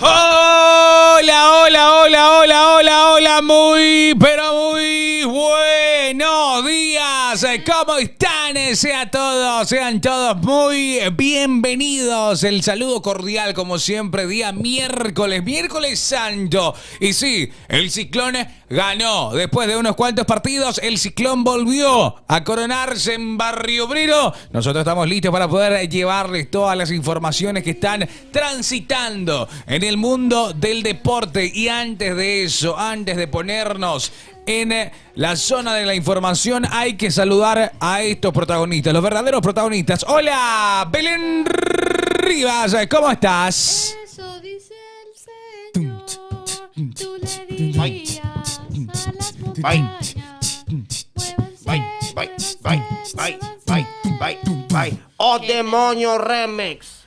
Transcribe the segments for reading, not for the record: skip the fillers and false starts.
Hola, hola, hola, hola, hola, hola, muy, pero muy buenos días. ¿Cómo están? Sean todos muy bienvenidos. El saludo cordial, como siempre, día miércoles santo. Y sí, el Ciclón ganó. Después de unos cuantos partidos, el Ciclón volvió a coronarse en Barrio Obrero. Nosotros estamos listos para poder llevarles todas las informaciones que están transitando en el mundo del deporte. Y antes de eso, antes de ponernos en la zona de la información, hay que saludar a estos protagonistas, los verdaderos protagonistas. Hola, Belén Rivas, ¿cómo estás? Eso dice el Señor, tú le dirías a las montañas, Bye. ¡Oh, demonio remix!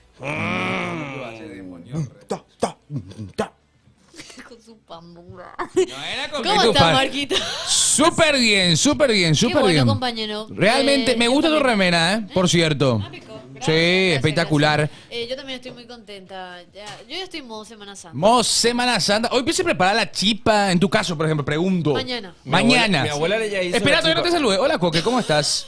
con su pambura. No era con ¿Cómo tu estás, pan. Marquito? Súper bien, súper bien, Qué súper bueno, bien. compañero. Realmente me Yo gusta tu también. remera, por cierto. Rico. Sí, Gracias, espectacular. gracias. Yo también estoy muy contenta. Yo ya estoy en modo Semana Santa. Semana Santa. Hoy empieza a preparar la chipa. En tu caso, por ejemplo, pregunto. Mañana. Mañana. Mi abuela ya hizo. Espera, la todavía no te chipa. salude. Hola, Coque, ¿cómo estás?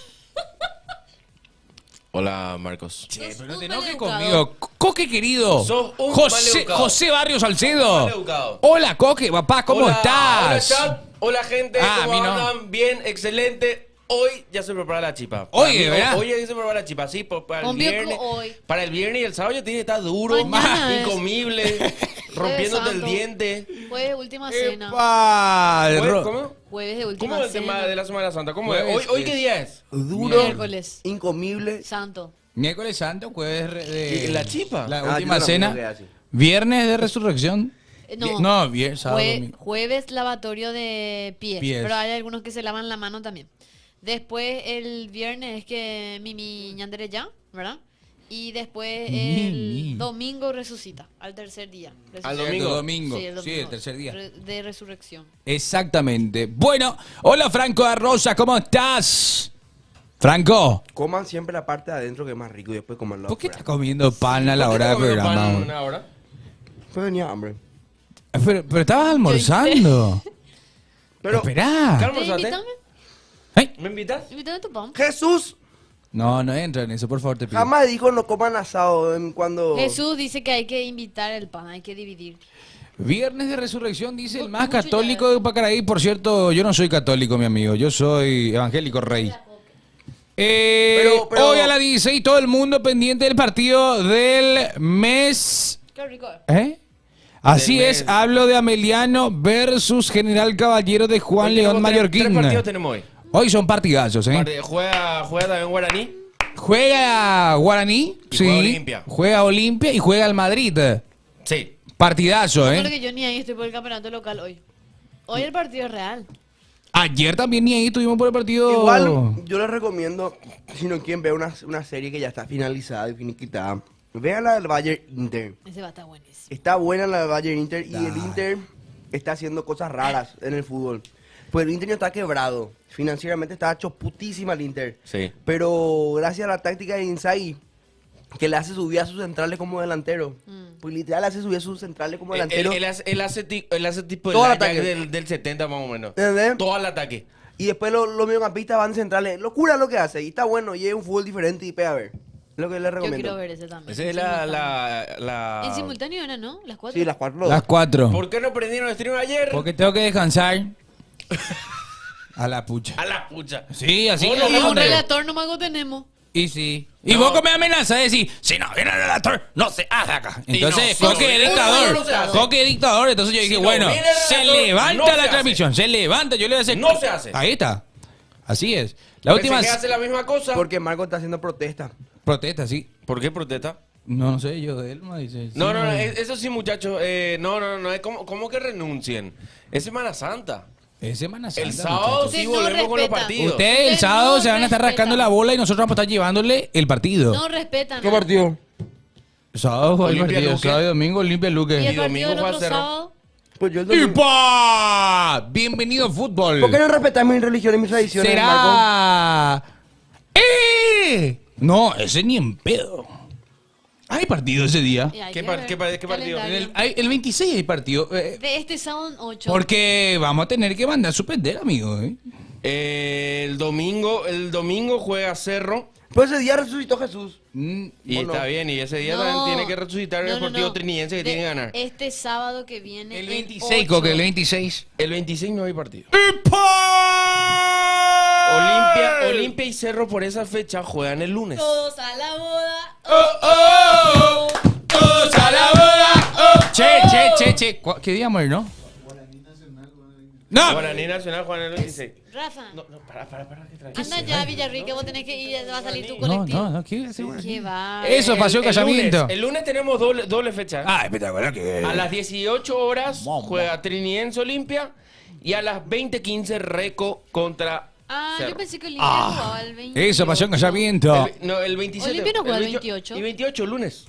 Hola, Marcos. Pero no un te enojes maleducado. conmigo. Coque, querido. Sos un José, maleducado. José Barrio Salcedo. Maleducado. Hola, Coque, papá, ¿cómo Hola, estás? Hola, chat. Hola, gente. Ah, ¿Cómo a mí no. andan? Bien, excelente. Hoy ya se prepara la chipa. Oye, Para mí, ¿verdad? Hoy ya se prepara la chipa, sí, para el Con Bioco viernes. hoy. Para el viernes y el sábado ya tiene que estar duro, Mañana es. incomible, rompiéndote el Santo. diente. Jueves de última cena. Epa, ¿Cómo? Jueves de ¿Cómo última es el tema cena. de la Semana Santa? ¿Cómo es? Jueves ¿Hoy qué día es? Duro, Miércoles. incomible. Santo. Miércoles Santo, jueves de... ¿La chipa? La Ah, última yo no, cena. no queda así. Viernes de resurrección. No, viernes, sábado, domingo. Jueves lavatorio de pies, Pies. pero hay algunos que se lavan la mano también. Después el viernes es que Mimi Ñandere ya, ¿verdad? Y después Mimi. el domingo resucita, al tercer día. Al Resucita. domingo. Sí, el tercer día. De resurrección. Exactamente. Bueno, hola Franco de Rosa, ¿cómo estás? Franco, Coman siempre la parte de adentro que es más rico y después comanlo ¿por qué afuera. estás comiendo pan a la hora del programa? ¿Una hora? Pues venía hambre. Pero estabas almorzando. Pero Esperá. Calma. ¿Te ¿Almorzaste? invítame? Ay, ¿Me invitas? Invítame a tu pan. Jesús no entra en eso, por favor, te pido. jamás dijo no coman asado cuando... Jesús dice que hay que invitar el pan, hay que dividir. Viernes de resurrección, dice el más Mucho católico de Pacaraí. Por cierto, yo no soy católico, mi amigo. Yo soy evangélico rey. Pero- Hoy a las 16, todo el mundo pendiente del partido del mes. Qué rico. ¿Eh? Así Del es, mes. hablo de Ameliano versus General Caballero de Juan Hoy León tenemos Mallorquín. Tres partidos tenemos hoy. Hoy son partidazos, ¿eh? Juega también Guaraní. Juega Guaraní, Y sí. juega Olimpia. Juega Olimpia y juega el Madrid. Sí. Partidazo, Claro ¿eh? que yo ni ahí estoy por el campeonato local hoy. Hoy el partido es real. Ayer también ni ahí estuvimos por el partido. Igual yo les recomiendo, si no quieren ver una serie que ya está finalizada y finiquitada, vean la del Bayern Inter. Ese va a estar buenísimo. Está buena la del Bayern Inter y el Inter está haciendo cosas raras en el fútbol. Pues el Inter no está quebrado. Financieramente está hecho putísima el Inter. Sí. Pero gracias a la táctica de Inzaghi, que le hace subir a sus centrales como delantero. Pues literal hace subir a sus centrales como delantero. Él hace tipo el Todo el Ajax ataque. del 70 más o menos. ¿Entendés? Todo el ataque. Y después los mediocampistas van centrales. Locura lo que hace. Y está bueno. Y es un fútbol diferente y pega a ver. Es lo que les Yo recomiendo. quiero ver ese también. Esa es En simultáneo era, ¿no? Las 4. Sí, las 4. Las 4. ¿Por qué no prendieron el stream ayer? Porque tengo que descansar. A la pucha. A la pucha. Sí, así Vos que no, Y un hombre. relator nomás que tenemos. Y sí. Y vos que me amenazas de decir, si no viene el relator, no se hace acá. Entonces, no, Coque no, es no, dictador. no se hace. Coque es dictador. Entonces yo dije, no bueno, viene el se relator, levanta no se la hace. transmisión, se levanta. Yo le voy a hacer. No se hace. Ahí está. Así es. La Pensé última que hace la misma cosa. Porque Marco está haciendo protesta. protesta, sí. ¿Por qué protesta? No sé, yo de él me dice. No, sí, no, no, eso sí, muchachos. No, es como que renuncien. Es Semana Santa. Es Semana Santa. El sábado muchachos. sí Usted no volvemos con los respeta. partidos. Ustedes el Ustedes sábado no se van a estar rascando respetan. la bola y nosotros vamos a estar llevándole el partido. No respetan. ¿Qué partido? El sábado juega el Olimpia partido. Luque. Sábado y domingo, Olimpia ¿Y Luque. el domingo partido del juega otro Cerro. sábado? Pues yo el ¡Y domingo. pa! Bienvenido fútbol. ¿Por qué no respetas mi religión y mis tradiciones, Marco? ¿Será? No, ese ni en pedo. Hay partido ese día. Y hay ¿Qué que par- ver qué par- qué partido? calendario. El 26 hay partido. De este sábado 8. Porque vamos a tener que mandar a suspender, amigo. El domingo juega Cerro. Pues ese día resucitó Jesús. Mm, Y ¿O está no? bien, y ese día No, también tiene que resucitar el no, Deportivo no. Trinidense que De tiene que ganar. Este sábado que viene. El 26, Coque, el 26. El 26 no hay partido. ¡Epa! Olimpia y Cerro por esa fecha juegan el lunes. Todos a la boda. ¡Todos a la boda! Che. ¿Qué día muere, no? ¡No! Guaraní Nacional juegan el 26. Rafa, No, para, ¿qué traes? anda ya a Villarrica, vos tenés que ir, va a salir tu No, colectivo. ¿qué iba a decir? Qué va. Eso, pasión casamiento. El lunes tenemos doble fecha. Ah, espectacular que... A las 18 horas Mamá. juega Trinidense Olimpia y a las 20:15 Reco contra Ah, Cerro. yo pensé que Olimpia jugaba el 28. Eso, pasión casamiento. El 27. Olimpia no juega el 28. 28. Y 28, lunes.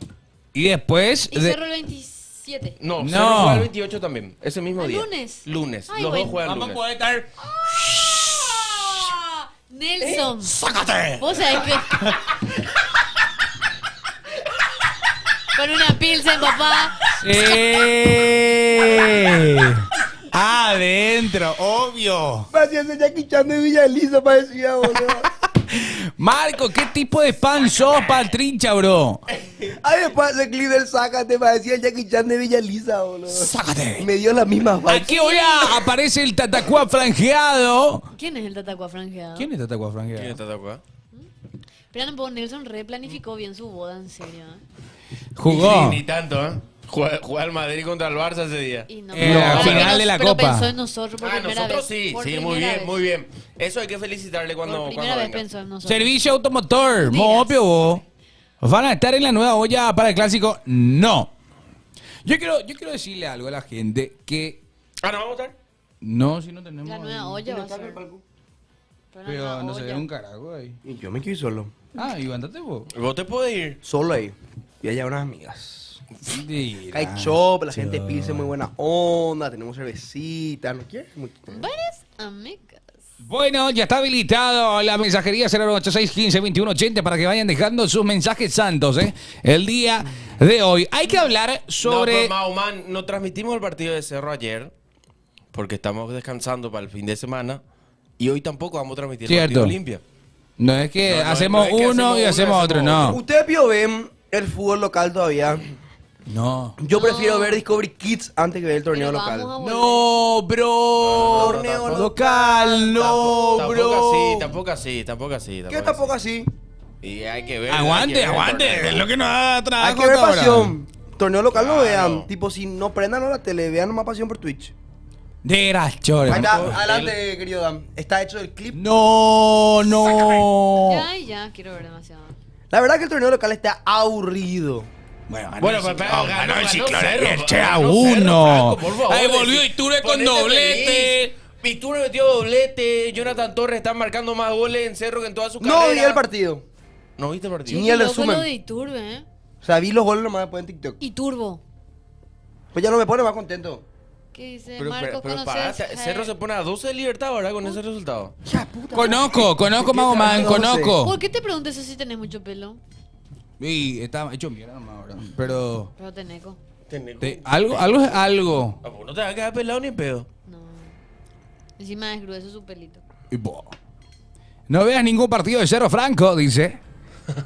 Y después... Y de- Cerro el 27. No, No. Cerro juega el 28 también. Ese mismo ¿Ah, día. lunes? Lunes. Ay, Los bueno. dos juegan Vamos a lunes. poder estar... ¡Ah! Nelson. ¡Sácate! Vos sabés que. Con una pilsen, papá. Adentro, obvio. Parecía ese Jackie Chan de Villa Elisa, parecía, boludo. Marco, ¿qué tipo de fan sos para trincha, bro? Ay, después ese clip del Sácate, parecía el Jackie Chan de Villa Elisa, boludo. ¡Sácate! Me dio la misma vibe. Aquí ahora aparece el Tatacua franjeado. ¿Quién es el Tatacua franjeado? ¿Quién es Tatacua ¿Quién franjeado? está acá? Pero no, Nelson replanificó bien su boda, en serio. Jugó. Ni tanto, ¿eh? Juega el Madrid contra el Barça ese día. Y no, La pero final de la pero Copa. pensó en nosotros por primera nosotros vez. sí, Por sí, primera muy bien, vez. muy bien. Eso hay que felicitarle cuando, Por primera cuando vez venga. pensó en nosotros. Servicio automotor, Digas. obvio vos. ¿Van a estar en la nueva olla para el clásico? No. Yo quiero decirle algo a la gente que... Ah, ¿no vamos a estar? No, si no tenemos... La nueva olla va a ser. Pero la no se ve olla. un carajo ahí. Y yo me quiero ir solo. Ah, y andate vos. Vos te puedes ir. Solo ahí. Y allá unas amigas. Dirá. Hay shop, la gente pide muy buena onda, tenemos cervecita, ¿no quieres? Varias amigas. Bueno, ya está habilitado la mensajería 086152180 para que vayan dejando sus mensajes santos, el día de hoy. Hay que hablar sobre... No, pero man, no transmitimos el partido de Cerro ayer porque estamos descansando para el fin de semana y hoy tampoco vamos a transmitir el Cierto. partido de Olimpia. No es que No, hacemos no es que uno hacemos y uno, hacemos otro, hacemos no. ¿Ustedes Pío ven el fútbol local todavía? No. Yo prefiero ver Discovery Kids antes que ver el torneo Pero local. vamos a volver. No, bro. Torneo local, no, bro. Tampoco así. ¿Qué tampoco así? Y hay que ver. Aguante, hay que ver el aguante. torneo. Es lo que nos da trabajo Hay que ver hasta ahora. pasión. Torneo local no Claro. vean. Tipo, si no prendan a la tele, vean nomás pasión por Twitch. De las chores. Ahí está, adelante, querido Dan. Está hecho el clip. No, no. Ya, quiero ver demasiado. La verdad que el torneo local está aburrido. Bueno, Bueno, ganó el ciclo Cerro, de Elche a ganó Cerro, uno. Franco, por favor, Ahí volvió Iturbe con ponete doblete. feliz. Iturbe metió doblete. Jonathan Torres está marcando más goles en Cerro que en toda su carrera. No vi el partido. ¿No viste el partido? Ni el Qué loco resumen. lo de Iturbe, ¿eh? O sea, vi los goles nomás después en TikTok. Y Turbo. Pues ya no me pone más contento. ¿Qué dice Pero Marcos? pará, ¿Conoces? Cerro se pone a 12 de libertad ahora con ese resultado. Conozco, Magoman, No sé. conozco. ¿Por qué te preguntas eso si tenés mucho pelo? Y está hecho mierda nomás ahora. Pero... Pero teneco. Algo es algo. No te vas a quedar pelado ni en pedo. No. Encima es grueso su pelito. Y bo. No veas ningún partido de Cerro Franco, dice.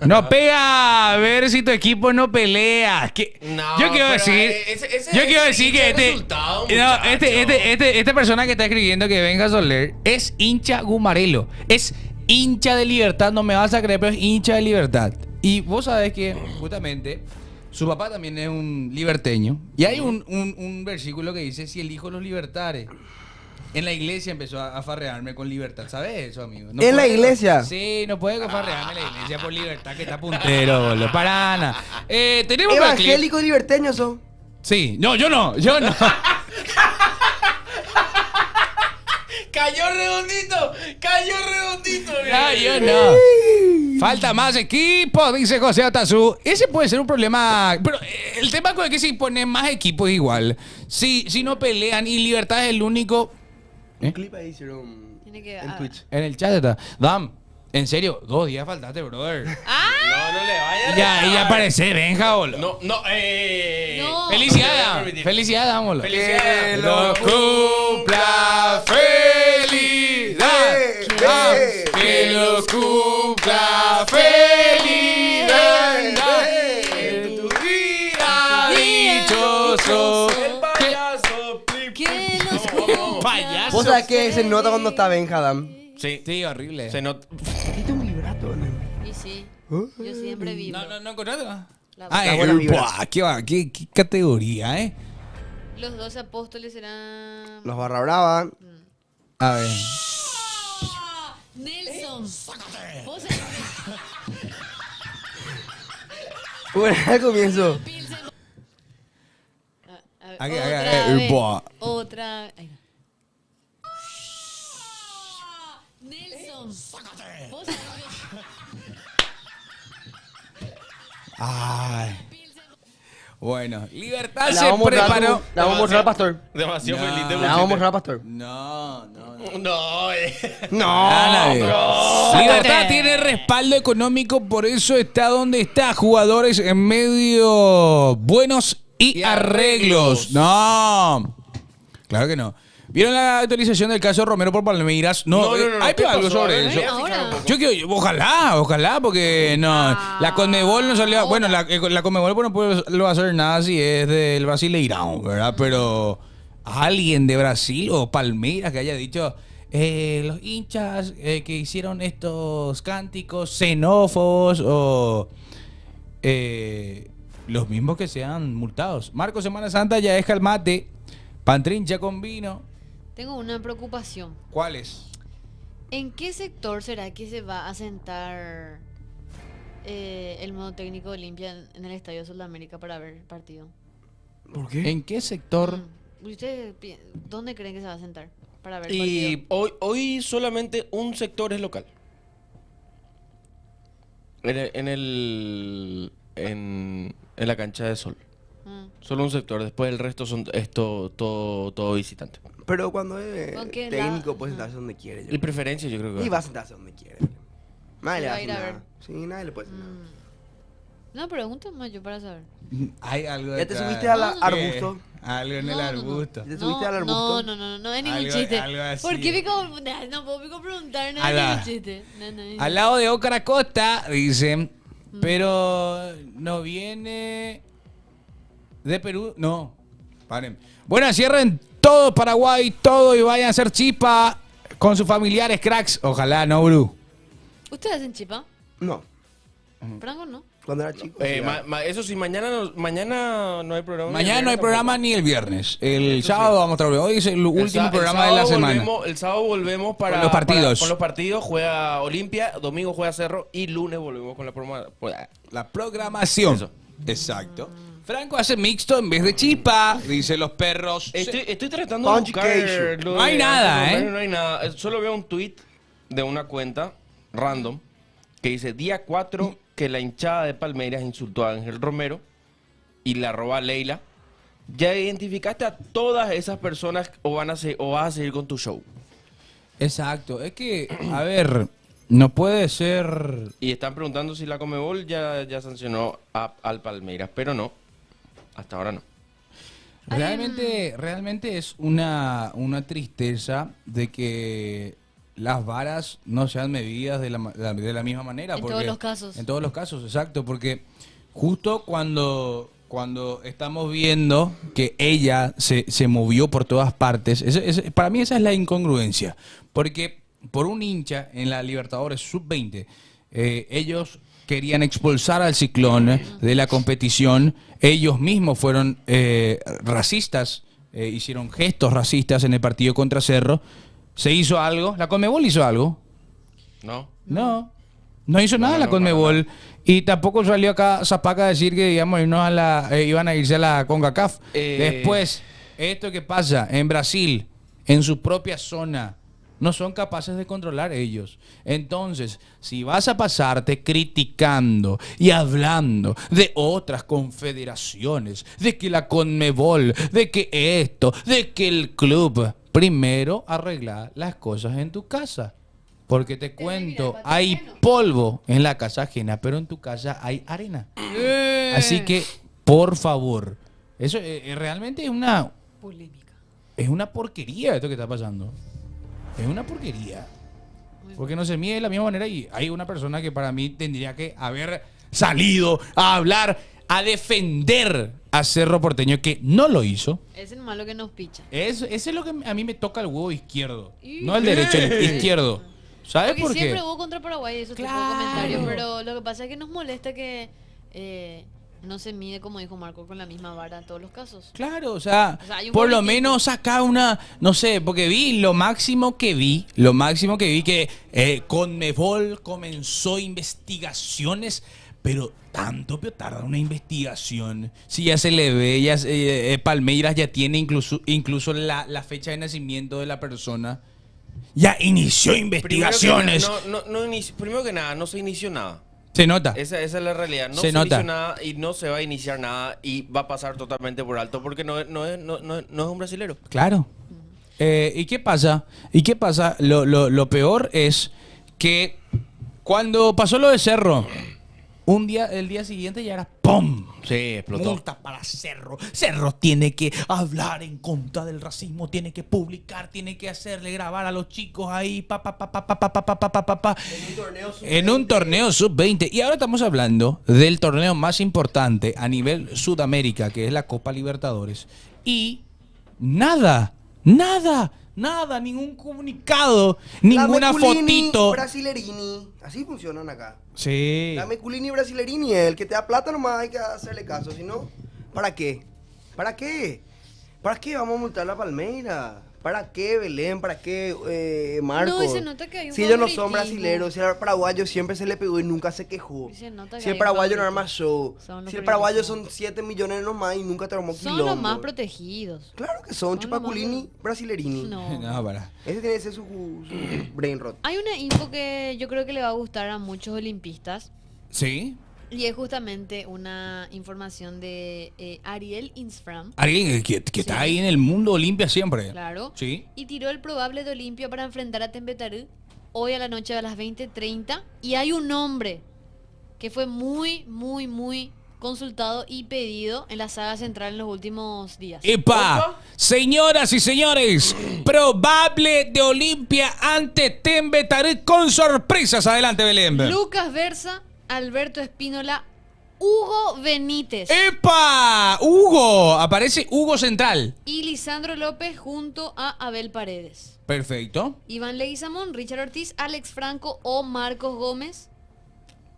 No pega a ver si tu equipo no pelea. No, yo quiero pero, decir, ese yo quiero es decir hincha que de resultado, muchacho. esta persona que está escribiendo que venga a Soler es hincha Gumarelo, es hincha de Libertad, no me vas a creer, pero es hincha de Libertad. Y vos sabés que justamente su papá también es un liberteño. Y hay un versículo que dice, si elijo los libertares. En la iglesia empezó a farrearme con Libertad. ¿Sabes eso, amigo? No ¿En la puedo- iglesia? Sí, no puede farrearme en la iglesia por Libertad, que está puntero, boludo. Para nada. Tenemos un clip. Evangélico y liberteño son. Sí, no, yo no, yo no. Cayó redondito. No, yo no. Falta más equipo, dice José Atazú. Ese puede ser un problema. Pero el tema es que si ponen más equipos igual. Si no pelean y Libertad es el único. Un clip ahí hicieron Tiene que- en Twitch. En el chat está. Dam, en serio, 2 días faltaste, brother. ¡Ah! No le vayas. Y ya aparece, Benja, boludo. No. No. Felicidades, felicidades, dámoslo. Felicidades. Que lo cumpla felicidad. Que lo cumpla felicidad. En tu día dichoso. El payaso. ¿Qué los Payaso. ¿Vos sabés que se nota cuando está Benja, Adam? Sí. Sí, horrible. Se nota. Hiciste un vibrato, ¿no? Y sí, yo siempre vivo. No encontraste. La- Ah, buena vibra. buah, qué categoría, ¿eh? Los 12 apóstoles serán... Los barra brava. A ver. Nelson. Vos Bueno, al comienzo. Aquí, otra aquí, vez. buah. Otra. Ahí va. Nelson. Vos Ay. Bueno, Libertad La se vamos a mostrar preparó. la vamos a mostrar al pastor. Demasiado feliz de La vamos a mostrar al pastor. No. No, Nada, bro. Libertad tiene respaldo económico, por eso está donde está. Jugadores en medio buenos y arreglos. No. Claro que no. ¿Vieron la actualización del caso Romero por Palmeiras? No, No. hay ¿Qué algo pasó? sobre A ver, eso. ahora. Yo quiero, ojalá, porque no. La Conmebol no salió. Ahora. Bueno, la Conmebol no puede hacer nada si es del Brasileirão, ¿verdad? Pero alguien de Brasil o Palmeiras que haya dicho. Los hinchas que hicieron estos cánticos xenófobos o los mismos que sean multados. Marco Semana Santa ya es calmate. Pantrincha con vino. Tengo una preocupación. ¿Cuál es? ¿En qué sector será que se va a sentar el modo técnico de Olimpia en el Estadio Sudamérica para ver el partido? ¿Por qué? ¿En qué sector? ¿Ustedes dónde creen que se va a sentar para ver el Y partido? hoy solamente un sector es local. En la cancha de Sol. Mm. Solo un sector. Después el resto es todo visitante. Pero cuando es ¿Con qué técnico lado? puede sentarse donde quiere. Y preferencia yo creo que Y va a sentarse donde quiere. Nadie Se le va va a a ir a hacer ver. nada. Sí, nadie le puede hacer nada. No, pregunta más yo para saber. Hay algo ¿Ya te acá. subiste al No, no. arbusto? Algo en el arbusto. ¿Te subiste al arbusto? No es ningún Algo- chiste. algo así. ¿Por qué no puedo preguntar? No A es la- ningún chiste. No. Al lado de Ócara Costa, dicen, pero no viene de Perú. No, paren. Bueno, cierren todo Paraguay, todo y vayan a hacer chipa con sus familiares, cracks. Ojalá, no, Bru. ¿Ustedes hacen chipa? No. Franco no. Cuando era chico. sí, eso sí, mañana no hay programa. Mañana no hay programa ni el viernes. El sábado vamos a trabajar. Hoy es el último programa de la semana. El sábado volvemos para Con los partidos. con los partidos juega Olimpia, domingo juega Cerro y lunes volvemos con la La programación. Eso. Exacto. Franco hace mixto en vez de chipa, dicen los perros. Estoy tratando de buscar Conjugation. lo No hay de nada, antes, ¿eh? No hay nada. Solo veo un tweet de una cuenta random que dice día 4 que la hinchada de Palmeiras insultó a Ángel Romero y la arroba a Leila. ¿Ya identificaste a todas esas personas o vas a seguir con tu show? Exacto. Es que, a ver, no puede ser. Y están preguntando si la Conmebol ya sancionó al Palmeiras, pero no. Hasta ahora no. Realmente es una tristeza de que las varas no sean medidas de la misma manera. En todos los casos. En todos los casos, exacto, porque justo cuando estamos viendo que ella se movió por todas partes, para mí esa es la incongruencia, porque por un hincha en la Libertadores Sub-20, ellos querían expulsar al Ciclón de la competición, ellos mismos fueron racistas, hicieron gestos racistas en el partido contra Cerro. ¿Se hizo algo? ¿La Conmebol hizo algo? ¿No? No hizo nada la no, Conmebol. Y tampoco salió acá Zapaca a decir que digamos, iban a irse a la CONCACAF. Después, esto que pasa en Brasil, en su propia zona, no son capaces de controlar ellos. Entonces, si vas a pasarte criticando y hablando de otras confederaciones, de que la Conmebol, de que esto, de que el club, primero arregla las cosas en tu casa. Porque te cuento, hay polvo en la casa ajena, pero en tu casa hay arena. Así que, por favor, eso realmente Polémica. es una porquería esto que está pasando. Es una porquería. Porque no se mide de la misma manera y hay una persona que para mí tendría que haber salido a hablar, a defender a Cerro Porteño, que no lo hizo. Es el malo que nos picha. Ese es lo que a mí me toca el huevo izquierdo. No el derecho, el izquierdo. ¿Sabes Porque por qué? siempre hubo contra Paraguay esos tipos de Claro. comentarios, pero lo que pasa es que nos molesta que no se mide, como dijo Marco, con la misma vara en todos los casos. Claro, o sea hay un por lo favoritismo. menos acá no sé, porque lo máximo que vi que Conmebol comenzó investigaciones, pero pero tarda una investigación. Si ya se le ve, Palmeiras ya tiene incluso la fecha de nacimiento de la persona. Ya inició investigaciones. Primero que nada, no se inició nada. Se nota. Esa es la realidad. No Se se nota. inició nada y no se va a iniciar nada y va a pasar totalmente por alto porque no es un brasilero. Claro. ¿Y qué pasa? Lo peor es que cuando pasó lo de Cerro, el día siguiente ya era ¡pum! Sí, explotó. Multa para Cerro. Cerro tiene que hablar en contra del racismo, tiene que publicar, tiene que hacerle grabar a los chicos ahí, en un torneo sub-20. Y ahora estamos hablando del torneo más importante a nivel Sudamérica, que es la Copa Libertadores. Y nada, ningún comunicado, ninguna Meculini, fotito. Brasilerini. Así funcionan acá. Sí. La Meculini Brasilerini, el que te da plata nomás hay que hacerle caso, si no, ¿para qué? ¿Para qué? ¿Para qué vamos a multar a Palmeira? ¿Para qué Belén? ¿Para qué Marcos? No, y se nota que hay un si ellos no son favoritismo. brasileros, si al paraguayo siempre se le pegó y nunca se quejó. Y se nota que Si el hay un paraguayo no favoritismo. arma show. Son los Si el paraguayo favoritismos. son 7 millones nomás y nunca te armó Son quilombo. los más protegidos. Claro que son, Son los Chupaculini, más- Brasilerini. No. No, para. Ese tiene que ser su brain rot. Hay una info que yo creo que le va a gustar a muchos olimpistas. ¿Sí? Y es justamente una información de Ariel Insfram. Alguien que está ahí en el mundo Olimpia siempre. Claro. Sí. Y tiró el probable de Olimpia para enfrentar a Tembetarú hoy a la noche a las 20:30. Y hay un nombre que fue muy consultado y pedido en la saga central en los últimos días. ¡Epa! Señoras y señores, probable de Olimpia ante Tembetarú con sorpresas. Adelante, Belén. Lucas Versa, Alberto Espínola, Hugo Benítez ¡Epa! Hugo. Aparece Hugo Central. y Lisandro López junto a Abel Paredes. Perfecto. Iván Leguizamón, Richard Ortiz, Alex Franco o Marcos Gómez,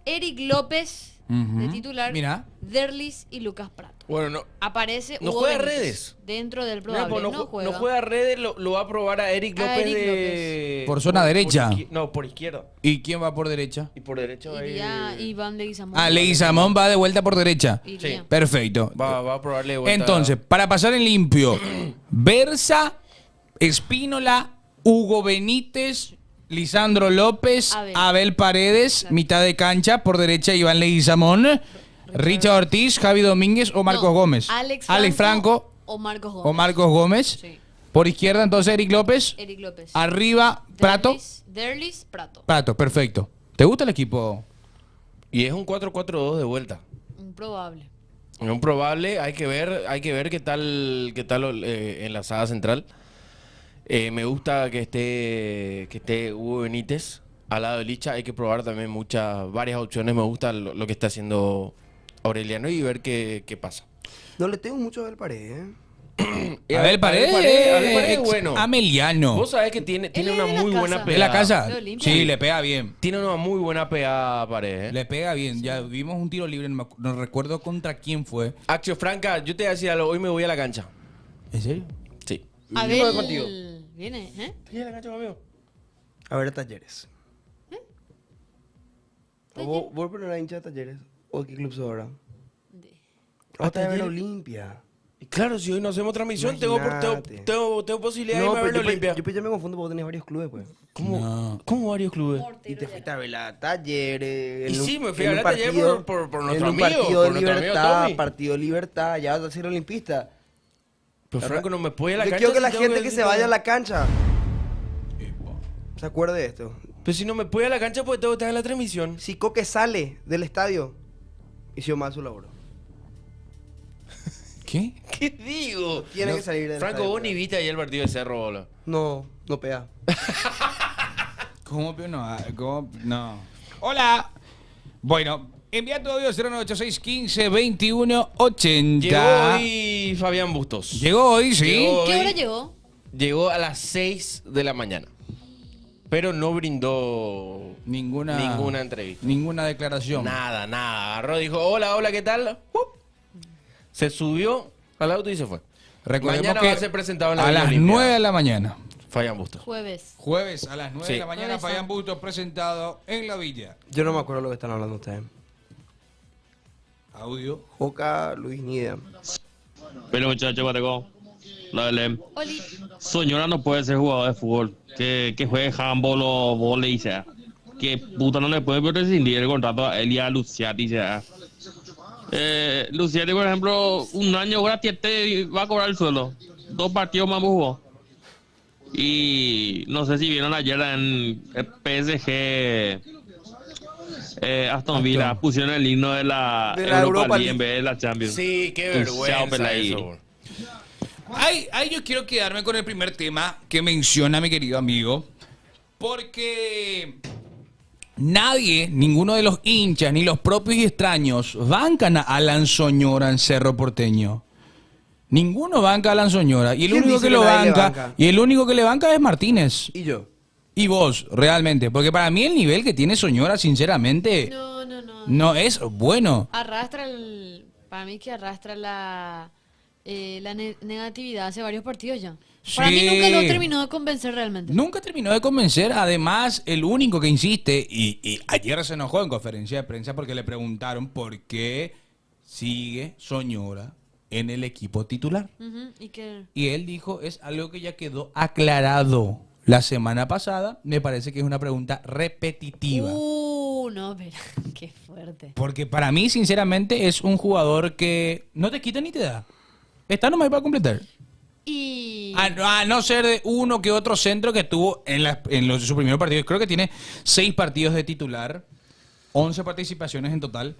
Eric López de titular, Mira. Derlis y Lucas Prato. Bueno, no. Aparece ¿No Hugo juega Benítez redes? dentro del Mira, probable. pues No juega. no juega redes, lo va a probar a Eric A López Eric de... Por zona derecha. Por izquierda. ¿Y quién va por derecha? Y por derecha va a Iría ir... Iván Leguizamón. Leguizamón va de vuelta por derecha. Iría. Sí. Perfecto. Va a probarle de vuelta. Entonces, para pasar en limpio, Versa, Espínola, Hugo Benítez, Lisandro López, Abel. Abel Paredes, mitad de cancha, por derecha Iván Leguizamón, Richard Ortiz, Javi Domínguez o Marcos No, Gómez. Alex Franco o Marcos Gómez. o Marcos Gómez. Sí. Por izquierda entonces Eric López. Eric López. Arriba Prato. Derlis, Prato. Prato, perfecto. ¿Te gusta el equipo? Y es un 4-4-2 de vuelta. Improbable. Es un probable, hay que ver qué tal en la saga central. Me gusta que esté Hugo Benítez al lado de Licha. Hay que probar también varias opciones. Me gusta lo que está haciendo Aureliano y ver qué pasa. No le tengo mucho a ver Paredes, ¿eh? Abel Paredes, Abel Paredes, bueno. Ameliano. Vos sabés que tiene Él una es de la muy buena casa. ¿De la pegada. casa? De Olimpia. Sí, le pega bien. Tiene una muy buena pegada Paredes. Le pega bien. Ya vimos un tiro libre, no recuerdo contra quién fue. Accio Franca, yo te voy a decir algo. Hoy me voy a la cancha. ¿En serio? Sí. Abel de partido. viene, ¿eh? ¿Te voy a la cancha conmigo? A ver a Talleres. ¿Vos por la hincha de Talleres? ¿O qué club sos ahora? ¿A Hasta a ver a Talleres? Olimpia. Y claro, si hoy no hacemos transmisión, Imagínate. tengo posibilidad de No, irme a ver pero la Olimpia. yo ya me confundo porque tenés varios clubes, pues. ¿Cómo varios clubes? Y te fuiste a ver a Talleres. Y en un- sí, me fui en a un ver a Talleres partido- por nuestro en un amigo, partido de por nuestro amigo libertad, Tommy. partido de libertad, ya vas a ser olimpista. Pero Franco, no me puedo ir a la Yo cancha. quiero que si la tengo gente que se vaya a la cancha Epa. se acuerde de esto. Pero si no me puedo ir a la cancha, pues tengo que estar en la transmisión. Si Coque sale del estadio, hizo mal su labor. ¿Qué? ¿Qué digo? Tiene que salir del Franco, estadio, vos ni viste ayer el partido de Cerro, boludo. No pega. ¿Cómo? No. No. Hola. Bueno, envía tu audio 096 15 21 80. Llegó hoy Fabián Bustos. Llegó hoy, sí. Llegó ¿Qué hoy. hora llegó? Llegó a las 6 de la mañana. Pero no brindó Ninguna entrevista. Ninguna declaración. Nada. Agarró, dijo, hola, ¿qué tal? Se subió al auto y se fue. Recordemos Mañana que va a ser presentado en la a Villa las Olímpica. 9 de la mañana. Fabián Bustos. Jueves. Jueves a las 9 Sí. de la mañana, Jueves, Fabián Bustos presentado en la villa. Yo no me acuerdo lo que están hablando ustedes. Audio. Joca, Luis, ni idea. Pero muchacho, Guateco, la Belén. Oli. Soñora no puede ser jugador de fútbol. Que juegue handball o volei, sea. Que puta no le puede rescindir el contrato a él y a Luciati, sea. Luciati, por ejemplo, un año gratis va a cobrar el suelo. 2 partidos más jugó. Y no sé si vieron ayer en el PSG Aston Villa, pusieron el himno de la Europa League en vez de la Champions. Sí, qué Chao, vergüenza Pelaí. eso. Ahí yo quiero quedarme con el primer tema que menciona mi querido amigo. Porque nadie, ninguno de los hinchas, ni los propios y extraños, bancan a Alan Soñora en Cerro Porteño. Ninguno banca a Alan Soñora. Y el ¿Quién único dice que que lo nadie le banca, banca? y el único que le banca es Martínez. Y yo. Y vos, realmente. Porque para mí el nivel que tiene Soñora, sinceramente, No. no es bueno. Arrastra para mí que arrastra la negatividad hace varios partidos ya. Para mí Sí. nunca lo terminó de convencer realmente. Nunca terminó de convencer. Además, el único que insiste, y ayer se enojó en conferencia de prensa porque le preguntaron por qué sigue Soñora en el equipo titular. Ujú, y que Y él dijo, es algo que ya quedó aclarado la semana pasada. Me parece que es una pregunta repetitiva. no, pero qué fuerte. Porque para mí, sinceramente, es un jugador que no te quita ni te da. Está nomás ahí para completar. Y A no ser de uno que otro centro que tuvo en su primer partido. Creo que tiene 6 partidos de titular, 11 participaciones en total.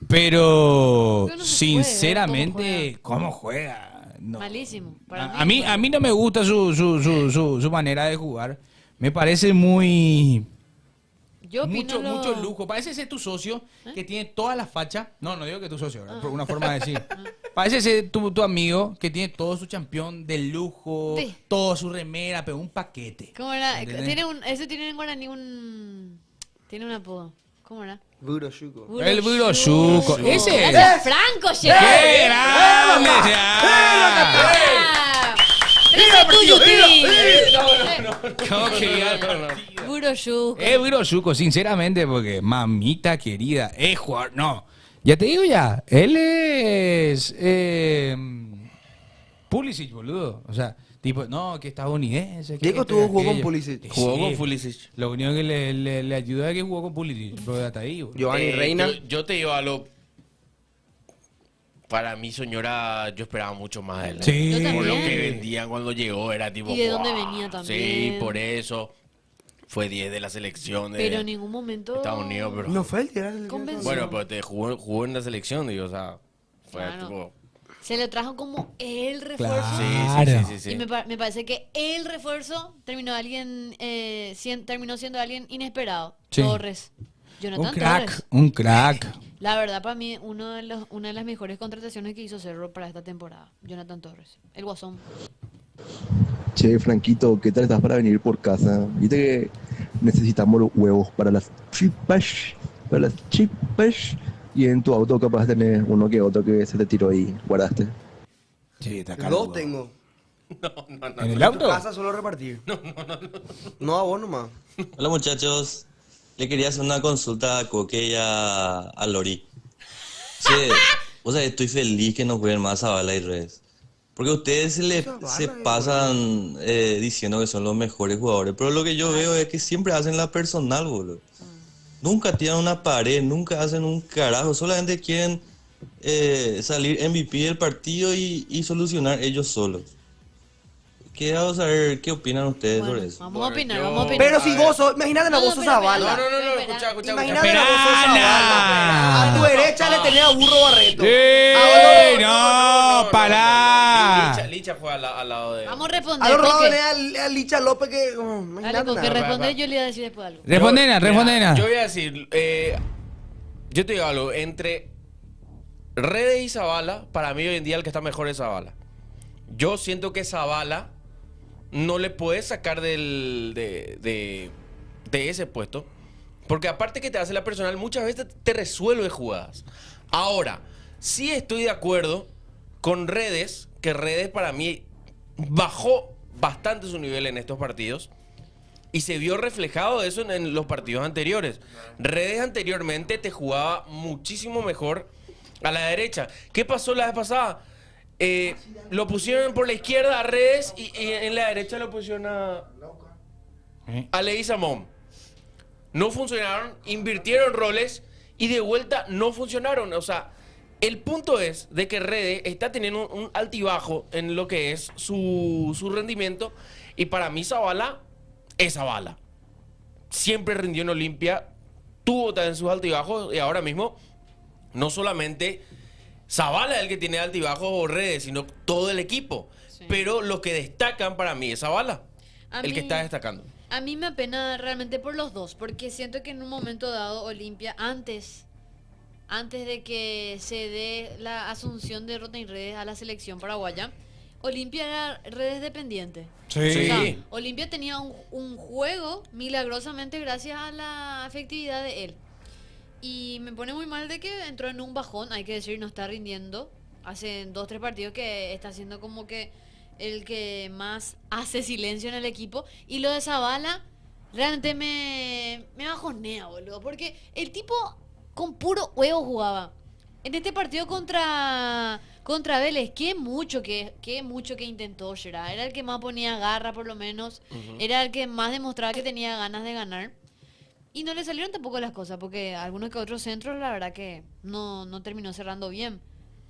Pero Pero no se puede ver sinceramente, ¿cómo juega? No. malísimo. A mí no me gusta su manera de jugar. Me parece muy... Yo opino Mucho lujo. Parece ser tu socio que tiene toda la facha. No digo que tu socio, ¿verdad? Por una forma de decir. Parece ser tu amigo que tiene todo su campeón de lujo, Sí. toda su remera, pero un paquete. ¿Cómo era? ¿Entendés? Eso tiene en guaraní tiene un apodo. ¿Cómo era? Buro Chuco. El Burochuco. Ese es. Gracias, Franco, llegó. ¡Qué grande! ya! ¡Trece tuyo, Tibi! ¿Cómo que ya? Puro yuco. Burochuco, sinceramente, porque mamita querida, es jugador. No, ya te digo ya, él es Pulisic, boludo. O sea, tipo, no, que estadounidense. Que Diego esto y jugó con aquello. Pulisic. Jugó Sí. con Pulisic. Lo único que le ayuda es que jugó con Pulisic. Pero hasta ahí, boludo. Giovanni Reina. Yo te digo algo. Para mí, Soñora, yo esperaba mucho más de él. Sí. Yo Por lo también. que vendían cuando llegó, era tipo. Y de dónde ¡guau! venía Sí, también. por eso. Fue 10 de la selección de Pero en ningún momento. Estados Unidos. Pero, No fue el que era el Convenció. bueno, pero jugó en la selección, digo, o sea. Fue Claro. tipo. se le trajo como el refuerzo. Claro. Y me parece que el refuerzo terminó siendo alguien inesperado. Sí. Torres. Jonathan Un crack, Torres. un crack. La verdad, para mí, una de las mejores contrataciones que hizo Cerro para esta temporada. Jonathan Torres. El Guasón. Che, Franquito, ¿qué tal estás para venir por casa? Viste que necesitamos los huevos para las chipas, y en tu auto capaz tenés uno que otro que se te tiró y guardaste. Sí, está Dos tengo. ¿En el En tu auto? casa suelo repartir. No, a vos nomás. Hola muchachos, le quería hacer una consulta a Coque y a Lori. Che, o sea, estoy feliz que no jueguen más a Bala y Redes. Porque ustedes se pasan diciendo que son los mejores jugadores, pero lo que yo veo es que siempre hacen la personal, boludo. Nunca tiran una pared, nunca hacen un carajo, solamente quieren salir MVP del partido y solucionar ellos solos. Quiero saber qué opinan ustedes sobre eso. Vamos a opinar, yo- vamos a opinar. Pero si vos sos, imagínate a vos sos Zavala. No, Espera. escucha. Imagínate a vos sos Zavala. A tu ¡Perana! derecha le tenés a Burro Barreto. ¡Sí! ¡No! ¡Pará! Licha fue al lado de... Vamos a Al responder. otro lado Coque. tenés a Licha López que... Dale, imagínate Coque, nada. responde. Yo le voy a decir después algo. Respondena. Yo voy a decir, yo te digo algo, entre Redes y Zavala, para mí hoy en día el que está mejor es Zavala. Yo siento que Zavala no le puedes sacar de ese puesto, porque aparte que te hace la personal, muchas veces te resuelve jugadas. Ahora, sí estoy de acuerdo con Redes, que Redes para mí bajó bastante su nivel en estos partidos. Y se vio reflejado eso en los partidos anteriores. Redes anteriormente te jugaba muchísimo mejor a la derecha. ¿Qué pasó la vez pasada? Lo pusieron por la izquierda a Redes y en la derecha lo pusieron a Leguizamón. No funcionaron, invirtieron roles y de vuelta no funcionaron. O sea, el punto es de que Redes está teniendo un altibajo en lo que es su rendimiento. Y para mí Zavala es Zavala. Siempre rindió en Olimpia, tuvo también sus altibajos y ahora mismo no solamente Zavala es el que tiene altibajos o Redes, sino todo el equipo. Sí. Pero los que destacan para mí es Zavala, A el mí- que está destacando. A mí me apena realmente por los dos, porque siento que en un momento dado Olimpia, antes de que se dé la asunción de Rotain Redes a la selección paraguaya, Olimpia era Redes dependiente. Sí. O sea, Olimpia tenía un juego milagrosamente gracias a la efectividad de él. Y me pone muy mal de que entró en un bajón, hay que decir, no está rindiendo. Hace 2-3 partidos que está siendo como que el que más hace silencio en el equipo. Y lo de Zavala realmente me bajonea, boludo. Porque el tipo con puro huevo jugaba. En este partido contra Vélez, qué mucho que intentó Gerard. Era el que más ponía garra, por lo menos. Era el que más demostraba que tenía ganas de ganar. Y no le salieron tampoco las cosas, porque algunos que otros centros, la verdad que no terminó cerrando bien.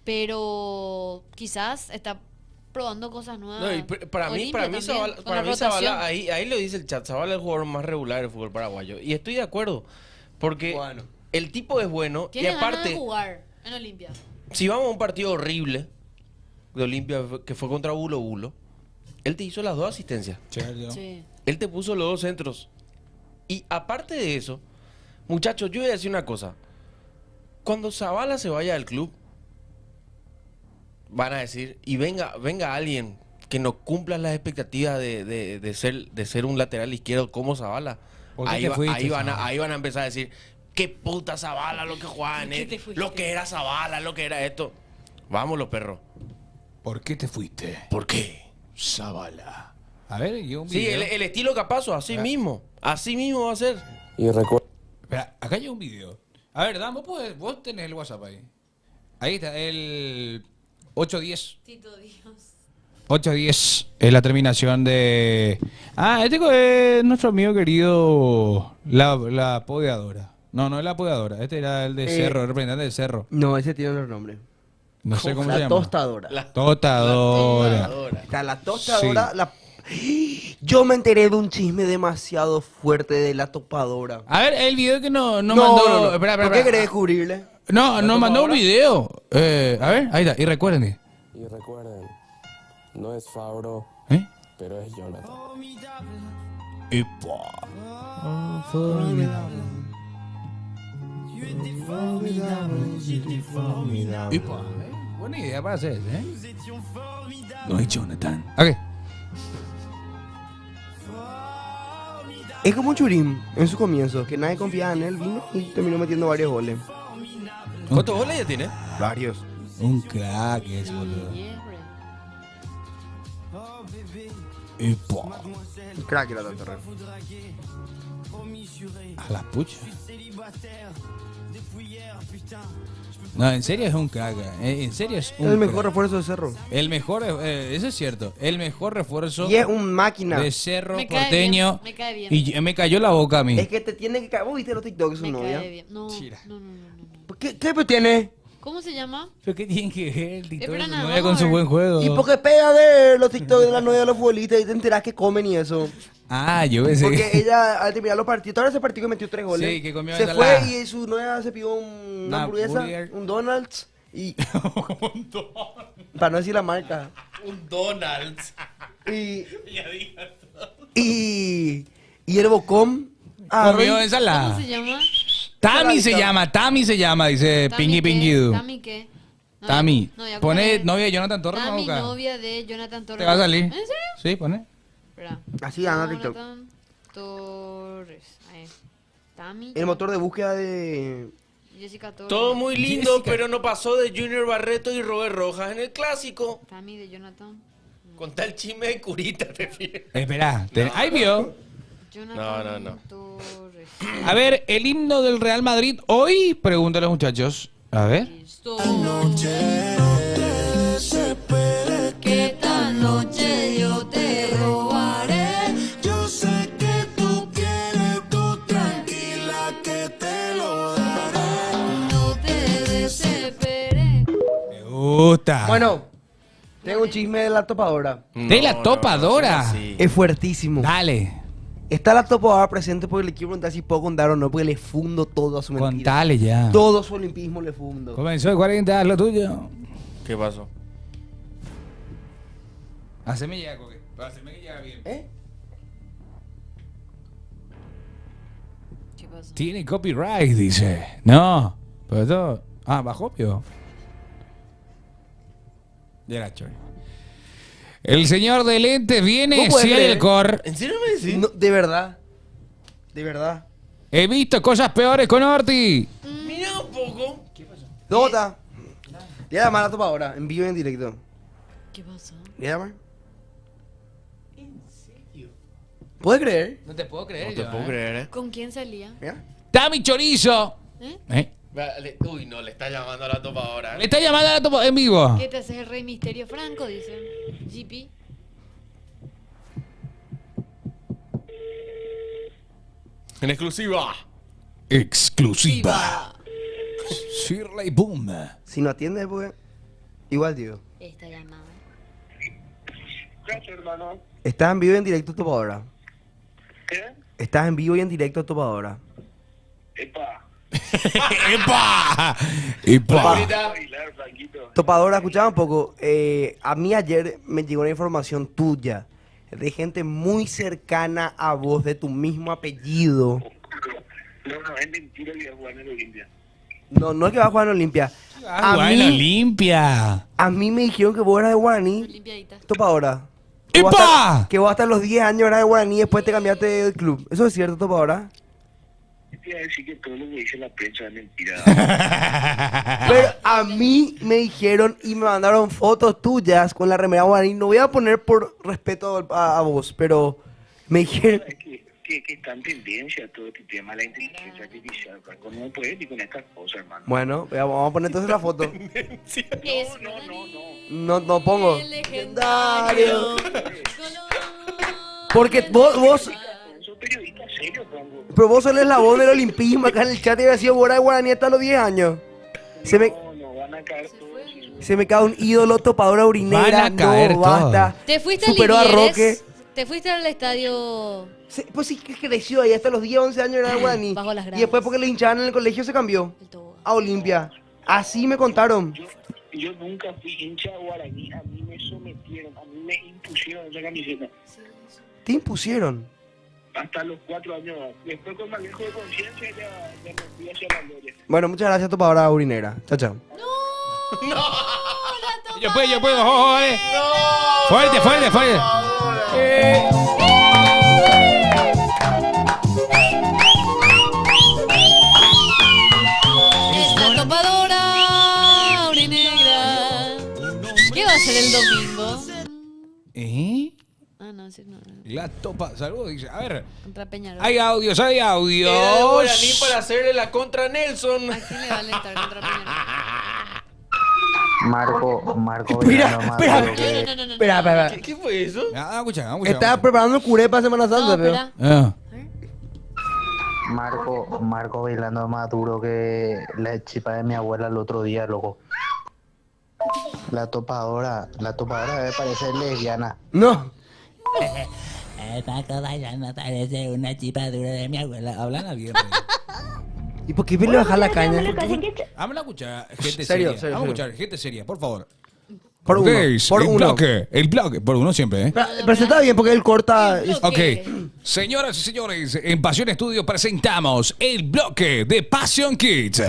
Pero quizás está probando cosas nuevas. No, y para mí Olimpia Zavala, también, con la Zavala, rotación. ahí lo dice el chat, Zavala es el jugador más regular del fútbol paraguayo. Y estoy de acuerdo, porque Bueno. el tipo es bueno y Tiene ganas de aparte, jugar en Olimpia. si vamos a un partido horrible de Olimpia que fue contra Bulo Bulo, él te hizo las 2 asistencias. Sí. Él te puso los 2 centros. Y aparte de eso, muchachos, yo voy a decir una cosa. Cuando Zavala se vaya del club, van a decir, y venga alguien que no cumpla las expectativas de ser un lateral izquierdo como Zavala. ¿Por qué Ahí, te fuiste, ahí Zavala? van a empezar a decir, qué puta Zavala lo que jugaba en ¿Por qué él, te fuiste? lo que era Zavala, lo que era esto. Vámonos, perro. ¿Por qué te fuiste? ¿Por qué? Zavala. A ver, yo un Sí, video. el estilo Capazo, así Ah. mismo. Así mismo va a ser. Espera, acá hay un video. A ver, Dan, vos tenés el WhatsApp ahí. Ahí está, el 810. Tito Dios. 810 es la terminación de... Este es nuestro amigo querido, la apodeadora. No es la apodeadora. Este era el de Cerro, el representante de Cerro. No, ese tiene otro nombre. No sé cómo la se llama. tostadora. Tostadora. Está la tostadora. Yo me enteré de un chisme demasiado fuerte de la topadora. A ver, el video que no mandó... No. Espera, ¿Por qué querés descubrirle? No, nos mandó un video. A ver, ahí está. Y recuerden, Y recuerden, no es Fabro, ¿Eh? pero es Jonathan. Epa. Epa. Buena idea para hacer, ¿eh? No es Jonathan. Ok. Es como un Churín en su comienzo, que nadie confiaba en él, vino y terminó metiendo varios goles. ¿Cuántos goles ya tiene? Varios. Un crack es, boludo. Siempre. Epa. Crack era tanto rey. A la pucha. No, en serio es un crack. En serio es un El mejor crack. refuerzo de Cerro. El mejor, eso es cierto. El mejor refuerzo Y es un máquina. de Cerro Me cae Porteño. bien, me cae bien. Y me cayó la boca a mí. Es que te tiene que caer. ¿Vos viste los TikToks de su Me novia? cae bien. No, Chira. no, no, no, no. ¿Qué pues tiene? ¿Cómo se llama? ¿Pero qué tiene que ver el TikTok Espera, de su nada, novia vamos con a su ver. buen juego? Y porque pega ver los TikToks de la novia de los futbolistas y te enterás que comen y eso. Ah, yo pensé Porque que... ella al terminar los partidos, todo ese partido que metió 3 goles. Sí, que comió se ensalada. fue y su novia se pidió una Una hamburguesa, burger. un Donald's y. Para no decir la marca. Un Donald's. Y el Bocom. Comió ensalada. ¿Cómo se llama? Tami se llama, dice Tami Pinky qué, Pinky Doo. ¿Tami qué? No, Tami. no, ya Pone pone- novia de Jonathan Torres, Tami, ¿no? Boca? novia de Jonathan Torres. Te va a salir. ¿En serio? Sí, pone. Espera. Así anda TikTok. Jonathan Torres. Ahí. Tami. El motor de búsqueda de. Jessica Torres. Todo muy lindo, Jessica. pero no pasó de Junior Barreto y Robert Rojas en el clásico. Tami de Jonathan. Con tal chisme de curita, te fijas. Espera, ahí vio. Jonathan No. Torres. A ver, el himno del Real Madrid hoy, pregúntale a los muchachos. A ver. Listo. Que esta noche yo te robaré. Yo sé que tú quieres, tú tranquila que te lo daré. No te desesperes. Me gusta. Bueno, tengo un chisme de la topadora. De la topadora. Es fuertísimo. Dale, Está la topadora presente porque le quiero preguntar si puedo contar o no, porque le fundo todo a su mentira. contale ya. Todo su olimpismo le fundo. Comenzó el 40, lo tuyo. ¿Qué pasó? Haceme ya, Coque. Haceme que llega bien. ¿Eh? ¿Qué pasó? Tiene copyright, dice. No, pero todo... Ah, bajó, pio. Ya la choy. El señor de lentes viene, ¿Cómo puedes sí hay creer? alcohol. ¿En serio me decís? No, de verdad. De verdad. He visto cosas peores con Orti. Mira un poco. ¿Dónde está? Le voy a llamar a la topadora, en vivo y en directo. ¿Qué pasó? ¿Le voy a llamar? ¿En serio? ¿Puedes creer? No te puedo creer. No te puedo creer, ¿eh? ¿Con quién salía? Mira. Tami Chorizo. ¿Eh? Uy, no, le está llamando a la topadora. Le está llamando a la topo en vivo. ¿Qué te haces el rey misterio franco? Dice GP. En exclusiva. Exclusiva. Shirley Boom. Si no atiende, pues. Igual, tío. Esta llamada. Gracias, hermano. Estás en vivo y en directo, topadora. ¿Qué? Estás en vivo y en directo, topadora. Epa. ¡Epa! ¡Epa! Bailar, Blanquito. Topadora, escuchaba un poco. A mí ayer me llegó una información tuya de gente muy cercana a vos, de tu mismo apellido. No, es mentira que iba a jugar en el Olimpia. No, no es que va a jugar en Olimpia. Ah, bueno, limpia. A mí me dijeron que vos eras de Guaraní. Limpiadita. Topadora. ¡Epa! Que vos hasta los 10 años eras de Guaraní y después te cambiaste de club. ¿Eso es cierto, Topadora? Te iba a decir que todo lo que dice la prensa es mentira. Pero a mí me dijeron y me mandaron fotos tuyas con la remera Guaraní. No voy a poner por respeto a vos, pero me dijeron... que está en tendencia todo este tema de la inteligencia artificial. Franco. No puedes ir con estas cosas, hermano. Bueno, vamos a poner entonces la foto. No. No pongo. El legendario. Porque vos... Soy periodista serio, Franco. Pero vos sos el eslabón del olimpismo acá en el chat y había sido Bora de Guaraní hasta los 10 años. No, van a caer todos. Se me cae un ídolo, topadora urinera. Van a caer no, basta. ¿Te fuiste al Superó a Livieres? Roque. ¿Te fuiste al estadio? Pues sí que creció ahí hasta los 10, 11 años era de Guaraní. Bajo las Y después porque le hinchaban en el colegio se cambió a Olimpia. Así me contaron. yo nunca fui hincha guaraní, a mí me sometieron, a mí me impusieron esa camiseta. ¿Te impusieron? Hasta los 4 años. Después con manejo de conciencia ya me fui hacia la gloria. Bueno, muchas gracias, topadora urinera. Chao, chao. Yo puedo, ojo, Fuerte. Esta topadora urinegra. ¿Qué va a ser el domingo? Ah, no, sí, no. La topa, saludos, dice. A ver, Contra Peñarol. hay audios. Era de Guaraní para hacerle la contra a Nelson. ¿A quién le va a alentar contra Peñarol? Marco Espera, Villano, espera. Marco, que- Espera. ¿Qué fue eso? Vamos a escuchar. Estaba preparando el curé para Semana Santa, No, pero... espera. Marco bailando más duro que la chipa de mi abuela el otro día, loco. La topadora debe parecer lesbiana. No. Paco bailando parece una chipa dura de mi abuela. Hablan a bien. ¿Y por qué le bajar la caña? Vamos a escuchar gente Serio, seria. serio, Vamos a serio. escuchar gente seria, por favor. Por uno, Gays, por el uno. bloque, por uno siempre, Pero se está bien porque él corta... Ok, señoras y señores, en Pasión Estudio presentamos el bloque de Passion Kids.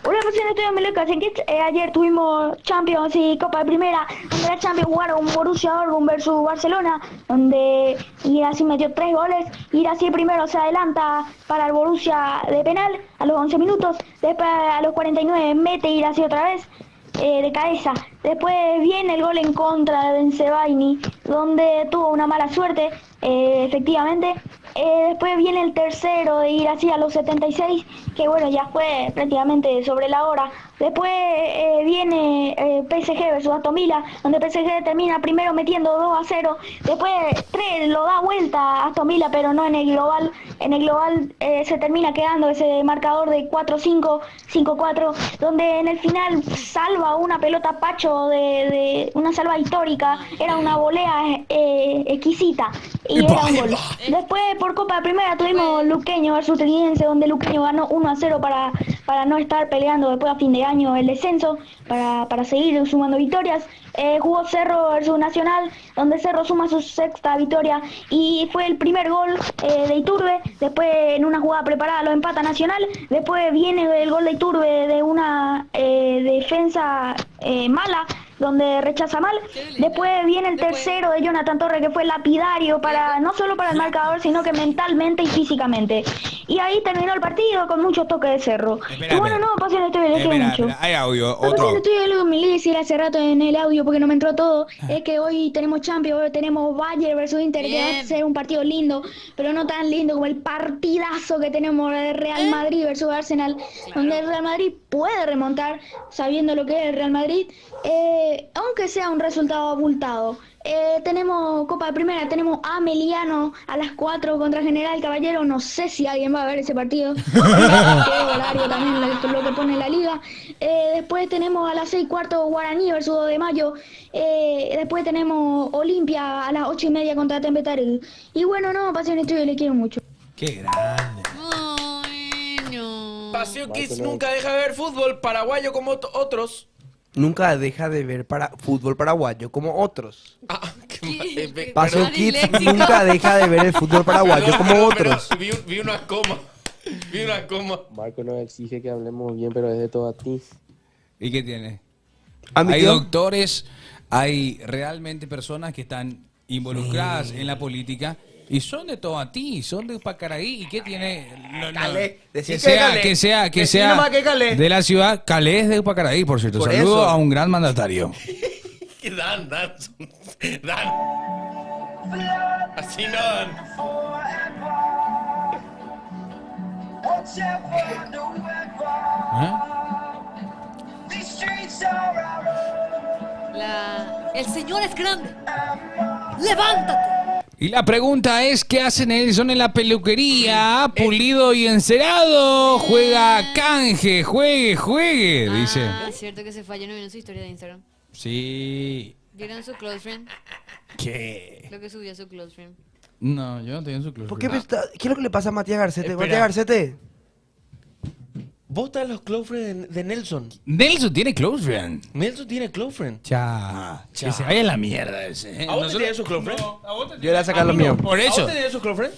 Hola, Pasión Estudio Passion Kids. Ayer tuvimos Champions y Copa de Primera, donde la Champions jugaron Borussia Dortmund versus Barcelona, donde Irasi metió 3 goles. Irasi primero se adelanta para el Borussia de penal a los 11 minutos, después a los 49 mete Irasi otra vez de cabeza. Después viene el gol en contra de Benzebaini, donde tuvo una mala suerte, efectivamente. Después viene el tercero de ir así a los 76, que bueno, ya fue prácticamente sobre la hora. Después viene PSG versus Aston Villa, donde PSG termina primero metiendo 2-0. Después 3 lo da vuelta Aston Villa, pero no en el global. En el global se termina quedando ese marcador de 4-5, 5-4, donde en el final salva una pelota Pacho de una salva histórica. Era una volea exquisita y era un gol. Después por Copa de Primera tuvimos Luqueño versus Triguense, donde Luqueño ganó 1-0 para no estar peleando después a fin de año el descenso, para seguir sumando victorias. Jugó Cerro versus Nacional, donde Cerro suma su 6ª victoria y fue el primer gol de Iturbe. Después en una jugada preparada lo empata Nacional. Después viene el gol de Iturbe de una defensa mala, donde rechaza mal. Después viene el tercero de Jonathan Torres, que fue lapidario no solo para el marcador, sino que mentalmente y físicamente. Y ahí terminó el partido con muchos toques de Cerro. Y bueno, no, Pasión Estudio, le quiero mucho. Hay audio, Pasión otro. Estudio, lo que me iba a decir hace rato en el audio, porque no me entró todo, es que hoy tenemos Champions, hoy tenemos Bayern versus Inter, que va a ser un partido lindo, pero no tan lindo como el partidazo que tenemos de Real Madrid versus Arsenal, donde el Real Madrid puede remontar, sabiendo lo que es el Real Madrid, aunque sea un resultado abultado. Tenemos Copa de Primera, tenemos a Meliano a las 4 contra General Caballero. No sé si alguien va a ver ese partido. Qué horario también lo que pone la liga. Después tenemos a las 6:15 Guaraní versus 2 de Mayo. Después tenemos Olimpia a las 8:30 contra Tembetarú. Y bueno, no, Pasión Estudio, le quiero mucho. Qué grande. Pasión Kids nunca deja de ver fútbol paraguayo como otros. Nunca deja de ver fútbol paraguayo como otros. Pasión Perdón. Kids nunca deja de ver el fútbol paraguayo Perdón, como perdón, otros. perdón. Vi una coma. Vi una coma. Marco nos exige que hablemos bien, pero es de todo a ti. ¿Y qué tiene? ¿A mi Hay tío? doctores, hay realmente personas que están involucradas en la política y son de todo a ti, son de Pacaraí. ¿Y qué tiene? Calé, decí que que sea, Calé. que sea, que Decí sea nomás que Calé. de la ciudad. Calé es de Pacaraí, por cierto. Por Saludo eso. a un gran mandatario. Dan. Así no dan. El señor es grande. ¡Levántate! Y la pregunta es, ¿qué hace Nelson en la peluquería? Pulido y encerado, juega canje, juegue, dice. Ah, es cierto que se falló, no vieron su historia de Instagram. Sí. ¿Vieron su close friend? ¿Qué? Lo que subió a su close friend. No, yo no tengo en su club. ¿Por qué, ¿Qué es lo que le pasa a Matías Garcete? Espera. Matías Garcete. Vos estás en los close friends de Nelson. Nelson tiene close friend. Nelson tiene close friend. Cha. Que se vaya a la mierda ese. ¿A vos te tenías esos close friends? Yo le voy a sacar los míos. Por ¿A eso. vos tenías esos close friends?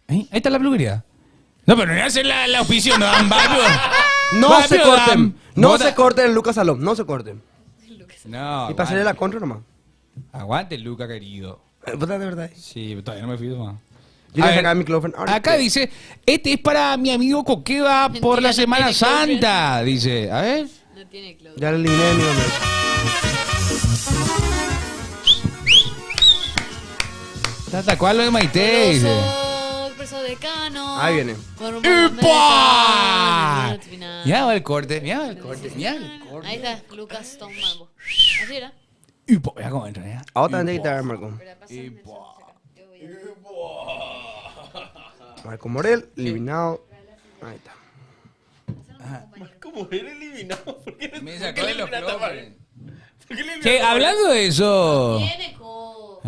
Ahí está la peluquería. No, pero no hacer la auspicio, no dan barrio. No se corten. No Bota- se corten en Lucas Salom. No se corten. No. Y para hacerle la contra nomás. Aguante, Luca, querido. ¿Vos de verdad? Sí, todavía no me fui más. Yo le voy a sacar mi close friend. Acá dice, este es para mi amigo Coqueva por la no Semana tiene close friend. Santa. Dice, a ver. No tiene close. Ya le eliminé de mi nombre. Tata, ¿cuál es Maite? Dice. Preso decano. Ahí viene. ¡Epa! Mira el corte, mira el corte, mira el corte. Ahí está, Lucas Tom Mambo. Así era. ¡Epa! Mira cómo entra, ya. A otra gente quitar, Marco. Marco Morel, eliminado. Ahí está. ¿Cómo era eliminado? ¿Por qué Me por sacó qué de los eliminaste a close Mario? ¿Por qué eliminaste Que a Mario? hablando de eso. Tiene co.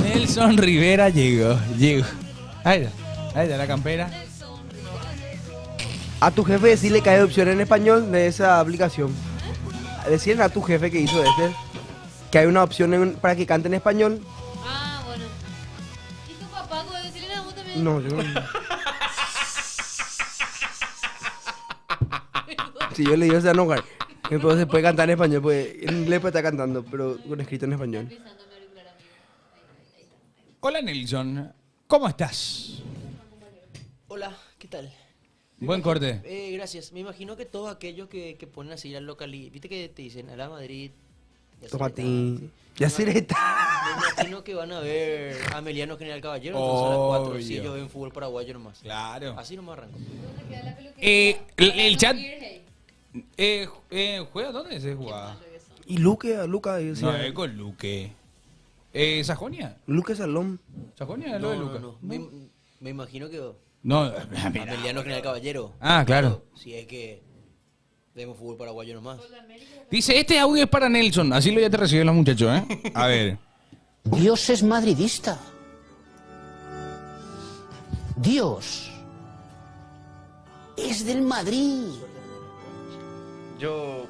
Nelson Rivera llegó. Ahí está la campera. A tu jefe decirle que hay opción en español de esa aplicación. Decirle a tu jefe que hizo que hay una opción para que cante en español. Ah, bueno. ¿Y tu papá? ¿Cómo decirle a vos también? No, yo no. Si yo le digo a Nogar, pero se puede cantar en español, pues en inglés puede estar cantando, pero con escrito en español. Hola Nelson, ¿cómo estás? Hola, ¿qué tal? Buen corte. Gracias. Me imagino que todos aquellos que ponen a seguir al localí, viste que te dicen, a la Madrid. Tomatín. Ya se le está. Me imagino que van a ver a Emiliano General Caballero, entonces a las 4, si Obvio. ellos ven fútbol paraguayo nomás. Claro. Así nomás arranco. El chat. ¿Juega? ¿Dónde se juega? Y Luca decía. No, es con Luque. ¿Sajonia? Luque Salón. ¿Sajonia es lo de Luca? No. Me imagino que No, Emiliano General Caballero. Ah, claro. Si es que vemos fútbol paraguayo nomás. Dice, este audio es para Nelson. Así lo ya te reciben los muchachos, ¿eh? A ver. Dios es madridista. Dios es del Madrid. Yo...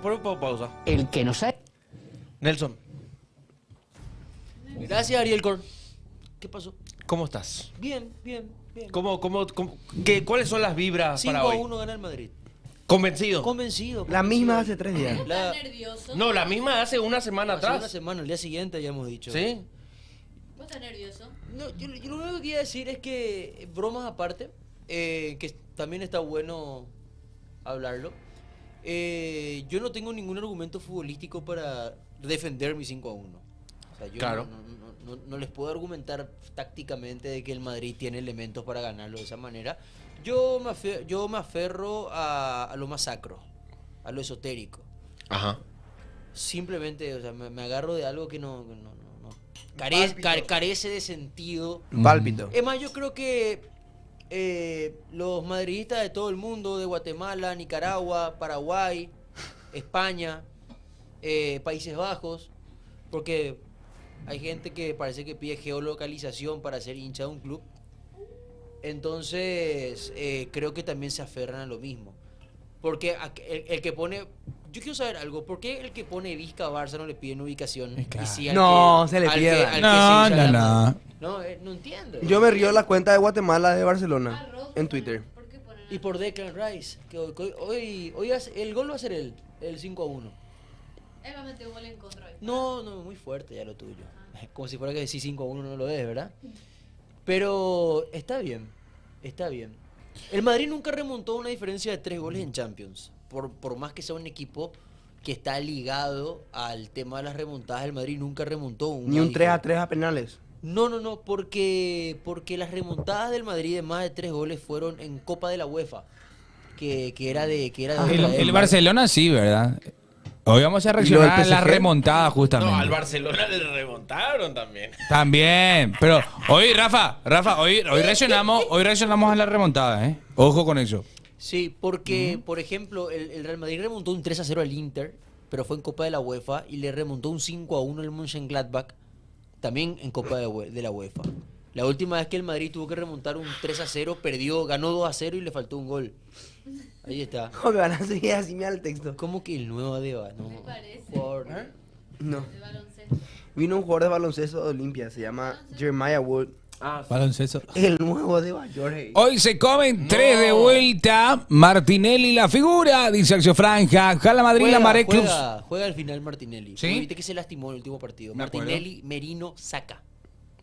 por pausa. El que nos ha... Nelson, Gracias, Ariel Korn. ¿Qué pasó? ¿cómo estás? Bien. ¿Cuáles son las vibras para hoy? 5-1 gana el Madrid. ¿Convencido? La misma hace 3 días. nervioso? No, la misma hace una semana Hace atrás. una semana, el día siguiente ya hemos dicho. ¿Sí? ¿Vos estás nervioso? No, yo lo único que quería decir es que, bromas aparte, que también está bueno hablarlo, yo no tengo ningún argumento futbolístico para defender mi 5-1. O sea, yo Claro. no les puedo argumentar tácticamente de que el Madrid tiene elementos para ganarlo de esa manera. Yo me aferro a lo más sacro, a lo esotérico. Ajá. Simplemente, o sea, me agarro de algo que no carece de sentido. Pálpito. Es más, yo creo que los madridistas de todo el mundo, de Guatemala, Nicaragua, Paraguay, España, Países Bajos, porque hay gente que parece que pide geolocalización para ser hincha de un club. Entonces, creo que también se aferran a lo mismo. Porque el que pone... Yo quiero saber algo. ¿Por qué el que pone Vizca Barça no le piden ubicación? Claro. Y sí No, se le pide. No entiendo. Yo me río la cuenta de Guatemala de Barcelona en Twitter. Y por Declan Rice, que hoy el gol va a ser el 5-1. Él va a meter un gol en contra hoy. No, muy fuerte ya lo tuyo. Como si fuera que decir 5-1 no lo es, ¿verdad? Pero está bien. El Madrid nunca remontó una diferencia de 3 goles en Champions. Por más que sea un equipo que está ligado al tema de las remontadas, el Madrid nunca remontó Ni un 3-3 a penales. No, porque las remontadas del Madrid de más de 3 goles fueron en Copa de la UEFA, que era de El Barcelona sí, ¿verdad? Hoy vamos a reaccionar a la remontada justamente. No, al Barcelona le remontaron también. También, pero hoy Rafa, hoy reaccionamos a la remontada, ¿eh? Ojo con eso. Sí, porque, por ejemplo, el Real Madrid remontó un 3-0 al Inter, pero fue en Copa de la UEFA, y le remontó un 5-1 al Mönchengladbach, también en Copa de la UEFA. La última vez que el Madrid tuvo que remontar un 3-0, perdió, ganó 2-0 y le faltó un gol. Ahí está. ¿Cómo me van a seguir así? Mira el texto. ¿Cómo que el nuevo Adeba? No, No. Vino un jugador de baloncesto de Olimpia, se llama Jeremiah Wood. Baloncesto. El nuevo de York. Hoy se comen 3 de vuelta. Martinelli la figura, dice Axio Franja. Jala Madrid, la Maré Clubs. Juega al final Martinelli. ¿Sí? Porque viste que se lastimó en el último partido. Me acuerdo. Martinelli, Merino, Saka.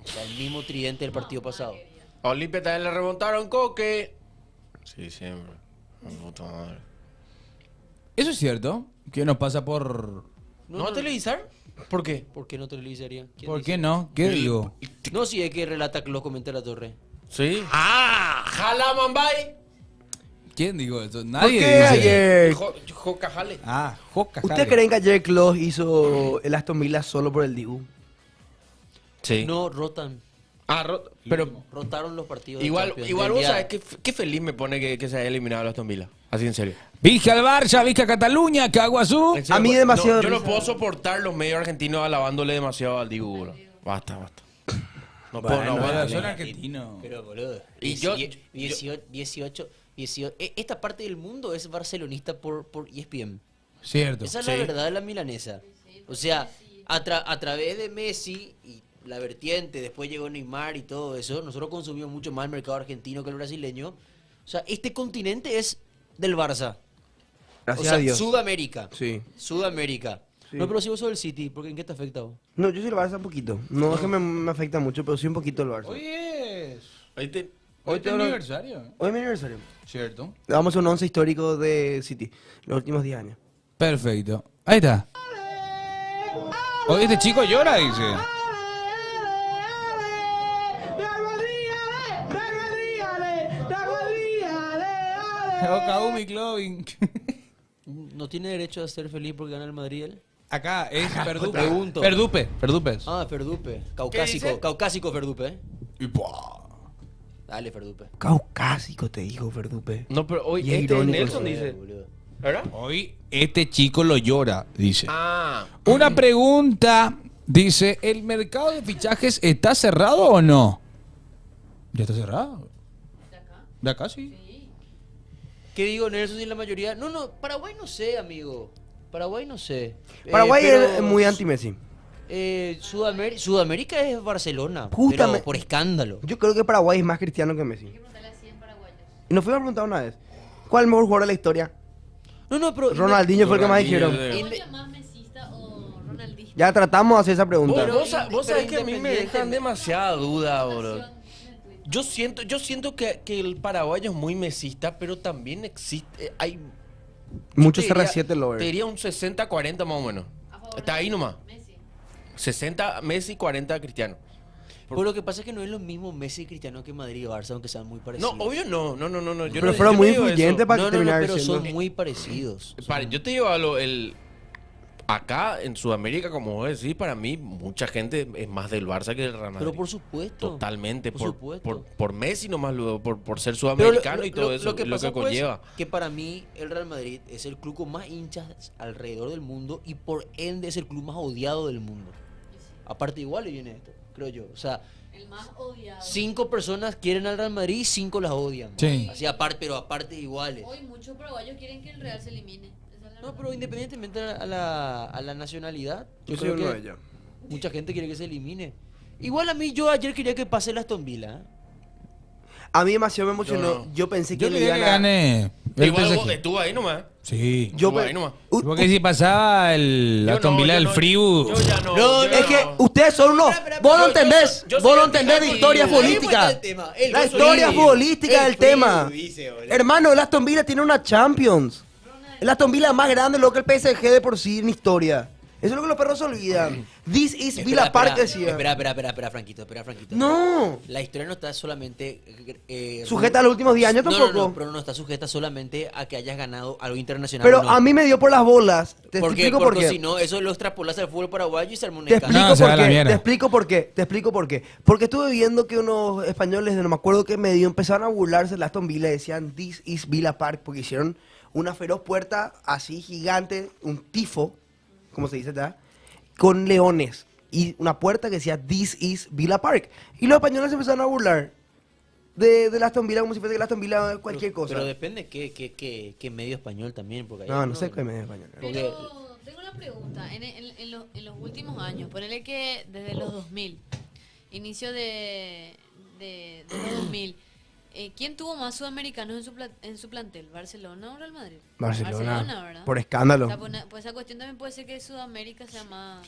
O sea, el mismo tridente del partido pasado. A Olimpia también le remontaron Coque. Sí, siempre. Puta madre. Eso es cierto. Que nos pasa por. ¿No televisar? ¿Por qué? ¿Por qué no televisaría? ¿Por qué no? ¿Qué digo? No, si es que relata que lo comenta la torre. ¿Sí? ¡Ah! ¡Jala Mambay! ¿Quién dijo eso? ¿Por Nadie qué dice. ayer? Joca Jale. Ah, Joca ¿Ustedes creen que ayer Klopp hizo el Aston Villa solo por el Dibu? Sí. No, rotan. Pero Rotaron los partidos. de igual Champions. vos Del sabés día- qué feliz me pone que se haya eliminado el Aston Villa. Así en serio. Vizca al Barça, Vizca Cataluña, Caguazú. En serio, yo no puedo soportar los medios argentinos alabándole demasiado al Dibu, bro. Basta. No puedo, no aguanto. Son argentinos. Pero, boludo. Y yo- 18. Esta parte del mundo es barcelonista por ESPN. Cierto. Esa es la verdad de la milanesa. O sea, a través de Messi y la vertiente, después llegó Neymar y todo eso, nosotros consumimos mucho más el mercado argentino que el brasileño. O sea, este continente es del Barça. Gracias o sea, a Dios. Sudamérica. Sí. Sudamérica. Sí. No, pero si vos sos del City, ¿en qué te afecta vos? No, yo soy el Barça un poquito. No es que me afecta mucho, pero sí un poquito el Barça. Hoy es. Hoy es te- aniversario. Hoy es mi aniversario. Cierto. Vamos a un 11 histórico de City, los últimos 10 años. Perfecto. Ahí está. Hoy este chico llora, dice. Ocaumi Clovin. ¿No tiene derecho a ser feliz porque gana el Madrid él? Acá es Ferdupe. Pregunto. Ferdupe. Ah, Ferdupe. Caucásico Ferdupe, ¿eh? Dale, Ferdupe. Caucásico, te dijo Verdupe. No, pero hoy Y es este irónico Nelson eso. dice. ¿Verdad? Hoy este chico lo llora, dice. Ah. Una pregunta, dice, ¿el mercado de fichajes está cerrado o no? Ya está cerrado. De acá sí. ¿Qué digo, Nelson? Y la mayoría. No, Paraguay no sé, amigo. Paraguay no sé. Paraguay Pero es muy anti-Messi. Sudamérica es Barcelona. Justamente. Pero por escándalo. Yo creo que Paraguay es más cristiano que Messi. Y nos fuimos a preguntar una vez, ¿cuál es el mejor jugador de la historia? No, pero... Ronaldinho fue el que más dijeron. Ya tratamos de hacer esa pregunta. Vos sabés que a mí me dejan demasiada duda, bro. Yo siento que el paraguayo es muy mesista, pero también existe. Hay. Muchos yo te CR7 Te lovers. diría un 60-40 más o menos. Está ahí nomás. 60 Messi, 40 Cristiano. Pues lo que pasa es que no es lo mismo Messi y Cristiano que Madrid y Barça, aunque sean muy parecidos. No, obvio no. Yo Pero no, fueron yo muy no digo influyentes eso. para No, terminar pero siendo- son muy parecidos. Yo te digo acá en Sudamérica, como vos decís, para mí mucha gente es más del Barça que del Real Madrid. Pero por supuesto. Totalmente. Por supuesto. Por Messi nomás, luego, por ser Pero sudamericano y todo eso, lo que lo pasa, que pues, conlleva. que para mí el Real Madrid es el club con más hinchas alrededor del mundo y por ende es el club más odiado del mundo. Aparte igual y viene esto, creo yo. O sea, El más odiado. 5 personas quieren al Real Madrid y 5 las odian. Sí. Así aparte, pero aparte iguales. Hoy muchos paraguayos quieren que el Real se elimine. No, pero independientemente a la nacionalidad, Yo soy creo uno que de ellos. mucha gente quiere que se elimine. Igual a mí, yo ayer quería que pase el Aston Villa. ¿eh? A mí demasiado me emocionó. Yo no. Yo pensé que Yo le quería iban que a... gane el Igual vos PSG. estuvo ahí nomás. Sí. Yo Estuvo pe- ahí nomás. Porque si pasaba el Aston Villa del Friburgo. Yo ya no. No, yo es ya que no. ustedes son unos... Vos no entendés. yo soy Vos no anti- entendés de anti- historia ahí futbolística. La historia futbolística del tema. Hermano, el Aston Villa tiene una Champions. El Aston Villa es más grande lo que el PSG de por sí en historia. Eso es lo que los perros se olvidan. This is Espera, Villa Park, espera, decía. Espera, Franquito. No. La historia no está solamente... Sujeta a los últimos 10 años tampoco. No, pero no está sujeta solamente a que hayas ganado algo internacional. Pero no. a mí me dio por las bolas. Te Porque explico por qué. si no, eso lo extrapolas al fútbol paraguayo y se arma un Te escándalo. explico por qué. Te explico por qué. Porque estuve viendo que unos españoles, no me acuerdo qué medio, empezaron a burlarse de Aston Villa y decían This is Villa Park porque hicieron una feroz puerta así gigante, un tifo, como se dice acá, con leones. Y una puerta que decía This is Villa Park. Y los españoles empezaron a burlar de la Aston Villa como si fuese que la Aston Villa cualquier cosa. Pero depende qué medio español también. Porque ahí No sé qué medio español. Pero tengo una pregunta. En los últimos años, ponele que desde los 2000, inicio de los 2000, ¿quién tuvo más sudamericanos en su plantel? ¿Barcelona o Real Madrid? Barcelona, ¿verdad? por escándalo. O sea, pues esa cuestión también puede ser que Sudamérica sea más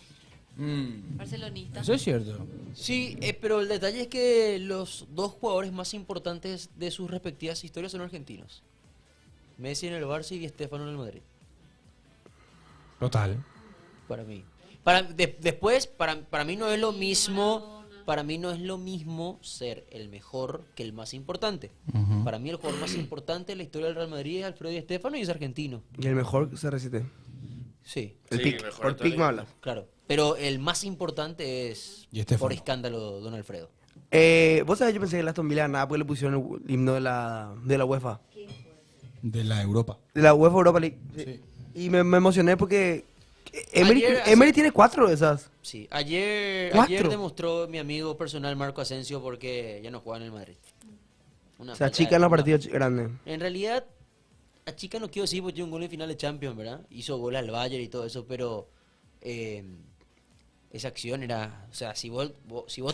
barcelonista. Eso es cierto. Sí, pero el detalle es que los dos jugadores más importantes de sus respectivas historias son argentinos. Messi en el Barça y Di Stéfano en el Madrid. Total. Para mí. Después, para mí no es lo mismo. Para mí no es lo mismo ser el mejor que el más importante. Ujú. Para mí el jugador más importante en la historia del Real Madrid es Alfredo Di Stéfano y es argentino. Y el mejor CR7. Sí. El pick. Por pick me hablas. Claro. Pero el más importante es, Di Stéfano. por escándalo, don Alfredo. Vos sabés, yo pensé que el Aston Villa ganaba porque le pusieron el himno de la UEFA. De la Europa. De la UEFA Europa League. Sí. Y me emocioné porque Emery tiene 4 de esas. Sí, ayer 4. demostró mi amigo personal Marco Asensio porque ya no juega en el Madrid. O sea, chica en la partida grande. En realidad, a chica no quiero decir porque tiene un gol en final de Champions, ¿verdad? Hizo gol al Bayern y todo eso, pero esa acción era... O sea, si vos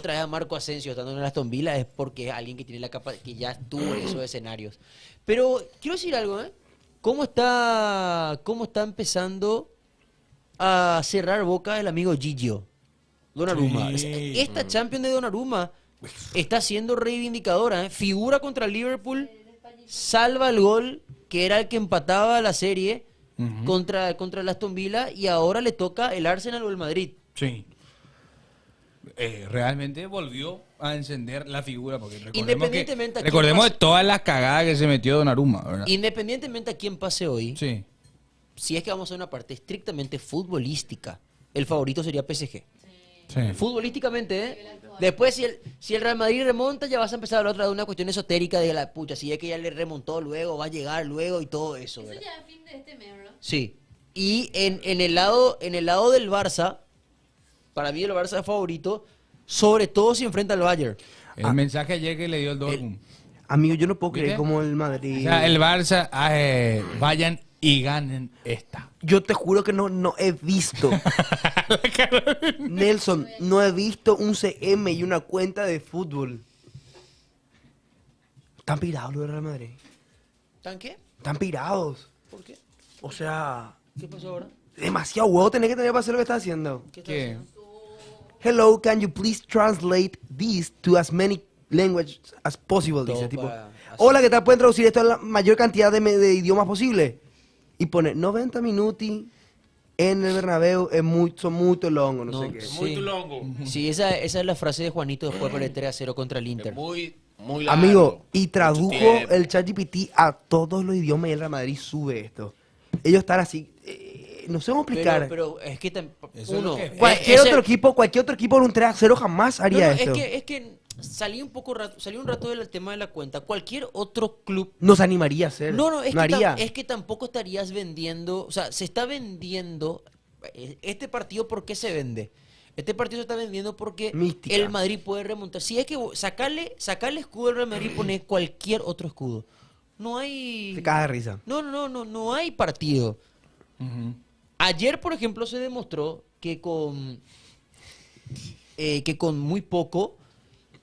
traes a Marco Asensio estando en el Aston Villa es porque es alguien que tiene la capacidad, que ya estuvo en esos escenarios. Pero quiero decir algo, ¿eh? ¿Cómo está empezando a cerrar boca el amigo Gigio? Donnarumma. Sí. Esta Champions de Donnarumma está siendo reivindicadora, ¿eh? Figura contra el Liverpool, salva el gol que era el que empataba la serie contra el Aston Villa y ahora le toca el Arsenal o el Madrid. Sí. Realmente volvió a encender la figura porque Independientemente a quién recordemos de pase- todas las cagadas que se metió Donnarumma, ¿verdad? Independientemente a quién pase hoy, Sí. si es que vamos a una parte estrictamente futbolística, el favorito sería PSG. Sí. Futbolísticamente, ¿eh? Después, si el Real Madrid remonta, ya vas a empezar a hablar otra de una cuestión esotérica de la pucha. Si es que ya le remontó luego, va a llegar luego y todo eso, ¿verdad? ya es fin de este mes, ¿verdad? Sí. Y en el lado del Barça, para mí el Barça es favorito, sobre todo si enfrenta al Bayern. El mensaje ayer que le dio el Dortmund. Amigo, yo no puedo creer ¿Viste? como el Madrid... O sea, el Barça, vayan y ganen esta. Yo te juro que no he visto. Nelson, no he visto un CM y una cuenta de fútbol. Están pirados los de Real Madrid. ¿Tan qué? Están pirados. ¿Por qué? O sea, ¿Qué pasó ahora? demasiado huevo tenés que tener para hacer lo que estás haciendo. ¿Qué? Hello, can you please translate this to as many languages as possible? Dice, Todo tipo, para- hola, ¿qué tal? ¿Pueden traducir esto a la mayor cantidad de idiomas posible? Y pone 90 minuti en el Bernabéu son muy longo, no sé qué. Sí, esa es la frase de Juanito después del 3-0 contra el Inter. Muy largo. Amigo, y tradujo Tiempo. el ChatGPT a todos los idiomas y el Real Madrid sube esto. Ellos están así, no sé cómo explicar. Pero es que Eso es lo que- Cualquier otro equipo en un 3-0 jamás haría esto. Es que salí un rato del tema de la cuenta. Cualquier otro club No se animaría a hacer. No, es, no que haría. es que tampoco estarías vendiendo, o sea, se está vendiendo este partido. ¿Por qué se vende? Este partido se está vendiendo porque Mística. el Madrid puede remontar. Si es que sacarle escudo al Real Madrid y poner cualquier otro escudo. No hay Se caga de risa. no hay partido. Ayer, por ejemplo, se demostró que con muy poco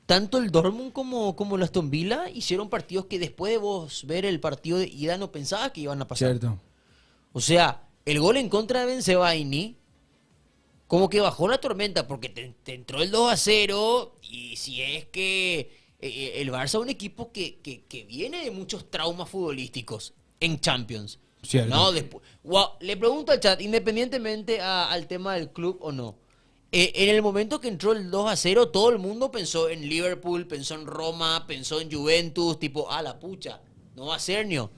tanto el Dortmund como el Aston Villa hicieron partidos que después de vos ver el partido de ida no pensaba que iban a pasar. Cierto. O sea, el gol en contra de Bensebaini como que bajó la tormenta porque te entró el 2-0 y si es que el Barça es un equipo que viene de muchos traumas futbolísticos en Champions. Cierto. No, después. Le pregunto al chat, independientemente al tema del club o no. En el momento que entró el 2-0, todo el mundo pensó en Liverpool, pensó en Roma, pensó en Juventus, tipo, la pucha, no va a ser Nio.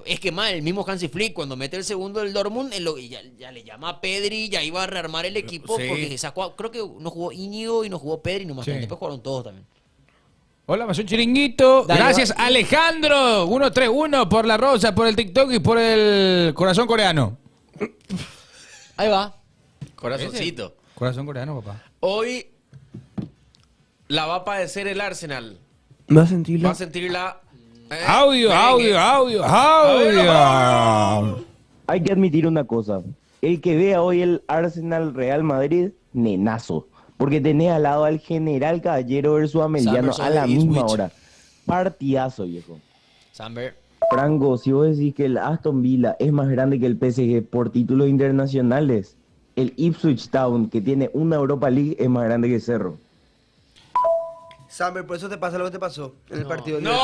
Es que más, el mismo Hansi Flick, cuando mete el segundo del Dortmund, ya le llama a Pedri, ya iba a rearmar el equipo, Sí. porque sacó, creo que no jugó Íñigo y no jugó Pedri nomás, Sí. después jugaron todos también. Hola, más un chiringuito. Dale, Gracias, va. Alejandro. 131 por la rosa, por el TikTok y por el corazón coreano. Ahí va. Corazoncito. Corazón coreano, papá. Hoy la va a padecer el Arsenal. ¿Va a sentirla? Va a sentirla. Audio. Hay que admitir una cosa. El que vea hoy el Arsenal Real Madrid, nenazo. Porque tenés al lado al General Caballero versus Ameliano Samber a la sobre misma Ipswich. hora. Partidazo, viejo. Samber. Franco, si vos decís que el Aston Villa es más grande que el PSG por títulos internacionales, el Ipswich Town, que tiene una Europa League, es más grande que Cerro. Samber, por eso te pasa lo que te pasó en el partido de No.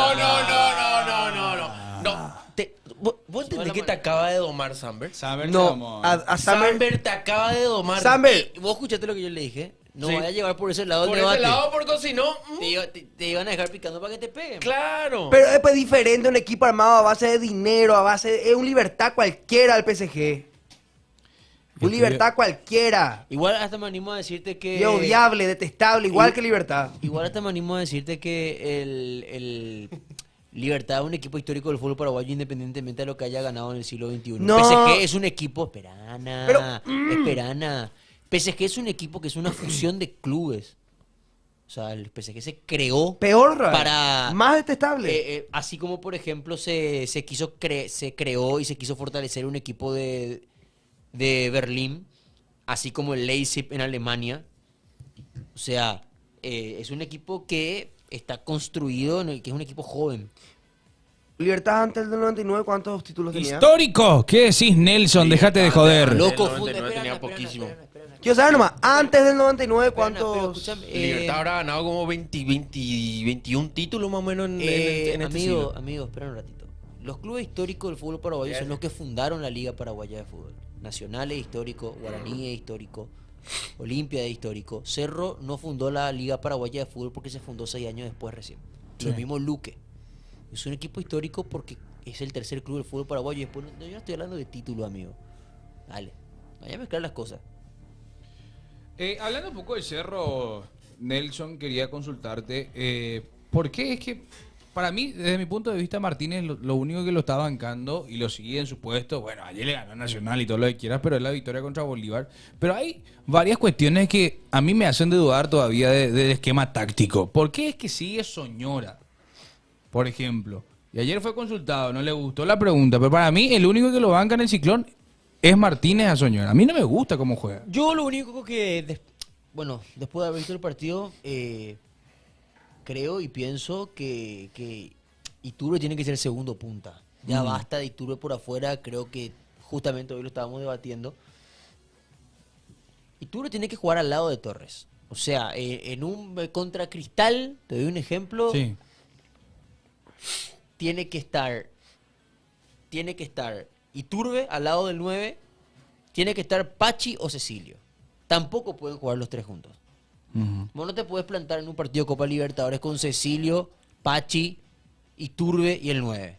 ¿Vos entendés que te acaba de domar Samber? No, a Samber... Samber te acaba de domar. Samber. ¿Vos escuchaste lo que yo le dije? No Sí. vaya a llevar por ese lado el Por debate. ese lado, porque si no. Te iban a dejar picando para que te peguen. Claro. Pero es pues diferente un equipo armado a base de dinero, a base de... Es un Libertad cualquiera el PSG. Un Libertad cualquiera. Igual hasta me animo a decirte que... Y odiable, detestable, igual que Libertad. Igual hasta me animo a decirte que el Libertad es un equipo histórico del fútbol paraguayo independientemente de lo que haya ganado en el siglo XXI. No. PSG es un equipo... Esperana. Pero, Esperana. PSG es un equipo que es una fusión de clubes. O sea, el PSG se creó Peor, para... más detestable. Así como, por ejemplo, se creó y se quiso fortalecer un equipo de Berlín, así como el Leipzig en Alemania. O sea, es un equipo que está construido, que es un equipo joven. Libertad antes del 99, ¿cuántos títulos tenía? Histórico. ¿Qué decís, Nelson? Déjate de joder. Loco, tenía poquísimo. Quiero saber nomás, antes del 99, ¿cuántos? Libertad habrá ganado como 21 títulos más o menos en este siglo. Amigo, espera un ratito. Los clubes históricos del fútbol paraguayo son los que fundaron la Liga Paraguaya de Fútbol. Nacional es histórico, Guaraní es histórico, Olimpia es histórico. Cerro no fundó la Liga Paraguaya de Fútbol porque se fundó 6 años después recién. Lo mismo Luque. Es un equipo histórico porque es el tercer club del fútbol paraguayo. Y después, yo no estoy hablando de título, amigo. Dale, vaya a mezclar las cosas. Hablando un poco de Cerro, Nelson, quería consultarte. ¿Por qué es que, para mí, desde mi punto de vista, Martínez lo único que lo está bancando y lo sigue en su puesto? Bueno, ayer le ganó a Nacional y todo lo que quieras, pero es la victoria contra Bolívar. Pero hay varias cuestiones que a mí me hacen de dudar todavía del esquema táctico. ¿Por qué es que sigue Soñora, por ejemplo? Y ayer fue consultado, no le gustó la pregunta, pero para mí el único que lo banca en el Ciclón es Martínez a Soñora. A mí no me gusta cómo juega. Yo lo único que, después de haber visto el partido, creo y pienso que Iturbe tiene que ser segundo punta. Ya basta de Iturbe por afuera, creo que justamente hoy lo estábamos debatiendo. Iturbe tiene que jugar al lado de Torres. O sea, en un contra Cristal, te doy un ejemplo, Sí. tiene que estar Iturbe al lado del 9, tiene que estar Pachi o Cecilio. Tampoco pueden jugar los tres juntos. Vos no te puedes plantar en un partido de Copa Libertadores con Cecilio, Pachi, Iturbe y el 9.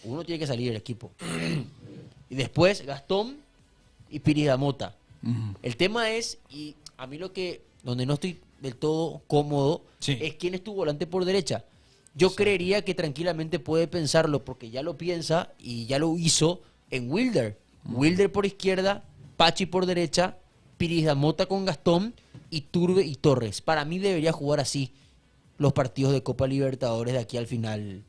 Uno tiene que salir del equipo. Y después Gastón y Piridamota. El tema es, y a mí donde no estoy del todo cómodo, es quién es tu volante por derecha. Yo creería que tranquilamente puede pensarlo, porque ya lo piensa y ya lo hizo en Wilder. Wilder por izquierda, Pachi por derecha, Piridamota con Gastón, Iturbe y Torres. Para mí debería jugar así los partidos de Copa Libertadores de aquí al final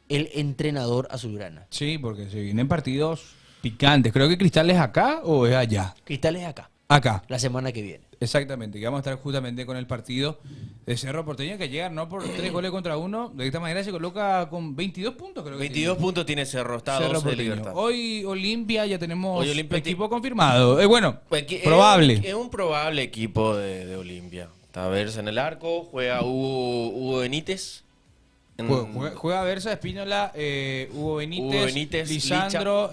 el entrenador azulgrana. Sí, porque se vienen partidos picantes. Creo que Cristal es acá o es allá. Cristal es acá. Acá. La semana que viene. Exactamente, que vamos a estar justamente con el partido de Cerro Porteño, que llega no por 3 goles contra 1. De esta manera se coloca con 22 puntos, creo que 22 puntos tiene Cerro, está a 12 de Porteño. Libertad. Hoy Olimpia ya tenemos Hoy Olimpia equipo confirmado. Bueno, Pues probable. Es un probable equipo de Olimpia. Está Versa en el arco, juega Hugo Benítez. Juega Versa, Espínola, Hugo Benítez, Lisandro,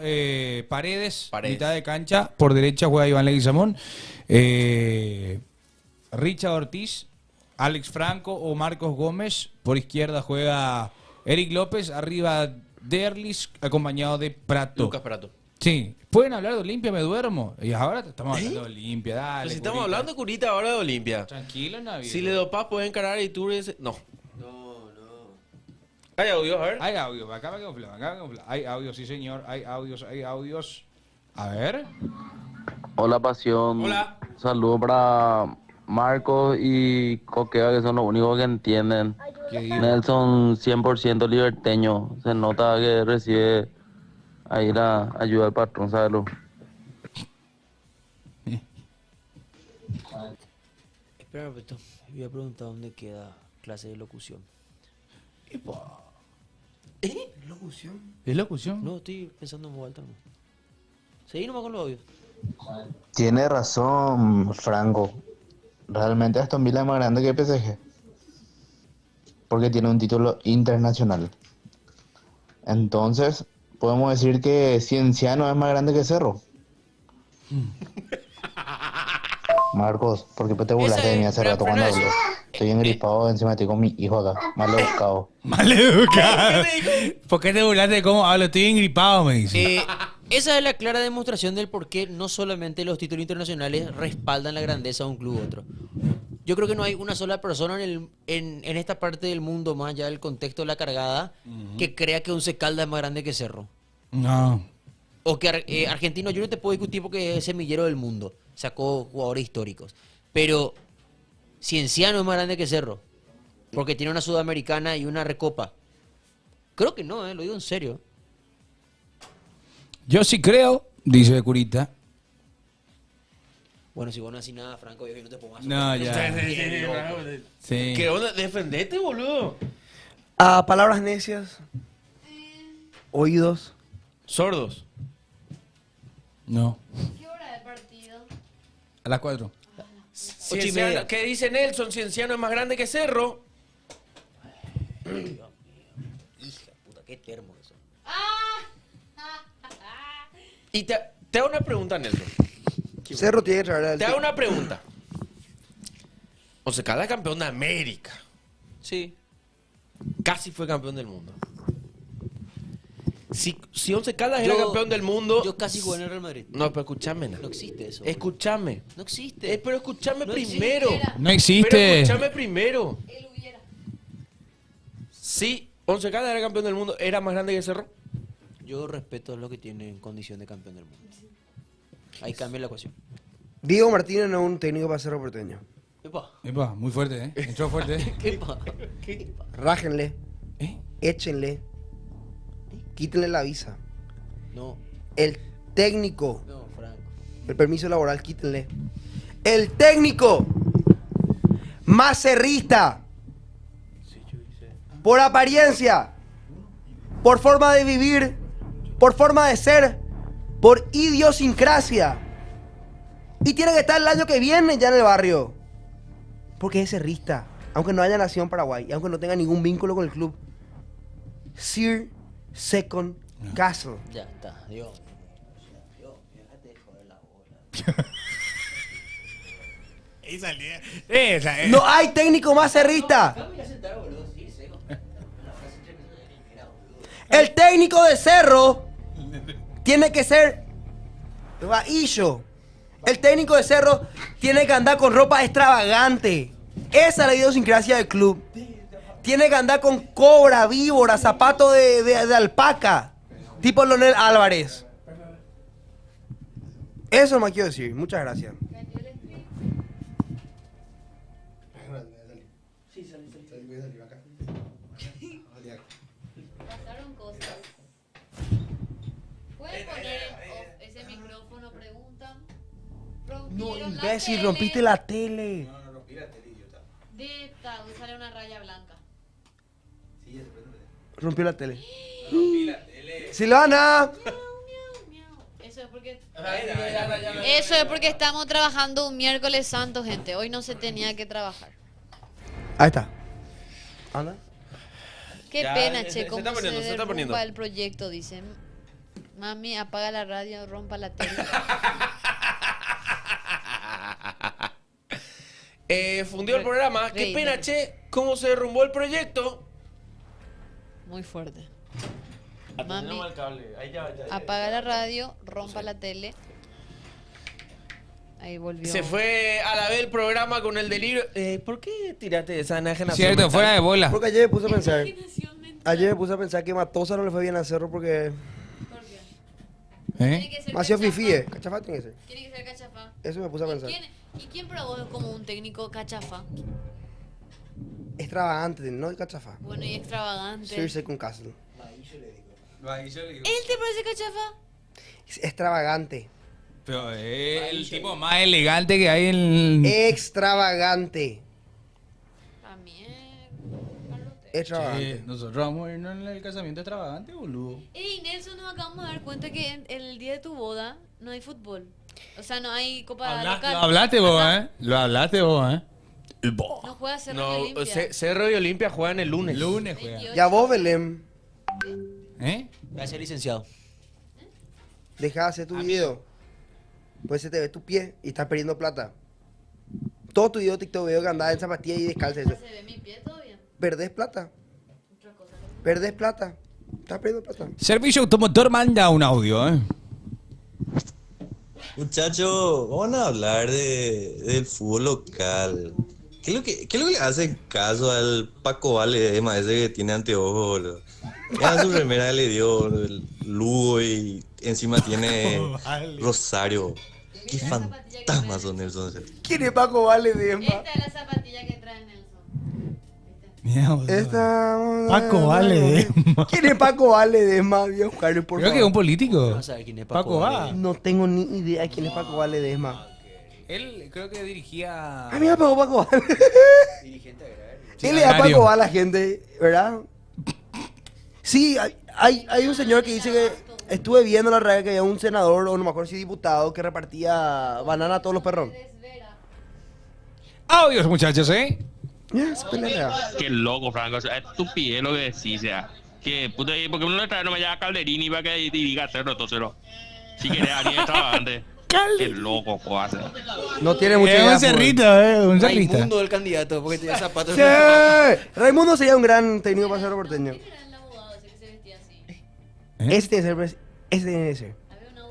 Paredes, mitad de cancha. Por derecha juega Iván Leguizamón. Richard Ortiz, Alex Franco o Marcos Gómez. Por izquierda juega Eric López. Arriba Derlis, acompañado de Prato. Lucas Prato. Sí. Pueden hablar de Olimpia, me duermo. Y ahora estamos hablando de Olimpia, dale. Pero si estamos Curita. hablando, Curita, ahora de Olimpia. Tranquilo, Navidad. Si le dopás, pueden encarar y tú... No. ¿Hay audio? A ver. Hay audio, acá me camufla. Hay audio, sí señor. Hay audios. A ver. Hola, Pasión. Hola. Saludos para Marcos y Coquea, que son los únicos que entienden. Nelson, 100% liberteño. Se nota que recibe ahí la ayuda del patrón, ¿sabes? Espera un momento. Voy a preguntar dónde queda clase de locución. ¿Locución? ¿Es locución? No, estoy pensando en voz alta. Seguí nomás con los audios. Tiene razón, Franco. Realmente Aston Villa es más grande que PSG. Porque tiene un título internacional. Entonces, podemos decir que Cienciano es más grande que Cerro. Marcos, ¿por qué te burlaste de mí hace rato cuando hablé? Estoy engripado, encima estoy con mi hijo acá. Maleducado. Maleducado. ¿Por qué te burlaste de cómo hablo? Estoy engripado, me dice. Esa es la clara demostración del por qué no solamente los títulos internacionales respaldan la grandeza de un club u otro. Yo creo que no hay una sola persona en esta parte del mundo, más allá del contexto de la cargada, que crea que Once Caldas es más grande que Cerro. No. O que Argentino, yo no te puedo discutir porque es semillero del mundo. Sacó jugadores históricos. Pero Cienciano es más grande que Cerro. Porque tiene una Sudamericana y una Recopa. Creo que no, lo digo en serio. Yo sí creo, dice Curita. Bueno, si vos no haces nada, Franco, yo no te pongo a No, ya. Sí. ¿Qué onda? Defendete, boludo. A palabras necias. Oídos. Sordos. No. ¿Qué hora de partido? A las 4. Cienciano, ¿qué dice Nelson? Cienciano es más grande que Cerro. Hija puta, qué termo eso. Y te hago una pregunta, Nelson. Cerro tiene que traer al Te hago una pregunta. Once Caldas es campeón de América. Sí. Casi fue campeón del mundo. Si Once Caldas era campeón del mundo... Yo casi jugué en el Real Madrid. No, pero escúchame. No existe eso. Escúchame. No existe. Pero escúchame No primero. existiera. No existe. Pero escúchame primero. Si Once Caldas era campeón del mundo, ¿era más grande que Cerro? Yo respeto lo que tiene en condición de campeón del mundo. Ahí cambia la ecuación. Diego Martínez no es un técnico para Cerro Porteño. Epa, muy fuerte, ¿eh? Entró fuerte, ¿eh? ¿Qué? Rájenle. Échenle. Quítenle la visa. No. El técnico. No, Franco. El permiso laboral, quítenle. El técnico más cerrista. Por apariencia. Por forma de vivir. Por forma de ser. Por idiosincrasia. Y tiene que estar el año que viene ya en el barrio. Porque es cerrista. Aunque no haya nacido en Paraguay. Y aunque no tenga ningún vínculo con el club. Sir Second Castle. Ya está, Dios. Déjate de joder la bola. No hay técnico más cerrista. El técnico de Cerro tiene que ser Bahillo. El técnico de Cerro tiene que andar con ropa extravagante. Esa es la idiosincrasia del club. Tiene que andar con cobra, víbora, zapato de alpaca. Tipo Leonel Álvarez. Eso me quiero decir. Muchas gracias. Pasaron cosas. ¿Pueden poner en off ese micrófono? Preguntan. No, Rompieron la imbécil, tele. rompiste la tele. De esta, donde sale una raya blanca. Rompió la tele. Silvana. Eso es porque estamos trabajando un miércoles santo, gente. Hoy no se tenía que trabajar. Ahí está. Anda. Qué Ya, pena, se che, está cómo poniendo, se se está poniendo. derrumba el proyecto, dicen. Mami, apaga la radio, rompa la tele. Fundió el programa. Qué Reina. pena, che. ¿Cómo se derrumbó el proyecto? Muy fuerte. Atención Mami, al cable. Ahí ya. apaga la radio, rompa la tele. Ahí volvió. Se fue a la vez el programa con el delirio. ¿Por qué tiraste esa enajenación Cierto, mental? fuera de bola. Porque ayer me puse a pensar. Ayer me puse a pensar que Matosa no le fue bien a Cerro porque. ¿Eh? Demasiado fifí, cachafá tiene que ser. Tiene que ser cachafá. Eso me puse a pensar. ¿Y quién para vos es como un técnico cachafa? Extravagante, no cachafá. Bueno, y extravagante. Circe con Castle. ¿Él te parece cachafa? Es extravagante. Pero es el tipo más elegante que hay en... Extravagante. Che, Extravagante. nosotros vamos a irnos en el casamiento extravagante, boludo. Ey, Nelson, nos acabamos de dar cuenta que el día de tu boda no hay fútbol. O sea, no hay copa local. Lo hablaste vos, ¿eh? Lo hablaste vos, ¿eh? No juega Cerro No, y Olimpia. Cerro y Olimpia juegan el lunes. Lunes juegan. Ya vos, Belén. ¿Eh? Gracias, licenciado. Deja de hacer tu video. Pues se te ve tu pie y estás perdiendo plata. Todo tu video TikTok veo que andás en zapatillas y descalza eso. ¿Se ve mi pie todavía? Perdés plata. Perdés plata. Estás perdiendo plata. Servicio Automotor manda un audio, ¿eh? Muchachos, vamos a hablar del fútbol local. ¿Qué es lo que le hace caso al Paco Valedema ese que tiene anteojos, boludo? Ya su remera le dio el Lugo y encima tiene Rosario. Qué fantasmas son Nelson. ¿Quién es Paco Valedema? Esta es la zapatilla que trae Nelson. Esta... Paco Valedema. ¿Quién es Paco Valedema? Voy a buscarle, por Creo favor. que es un político. No sabes quién es Paco Va. No tengo ni idea quién es Paco Valedema. Él creo que dirigía... A mí me pegó Paco Vale. Sí, Él le da Mario. Paco Vale a la gente, ¿verdad? Sí, hay un señor que dice que estuve viendo en la radio que había un senador, o no me acuerdo si diputado, que repartía banana a todos los perros. Audios, muchachos, ¿eh? Qué loco, Franco. O sea, es estupidez lo que decís, o sea. Que puta, ¿por qué no le trae nomás ya a Calderini para que diga Cerro, Cerro? Si querés alguien extravagante. Qué loco, pues. No tiene mucha Es idea. un cerrito, un cerrito. Raimundo del candidato, porque tenía zapatos. Sí. Raimundo sería un gran técnico para ser porteño. Ese tiene que ser. Ese tiene que ser.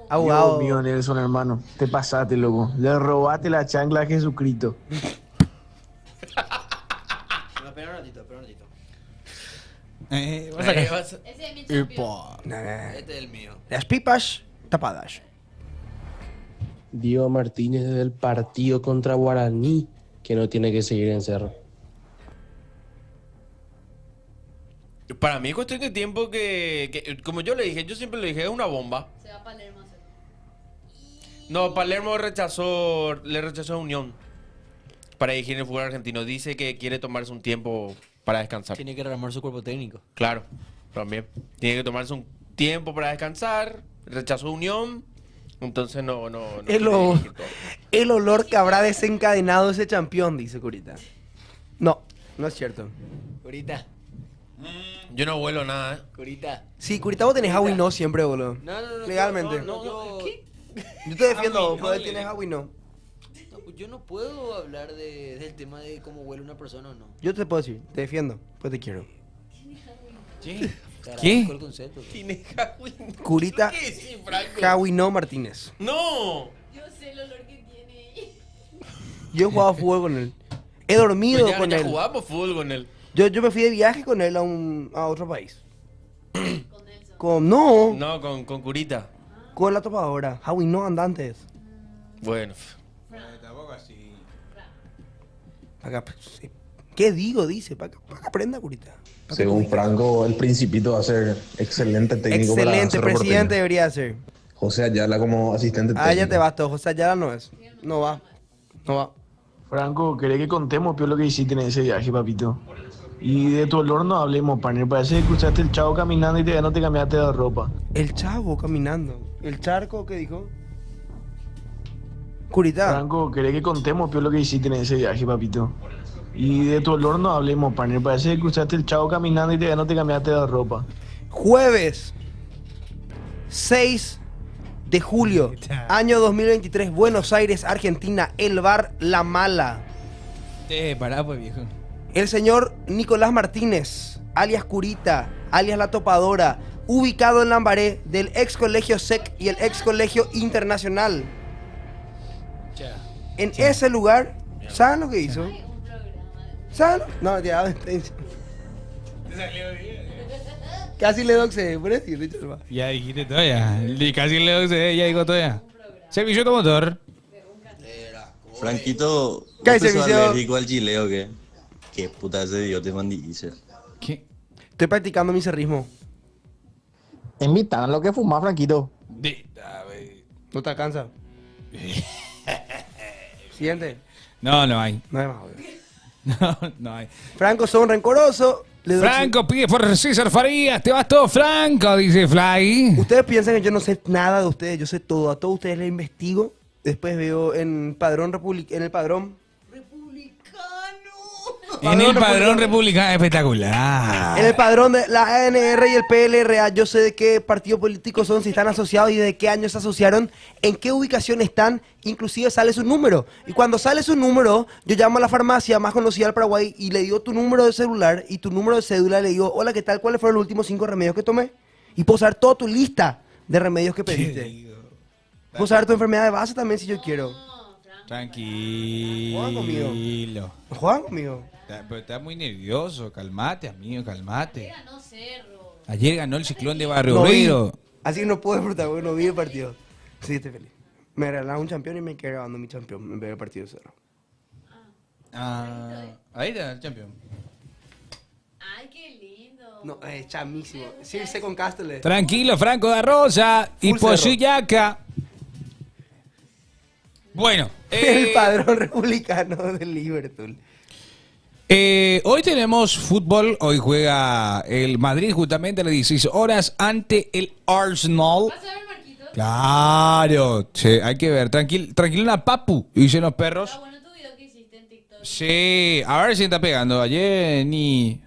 Abogado. Dios mío, Nelson, hermano. Te pasaste, loco. Le robaste la chancla a Jesucristo. Espera un ratito, espera un ratito. Vas a caer. Ese es mi champion. Este es el mío. Las pipas tapadas. Diego Martínez desde el partido contra Guaraní, que no tiene que seguir en Cerro. Para mí es cuestión de tiempo que, como yo le dije, yo siempre le dije, es una bomba. Se va a Palermo a hacer. No, Palermo le rechazó a Unión para dirigir el fútbol argentino. Dice que quiere tomarse un tiempo para descansar. Tiene que rearmar su cuerpo técnico. Claro, también. Tiene que tomarse un tiempo para descansar. Rechazó Unión. Entonces no El olor que habrá desencadenado ese campeón, dice Curita. No, no es cierto. Curita. Yo no vuelo nada, Curita. Sí, Curita vos tenés agua y no siempre, boludo. No. Legalmente. ¿Qué? Yo te defiendo, pero él tienes agua y no. No, pues yo no puedo hablar del tema de cómo huele una persona o no. Yo te puedo decir, te defiendo, pues te quiero. ¿Qué? ¿Qué? El concepto, pues. Tiene Hawin. Curita ¿Qué decís, Franco? Jawino Martínez. No. Yo sé el olor que tiene. Yo he jugado fútbol con él. He dormido Pues ya, con ya él. jugamos fútbol con él. Yo me fui de viaje con él a otro país. No, con Curita. con la topadora. Jawino andantes. Bueno. Tampoco así. ¿Qué digo? Dice, para que aprenda, Curita. Según Franco, el Principito va a ser excelente técnico para Excelente, Cerro presidente Porteño. debería ser. José Ayala como asistente técnico. Ah, ya te bastó. José Ayala no es. No va. No va. Franco, ¿querés que contemos peor lo que hiciste en ese viaje, papito? Y de tu olor no hablemos, partner. Parece que cruzaste el chavo caminando y no te cambiaste de ropa. El chavo caminando. ¿El charco qué dijo? Curita. Franco, ¿querés que contemos peor lo que hiciste en ese viaje, papito? Y de tu olor no hablemos, partner. Parece que cruzaste el Chavo caminando y todavía no te cambiaste de ropa. Jueves 6 de julio, año 2023, Buenos Aires, Argentina, el bar La Mala. Pará pues, viejo. El señor Nicolás Martínez, alias Curita, alias La Topadora, ubicado en Lambaré, del ex colegio SEC y el ex colegio internacional. En ese lugar, ¿saben lo que hizo? ¿Saben? No, ya, casi le doxé, por eso, Richard, va. Ya dijiste todavía. Casi le doxé, ya digo todavía. Servicio automotor. Franquito, ¿Qué hay, ¿vos sos servicio? alérgico al chile o qué? ¿Qué puta ese idiota dice? ¿Qué? Estoy practicando mi cerrismo. Invitan a lo que fuma, Franquito. ¿No te alcanza? Siguiente. No, no hay. No hay más, obvio. No hay. Franco, son rencoroso. Le doy- Franco pide por César Farías. Te vas todo Franco, dice Fly. Ustedes piensan que yo no sé nada de ustedes, yo sé todo. A todos ustedes les investigo. Después veo en el padrón En el padrón republicano espectacular. En el padrón de la ANR y el PLRA, yo sé de qué partidos políticos son, si están asociados y de qué año se asociaron, en qué ubicación están, inclusive sale su número. Y cuando sale su número, yo llamo a la farmacia más conocida del Paraguay y le digo tu número de celular y tu número de cédula, le digo, hola, ¿qué tal? ¿Cuáles fueron los últimos 5 remedios que tomé? Y puedo saber toda tu lista de remedios que pediste. Puedo saber tu enfermedad de base también si yo quiero. Tranquilo. Juegan conmigo. Pero está muy nervioso. Calmate, amigo, calmate. Ayer ganó el Ciclón de Barrio No vi. Obrero. Así que no puedo disfrutar porque no vi el partido. Sí, estoy feliz. Me regalaron un campeón y me quedé grabando mi campeón en vez del partido cero. Ahí está el campeón. Ay, qué lindo. No, es chamísimo. Sí, sé con Castellet. Tranquilo, Franco da Rosa y Full cerro. Posillaca. Bueno. El padrón republicano del Liverpool. Hoy tenemos fútbol. Hoy juega el Madrid justamente a las 16 horas ante el Arsenal. ¿Vas a ver, Marquito? Claro. Sí, hay que ver. Tranquilo una papu, dicen los perros. Está bueno tu video que hiciste en TikTok. Sí, a ver si está pegando. Ayer ni...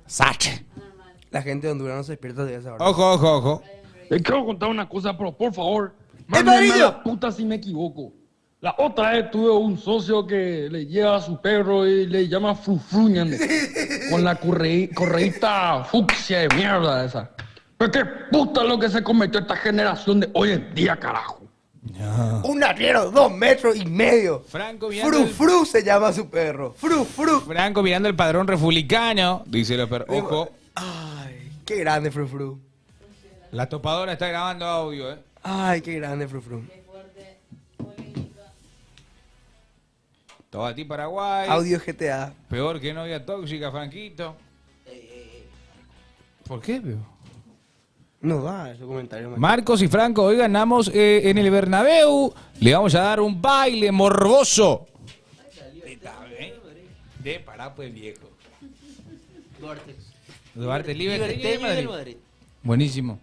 Sache. La gente de Honduras no se despierta de esa hora. Ojo, ojo, ojo. Les quiero contar una cosa, pero por favor, ¡El mándenme amarillo! a la puta si me equivoco. La otra vez tuve un socio que le lleva a su perro y le llama Frufru, ñande, con la correíta fucsia de mierda esa. Pero qué puta lo que se cometió esta generación de hoy en día, carajo. Un arriero, 2,5 metros. Franco mirando Fru se llama su perro. Fru. Franco mirando el padrón republicano, dice los perros. Ojo. Ay, qué grande Fru. La topadora está grabando audio, Ay, qué grande Fru. Todo a ti, Paraguay. Audio GTA. Peor que novia tóxica, Franquito. ¿Por qué, peo? No da ese comentario. Marcos y Franco, hoy ganamos en el Bernabéu. Le vamos a dar un baile morboso. De pará, pues, viejo. Duarte Liberteño del Madrid. Buenísimo.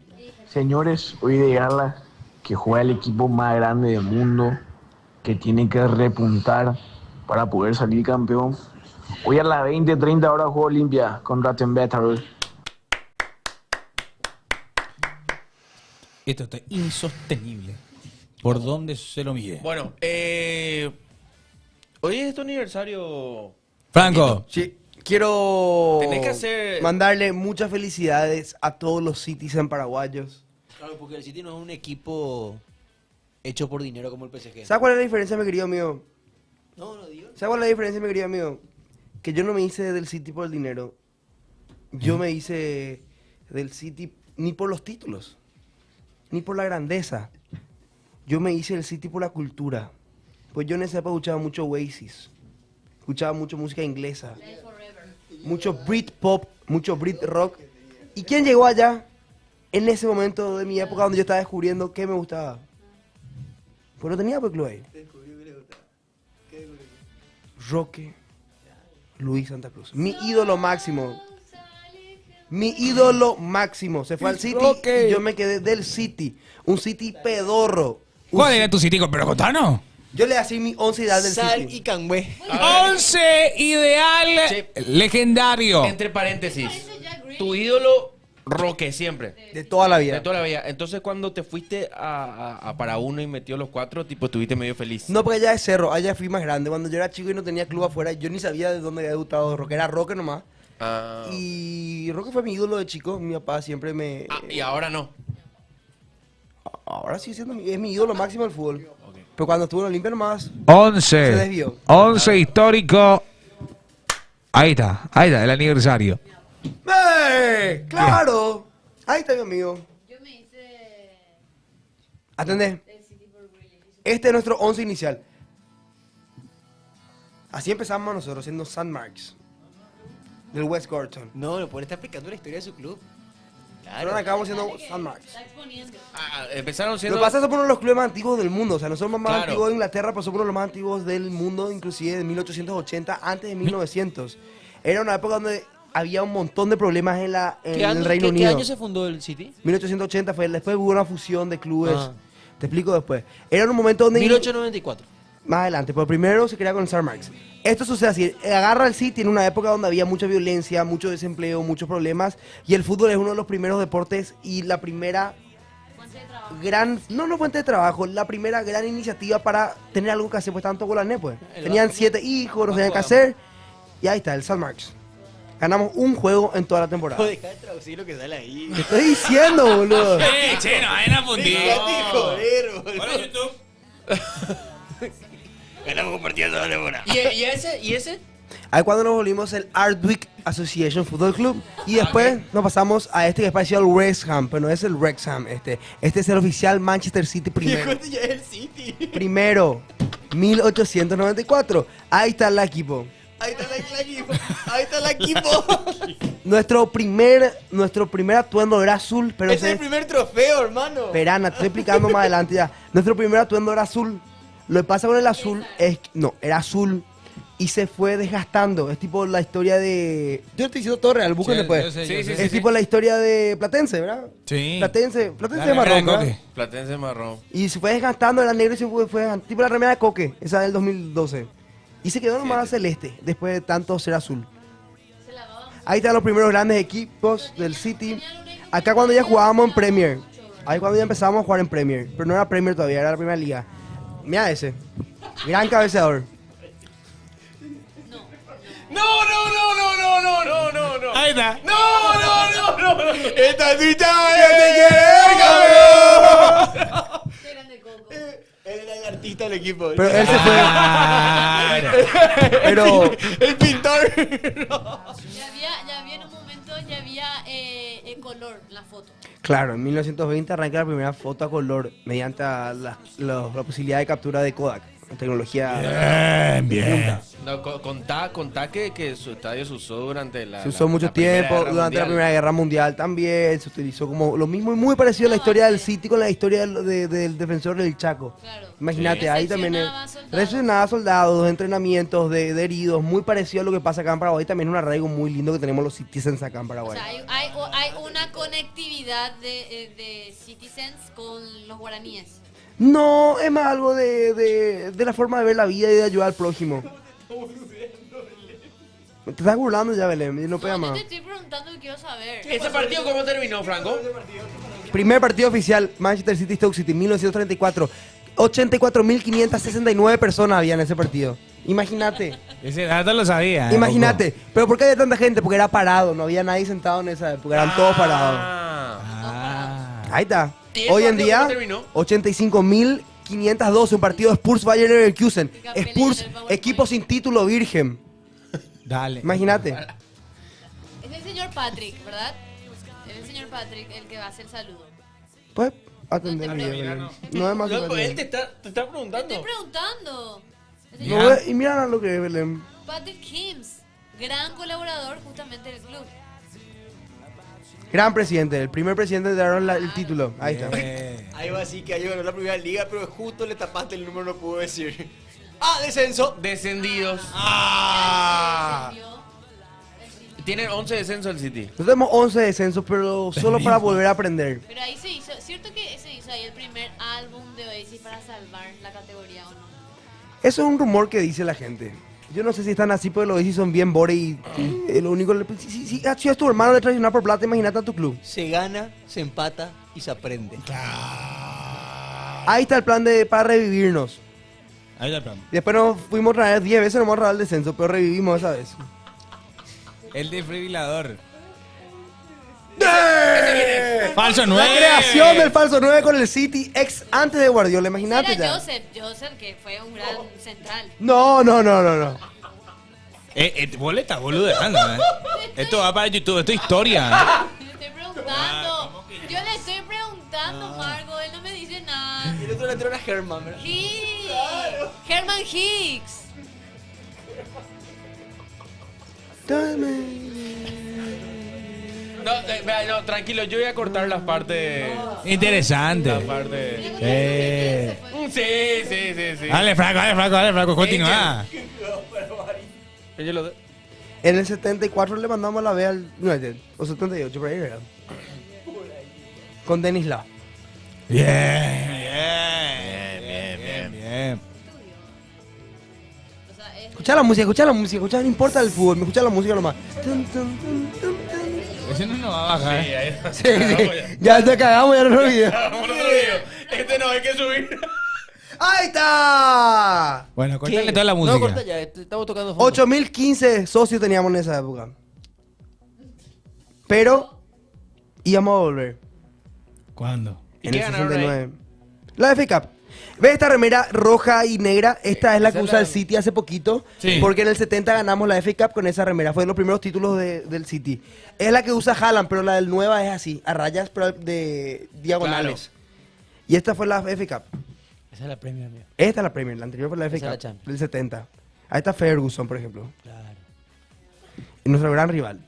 Señores, hoy de gala que juega el equipo más grande del mundo, que tiene que repuntar para poder salir campeón. Hoy a las 20:30 horas juego Olimpia contra Tembetar. Esto está insostenible. ¿Por dónde se lo mire? Bueno, hoy es tu aniversario. Franco. Sí, quiero Tenés que hacer- mandarle muchas felicidades a todos los Citizen paraguayos. Claro, porque el City no es un equipo hecho por dinero como el PSG. ¿Sabes cuál es la diferencia, mi querido amigo? No digo. ¿Sabes cuál es la diferencia, mi querido amigo? Que yo no me hice del City por el dinero. Yo me hice del City ni por los títulos, ni por la grandeza. Yo me hice del City por la cultura. Pues yo en esa época escuchaba mucho Oasis. Escuchaba mucho música inglesa. Mucho Britpop, mucho Brit rock. ¿Y quién llegó allá? En ese momento de mi época donde yo estaba descubriendo qué me gustaba. Pues no tenía pues Club ahí. Roque Luis Santa Cruz. Mi ídolo máximo. Mi ídolo máximo. Se fue al City y yo me quedé del City. Un City pedorro. ¿Cuál era tu City? ¿Pero Cotano? Yo le hacía mi 11 ideal del Sal City. y Cangüe. 11 ideal legendario. Entre paréntesis, tu ídolo Roque siempre. De toda la vida. De toda la vida. Entonces cuando te fuiste a para uno y metió los 4, tipo, estuviste medio feliz. No, porque allá es Cerro, allá fui más grande. Cuando yo era chico y no tenía club afuera, yo ni sabía de dónde había debutado Roque. Era Roque nomás. Ah. Y Roque fue mi ídolo de chico. Mi papá siempre me... Y ahora no. Ahora sí siendo es mi ídolo máximo del fútbol. Pero cuando estuvo en Olimpia nomás... Se 11. desvió. 11 histórico. Ahí está, el aniversario. ¡Claro! Ahí está mi amigo. Atendé. Este es nuestro 11 inicial. Así empezamos nosotros, siendo St. Mark's. Del West Gorton. No, lo puede estar explicando la historia de su club. Pero acabamos siendo St. Mark's. Empezaron siendo... Lo que pasa es que somos uno de los clubes más antiguos del mundo. O sea, no somos más Claro. antiguos de Inglaterra, pero somos uno de los más antiguos del mundo, inclusive de 1880, antes de 1900. Era una época donde había un montón de problemas en el Reino ¿Qué Unido. año se fundó el City? 1880 fue, después hubo una fusión de clubes. Ah. Te explico después. Era un momento donde... 1894. Más adelante, pero primero se crea con el St. Mark's. Esto sucede así, agarra el City en una época donde había mucha violencia, mucho desempleo, muchos problemas, y el fútbol es uno de los primeros deportes y la primera gran, no fuente de trabajo, la primera gran iniciativa para tener algo que hacer, pues tanto golané, pues. Tenían 7 hijos, no sabían qué hacer, y ahí está, el St. Mark's. Ganamos un juego en toda la temporada. No, deja de traducir lo que sale ahí. Te estoy diciendo, boludo. Che, no, vayan a fundir. Joder, boludo. Hola, YouTube. Ganamos compartiendo la buena. ¿Y ese? Ahí cuando nos volvimos el Ardwick Association Football Club y después nos pasamos a este que es parecido al Wrexham, pero no es el Wrexham, este es el oficial Manchester City primero. ¿Cuánto ya es el City? Primero, 1894. Ahí está el equipo. Ahí está el equipo. Ahí está el equipo. Nuestro primer atuendo era azul, pero Ese es el primer trofeo, hermano. Perana, te estoy explicando más adelante ya. Nuestro primer atuendo era azul. Lo que pasa con el azul es no, era azul y se fue desgastando. Es tipo la historia de... Yo estoy diciendo todo real, busquen después. Es tipo la historia de Platense, ¿verdad? Sí. Platense de marrón, ¿verdad? Platense marrón. Y se fue desgastando, era negro y se fue tipo la remera de Coque, esa del 2012. Y se quedó nomás celeste, después de tanto ser azul. Ahí están los primeros grandes equipos del City. Acá cuando ya jugábamos en Premier. Ahí cuando ya empezamos a jugar en Premier. Pero no era Premier todavía, era la primera liga. Mira ese. Gran cabeceador. No. Ahí está. No. Esta tuita Él era el artista del equipo. Pero él se fue. Pero... El pintor. Ya había en un momento, ya había color en la foto. Claro, en 1920 arranca la primera foto a color mediante la posibilidad de captura de Kodak. Tecnología. Bien. No, contá que su estadio se usó durante la... Se usó mucho tiempo, durante la Primera Guerra Mundial también, se utilizó como lo mismo y muy parecido a la historia del City con la historia del defensor del Chaco. Imagínate, ahí también recepcionaba soldados, entrenamientos de heridos, muy parecido a lo que pasa acá en Paraguay, también un arraigo muy lindo que tenemos los citizens acá en Paraguay. O sea, hay una conectividad de citizens con los guaraníes. No, es más algo de la forma de ver la vida y de ayudar al prójimo. Te estás burlando ya, Belén, no pega Yo más. te estoy preguntando y quiero saber. ¿Ese partido cómo terminó, Franco? Primer partido oficial, Manchester City Stoke City, 1934. 84.569 personas había en ese partido. Imagínate. Ese dato lo sabía. Imagínate. ¿Pero por qué había tanta gente? Porque era parado, no había nadie sentado en esa época, eran todos parados. Ahí está. Hoy en día, 85.512, un partido de Spurs Bayer Leverkusen. Spurs, equipo sin título virgen. Dale. Imagínate. Es el señor Patrick, ¿verdad? Es el señor Patrick el que va a hacer el saludo. Pues, atender. No es más. Él te está preguntando. Estoy preguntando. El No, señor y mira lo que es Belén. Patrick Hims, gran colaborador justamente del club. Gran presidente, el primer presidente de dar el título. Ahí está. Ahí va así que ahí ganó la primera liga, pero justo le tapaste el número, no pudo decir. ¡Ah, descenso! Descendidos. Tienen 11 descensos el City. Nosotros tenemos 11 descensos, pero solo para volver a aprender. Pero ahí se hizo, ¿cierto que se hizo ahí el primer álbum de Oasis para salvar la categoría o no? Eso es un rumor que dice la gente. Yo no sé si están así, pero lo dicen, son bien bore y lo único... Si es tu hermano de traicionar por plata, imagínate a tu club. Se gana, se empata y se aprende. Ahí está el plan para revivirnos. Ahí está el plan. Después nos fuimos a traer 10 veces, nos vamos a robar el descenso, pero revivimos esa vez. El desfibrilador. ¡Eh! Falso 9. La creación del falso 9 con el City ex antes de Guardiola, imagínate Era ya. Joseph, que fue un gran central. No. Vos le estás boludeando, Esto va para YouTube, esto es historia. Le estoy preguntando. Yo le estoy preguntando, Marco. Él no me dice nada. Y el otro delantero era Herman, ¿verdad? Herman Hicks. No, no, tranquilo, yo voy a cortar las partes. Interesante. La parte. Sí. Dale, Franco, continúa. En el 74 le mandamos la B al United, o 78, por ahí era. Con Denis Law. Bien. Escucha la música, no importa el fútbol, me escucha la música nomás. Ese no nos va a bajar. Sí. Ya te cagamos, ya no lo olvidé. Este no hay que subir. ¡Ahí está! Bueno, córtale toda la música. No, corta ya, estamos tocando fondo. 8015 socios teníamos en esa época. Pero íbamos a volver. ¿Cuándo? En el 69. La FA Cup. ¿Ves esta remera roja y negra? Esta es la que usa el City hace poquito. Sí. Porque en el 70 ganamos la FA Cup con esa remera. Fue de los primeros títulos del City. Es la que usa Haaland, pero la del nueva es así, a rayas, pero de diagonales. Y esta fue la FA Cup. Esa es la Premier, amigo. Esta es la Premier, la anterior fue la FA Esa es la Cup Champions. del 70. Ahí está Ferguson, por ejemplo. Claro. Y nuestro gran rival.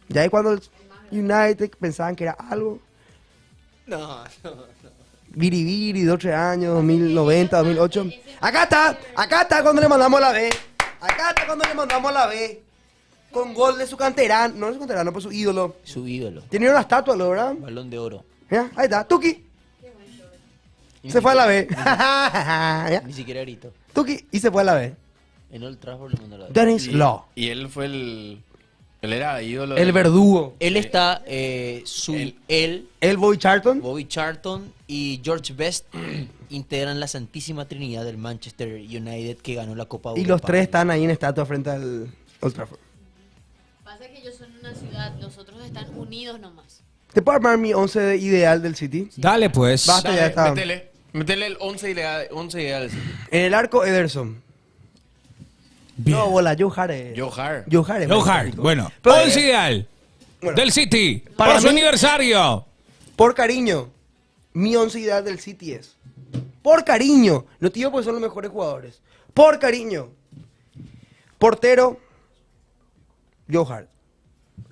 Ya ahí cuando el United pensaban que era algo, No. Biribiri, 12 años, 2090, 2008. Acá está cuando le mandamos la B. Acá está cuando le mandamos la B. Con gol de su canterano, no de su canterano, pues su ídolo. Su ídolo. Tenía una estatua, ¿verdad? Balón de oro. Ya, ahí está, Tuki. Se fue a la B. Ya. Ni siquiera grito. Tuki y se fue a la B. En Old Trafford le mandó la Dennis Law. Y él fue el... Él era ídolo. El verdugo. Él está, Bobby Charlton. Bobby Charlton y George Best integran la Santísima Trinidad del Manchester United que ganó la Copa Y Europa. los tres están ahí en estatua frente al Old Trafford. Pasa que ellos son una ciudad, los otros están unidos nomás. ¿Te puedo armar mi 11 ideal del City? Dale, pues. Basta, ya está. Métele el 11 ideal. En el arco, Ederson. Bien. No, bola, Joe Hart. Joe Hart. Bueno, Pero- 11 ideal del City para por su mí- aniversario. Por cariño, mi 11 ideal del City es. Por cariño. No te digo porque son los mejores jugadores. Por cariño. Portero, Joe Hart.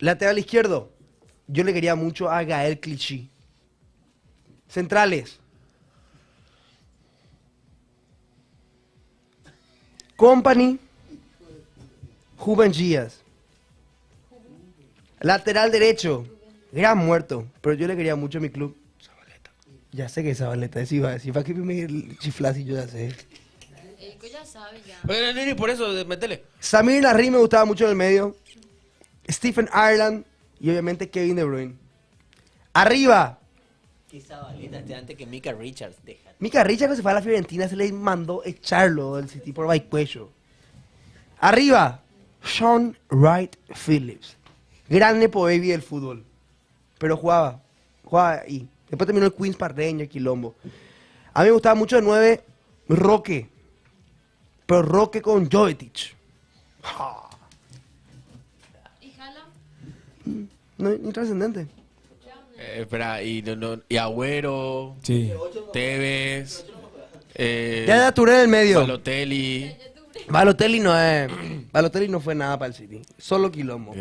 Lateral izquierdo, yo le quería mucho a Gael Clichy. Centrales. Company, Juven Díaz. Lateral derecho, gran muerto, pero yo le quería mucho a mi club. Zabaleta. Ya sé que es Zabaleta, eso iba a decir. ¿Para qué me chiflas y yo ya sé? El que ya sabe ya. Bueno, Nini, por eso, métele. Samir Nasri me gustaba mucho en el medio. Stephen Ireland y obviamente Kevin De Bruyne. Arriba, Qué Zabaleta este antes que Mika Richards. Deja. Mika Richards cuando se fue a la Fiorentina se le mandó echarlo del City por Baicuello. Arriba, Sean Wright Phillips. Gran nepo baby del fútbol. Pero jugaba ahí. Después terminó el Queens Parreño, Quilombo. A mí me gustaba mucho de 9, Roque. Pero Roque con Jovetic. Ja. ¿Y Jala? No, intrascendente. Espera, y Agüero, Sí. Tevez, Ya Touré en el medio. Balotelli. Balotelli no fue nada para el City. Solo Quilombo.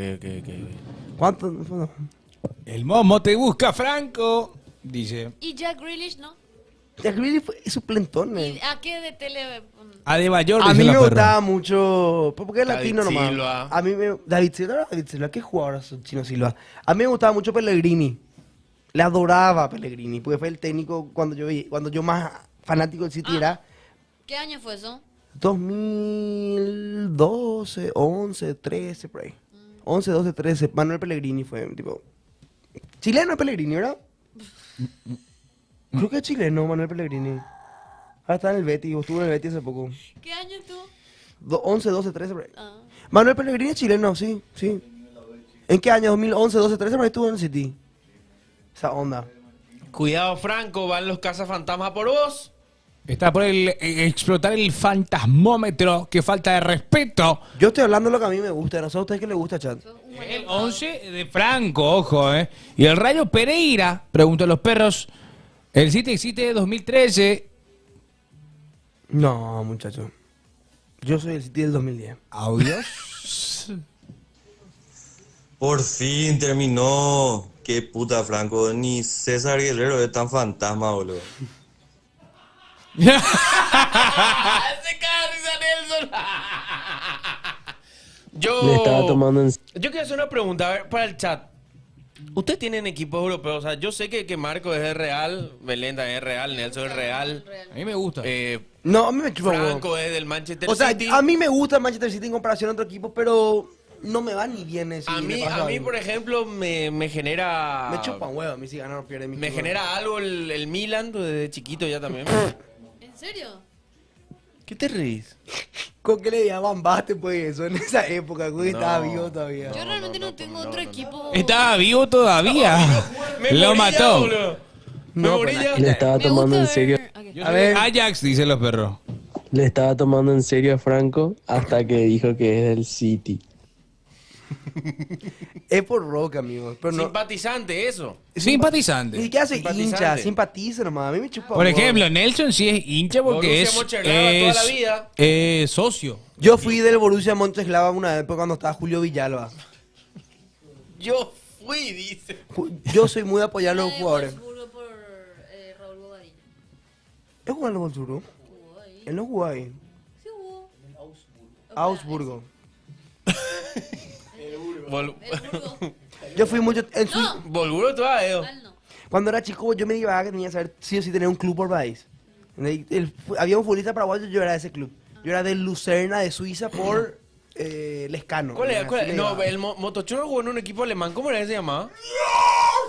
¿Cuánto? No. El Momo te busca, Franco. Dice. ¿Y Jack Grealish, no? Jack Grealish fue suplentón. ¿Y a qué de tele? Adebayor, A dice mí la me perra. gustaba mucho. Porque es David latino nomás. Silva. A mí me. David Silva, ¿qué jugador es Chino Silva? A mí me gustaba mucho Pellegrini. Le adoraba a Pellegrini. Porque fue el técnico cuando yo más fanático del City era. ¿Qué año fue eso? 2012, 11, 13, por ahí. 11, 12, 13. Manuel Pellegrini fue, tipo... Chileno Pellegrini, ¿verdad? Creo que es chileno, Manuel Pellegrini. Ahora está en el Betis, estuvo en el Betis hace poco. ¿Qué año estuvo? 11, 12, 13, por ahí. Manuel Pellegrini es chileno, sí, sí. ¿En qué año? 2011, 12, 13, por ahí estuvo en el City. Esa onda. Cuidado, Franco, van los cazafantasmas por vos. Está por explotar el fantasmómetro. Qué falta de respeto. Yo estoy hablando de lo que a mí me gusta. No sé a ustedes qué les gusta, chat. El 11 de Franco, ojo, Y el Rayo Pereira, pregunto a los perros. El City existe de 2013. No, muchacho. Yo soy el City del 2010. ¿Audios? Por fin terminó. Qué puta, Franco. Ni César Guerrero es tan fantasma, boludo. Se cae risa Nelson. Le estaba tomando en... Yo quiero hacer una pregunta, a ver, para el chat. ¿Ustedes tienen equipos europeos? O sea, yo sé que Marco es el Real, Belenda es Real, Nelson es Real. A mí me gusta. No, a mí me chupa Franco huevo. es del Manchester O sea, City. a mí me gusta el Manchester City en comparación a otros equipos, pero no me va ni bien ese. A mí, por ejemplo, me genera... Me chupa un huevo a mí si ganan o pierden mi Me equipo. genera algo el Milan, pues, desde chiquito ya también. ¿En serio? ¿Qué te reís? ¿Con qué le llamaban Baste, pues eso? En esa época, güey, No. estaba vivo todavía. Yo realmente no tengo otro equipo. Estaba vivo todavía. Me Lo morí ya, mató. boludo. Me No, morí pero ya. Le estaba tomando en serio. Yo A soy ver. Ajax, dicen los perros. Le estaba tomando en serio a Franco hasta que dijo que es del City. Es por Roca, amigos. Pero no. Simpatizante, eso. Simpatizante. Ni siquiera soy Simpatizante. hincha, simpatiza nomás. A mí me chupa Por huevo. ejemplo, Nelson sí es hincha porque Borussia es, Mönchengladbach toda la vida. socio. Yo fui del Borussia Mönchengladbach una época cuando estaba Julio Villalba. Yo fui, dice. Yo soy muy de apoyar a los jugadores. Wolfsburgo por Raúl Bobadilla. ¿Es jugó en el Wolfsburgo? Él no jugó ahí. Sí jugó. Augsburgo. Vol- Yo fui mucho. En su, Volguro todavía. Cuando era chico, yo me divagaba que tenía que saber sí o sí tener un club por país. Había un futbolista paraguayo, yo era de ese club. Yo era del Lucerna de Suiza por Lescano. ¿Cuál era? Así le No, llamaba. el Motochoro jugó en un equipo alemán. ¿Cómo era que se llamaba?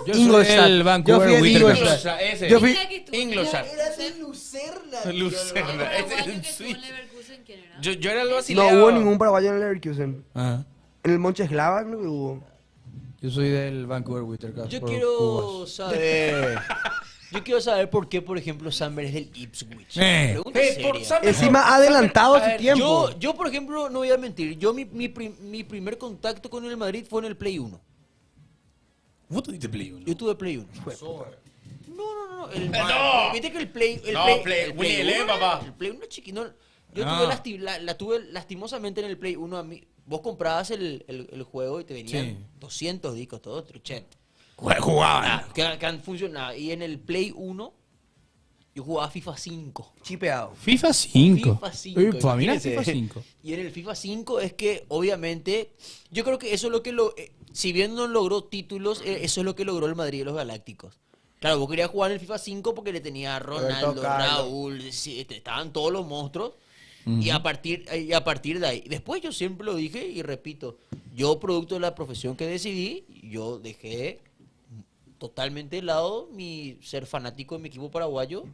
Yo soy Ingolstadt. del Vancouver Yo fui el Whitaker. Ingolstadt. Ese. Yo fui- Ingolstadt. Era de Lucerna. Lucerna. Ese Paraguayo en que estuvo Suiza. en Leverkusen, ¿quién era? Yo era algo No auxiliado. hubo ningún paraguayo en el Leverkusen. Ajá. En el Mönchengladbach no hubo. Yo soy del Vancouver Whitaker. Yo por quiero Cubas. saber. Yo quiero saber por qué, por ejemplo, Samber es del Ipswich. Pregunta por seria. Samber- Encima adelantado A a su ver, tiempo. Yo, por ejemplo, no voy a mentir. Yo, mi primer contacto con el Madrid fue en el Play 1. ¿Vos tuviste Play 1? Yo tuve Play 1. No. No. Viste que el Play. No, Play- Winnie Eleven, uno, papá. El Play 1 es chiquito. Yo Ah. tuve la tuve lastimosamente en el Play 1. A mí, vos comprabas el juego y te venían Sí. 200 discos, todo truchete. Jugaban. Que han funcionado. Y en el Play 1, yo jugaba FIFA 5. Chipeado. FIFA 5. FIFA 5. Uy, mira imagínense. FIFA 5. Y en el FIFA 5 es que, obviamente, yo creo que eso es lo que si bien no logró títulos, eso es lo que logró el Madrid de los Galácticos. Claro, vos querías jugar en el FIFA 5 porque le tenía a Ronaldo, Roberto Carlos. Raúl, sí, estaban todos los monstruos. Y a partir de ahí, después yo siempre lo dije y repito, yo producto de la profesión que decidí, yo dejé totalmente de lado mi ser fanático de mi equipo paraguayo.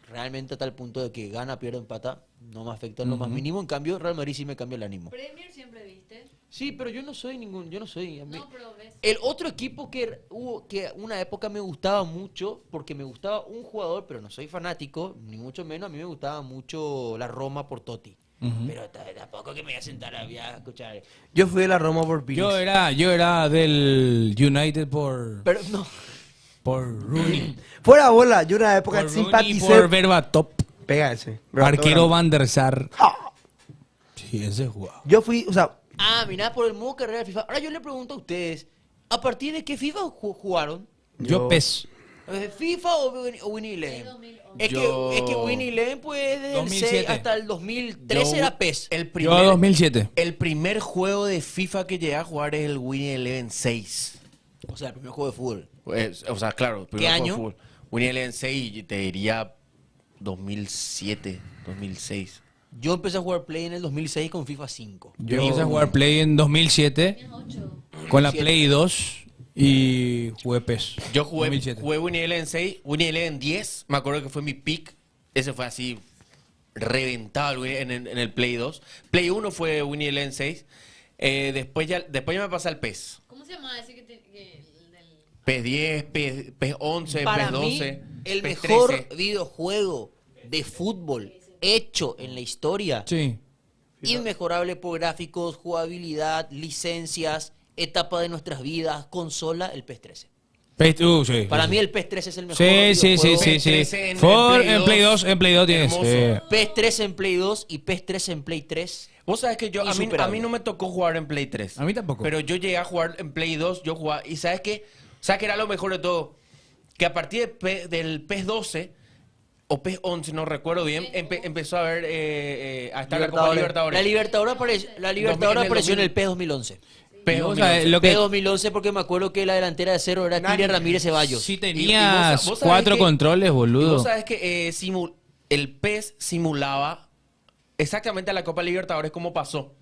Realmente a tal punto de que gana, pierde, empata, no me afecta en lo más mínimo. En cambio, Real Madrid sí me cambia el ánimo. Premier siempre viste. Sí, pero yo no soy a mí- No, pero ves. El otro equipo que hubo, que una época me gustaba mucho, porque me gustaba un jugador, pero no soy fanático, ni mucho menos, a mí me gustaba mucho la Roma por Totti. Pero tampoco que me voy a sentar a escuchar. Yo fui de la Roma por Pires. Yo era del United por Pero no. Rooney. Fuera bola, yo una época Por Rooney y simpaticé. por Berbatov. Pega ese. Arquero Van der Sar. Sí, ese jugaba. Yo fui, o sea, Mirá, por el modo carrera de FIFA. Ahora yo le pregunto a ustedes, ¿a partir de qué FIFA jugaron? Yo PES. ¿FIFA o Winnie Eleven? Es Yo- que Winnie Eleven, pues, desde el 2007. 6 hasta el 2013 Yo- era PES. El Yo primer, 2007. el primer juego de FIFA que llegué a jugar es el Winnie Eleven 6. O sea, el primer juego de fútbol. O sea, claro, el primer ¿Qué juego de año? fútbol. Winnie Eleven 6, te diría 2007, 2006. Yo empecé a jugar Play en el 2006 con FIFA 5. Yo empecé a jugar Play en 2007 con la Play 2 y jugué PES. Yo jugué 2007. Winnie Eleven 6, Winnie Eleven 10, me acuerdo que fue mi pick. Ese fue así, reventado en el Play 2. Play 1 fue Winnie Eleven 6. Después ya me pasé al PES. ¿Cómo se llama ese PES 10, PES 11, Para PES 12, mí, el PES mejor 13. videojuego de fútbol hecho en la historia. Sí. Inmejorable por gráficos, jugabilidad, licencias, etapa de nuestras vidas, consola, el PES 13. Sí, Para sí, mí sí. el PES 13 es el mejor Sí, videojuego. sí. En Play 2 tienes. PES 13 en Play 2 y PES 13 en Play 3. Vos sabés que a mí Insuperable. no me tocó jugar en Play 3. A mí tampoco. Pero yo llegué a jugar en Play 2, yo jugaba. ¿Y sabes qué? ¿Sabes qué era lo mejor de todo? Que a partir del PES 12 o PES 11, no recuerdo bien, empezó a ver a estar la Copa Libertadores. La Libertadores apareció en el PES 2011. PES O sea, 2011. lo que- PES 2011 porque me acuerdo que la delantera de cero era Kylian Ramírez Ceballos. Sí Y tenías vos sabés 4 que- controles, Y boludo. vos sabés que el PES simulaba exactamente a la Copa Libertadores como pasó.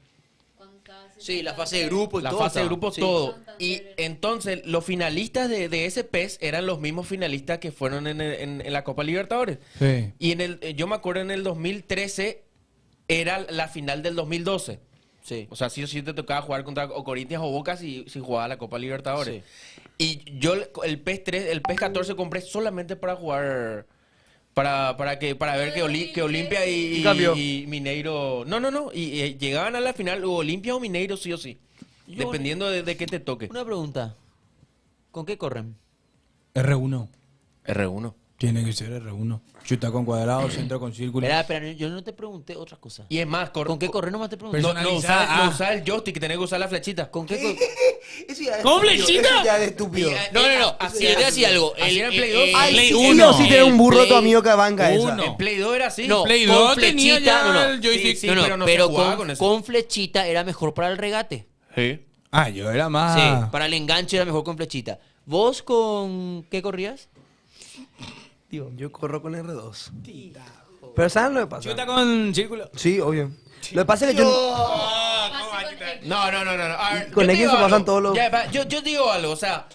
Sí, la fase de grupo y La todo. fase de estaba. grupo, Sí. todo. Y entonces los finalistas de ese PES eran los mismos finalistas que fueron en la Copa Libertadores. Sí. Y yo me acuerdo en el 2013 era la final del 2012. Sí. O sea, sí o sí te tocaba jugar contra o Corinthians o Boca si jugaba la Copa Libertadores. Y yo el PES 14 compré solamente para jugar, para ver que Olimpia y Mineiro... No. Y llegaban a la final o Olimpia o Mineiro sí o sí. Dependiendo de qué te toque. Una pregunta. ¿Con qué corren? R1. R1. Tiene que ser R1. Chuta con cuadrado, centro con círculo. Espera, yo no te pregunté otra cosa. Y es más, ¿Con qué correr nomás te pregunté? No usar el joystick, tenés que usar la flechita. ¿Con qué Eso ya es ¿Con estúpido, flechita? eso ya es estúpido. No. Así Yo te voy a era. decir algo. Así era en Play 2. Ay, Play sí, uno. sí, tiene un burro Play tu amigo que banca esa. uno. En Play 2 era así. No, Play con 2 tenía flechita, ya no. el joystick. Sí, pero no se pero jugaba con eso. con flechita era mejor para el regate. Sí. Ah, yo era más... Sí, para el enganche era mejor con flechita. ¿Vos con qué corrías? Yo corro con R2. Pero ¿saben lo que pasa? Chuta con círculo. Sí, obvio. Lo que pasa es que yo... No. A ver, Con yo te X digo se pasan algo. todos los- Ya, yo digo algo, o sea,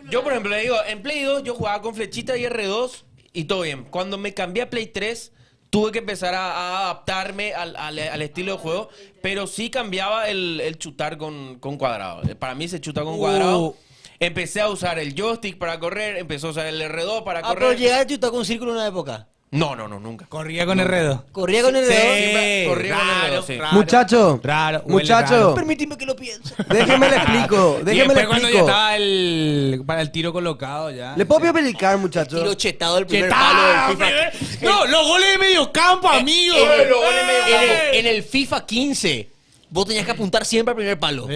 yo por ejemplo le digo, en Play 2 yo jugaba con flechita y R2 y todo bien. Cuando me cambié a Play 3 tuve que empezar a adaptarme al estilo de juego, pero sí cambiaba el chutar con cuadrado. Para mí se chuta con cuadrado. Empecé a usar el joystick para correr, empecé a usar el R2 para Pero correr. llegaste a chutar con círculo en una época. No, nunca. Corría con R2. Corría con el Sí, dedo. Corría con el R2, sí. Muchacho, Raro. huele muchacho, raro. Permíteme que lo piense. déjeme le explico, Y déjeme le después cuando ya explico. estaba para el tiro colocado ya. ¿Le puedo explicar, muchacho? Tiro chetado del primer ¡Chetado, palo del FIFA. No, los goles de medio campo, amigo. En el FIFA 15, vos tenías que apuntar siempre al primer palo.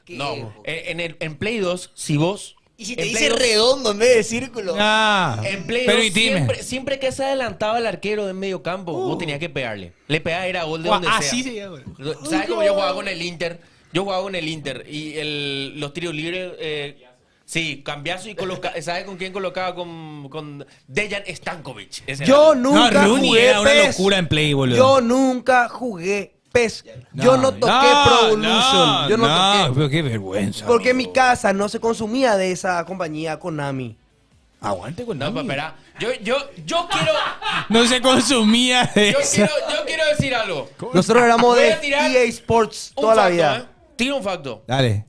No, en Play 2, si vos... Y si te en dice Play 2 redondo en vez de círculo. En Play 2 Permitime. siempre que se adelantaba el arquero de medio campo, vos tenías que pegarle. Le pegaba era gol de donde Así sea. se llama. ¿Sabes cómo yo jugaba con el Inter? Yo jugaba con el Inter y los tiros libres... sí, cambiazo y coloca. ¿Sabes con quién colocaba? Con Dejan Stankovic. Ese Yo era. nunca Rooney jugué era una PES. locura en Play, boludo. Yo nunca jugué PES. Yo no toqué Pro Evolution. Yo no toqué. Pero qué vergüenza. Porque en mi casa no se consumía de esa compañía Konami. Aguante con No, Nami. espera. Yo quiero... No se consumía de eso. Yo quiero decir algo. Nosotros éramos Voy de a tirar EA Sports un toda la facto, vida. Tira un facto. Dale.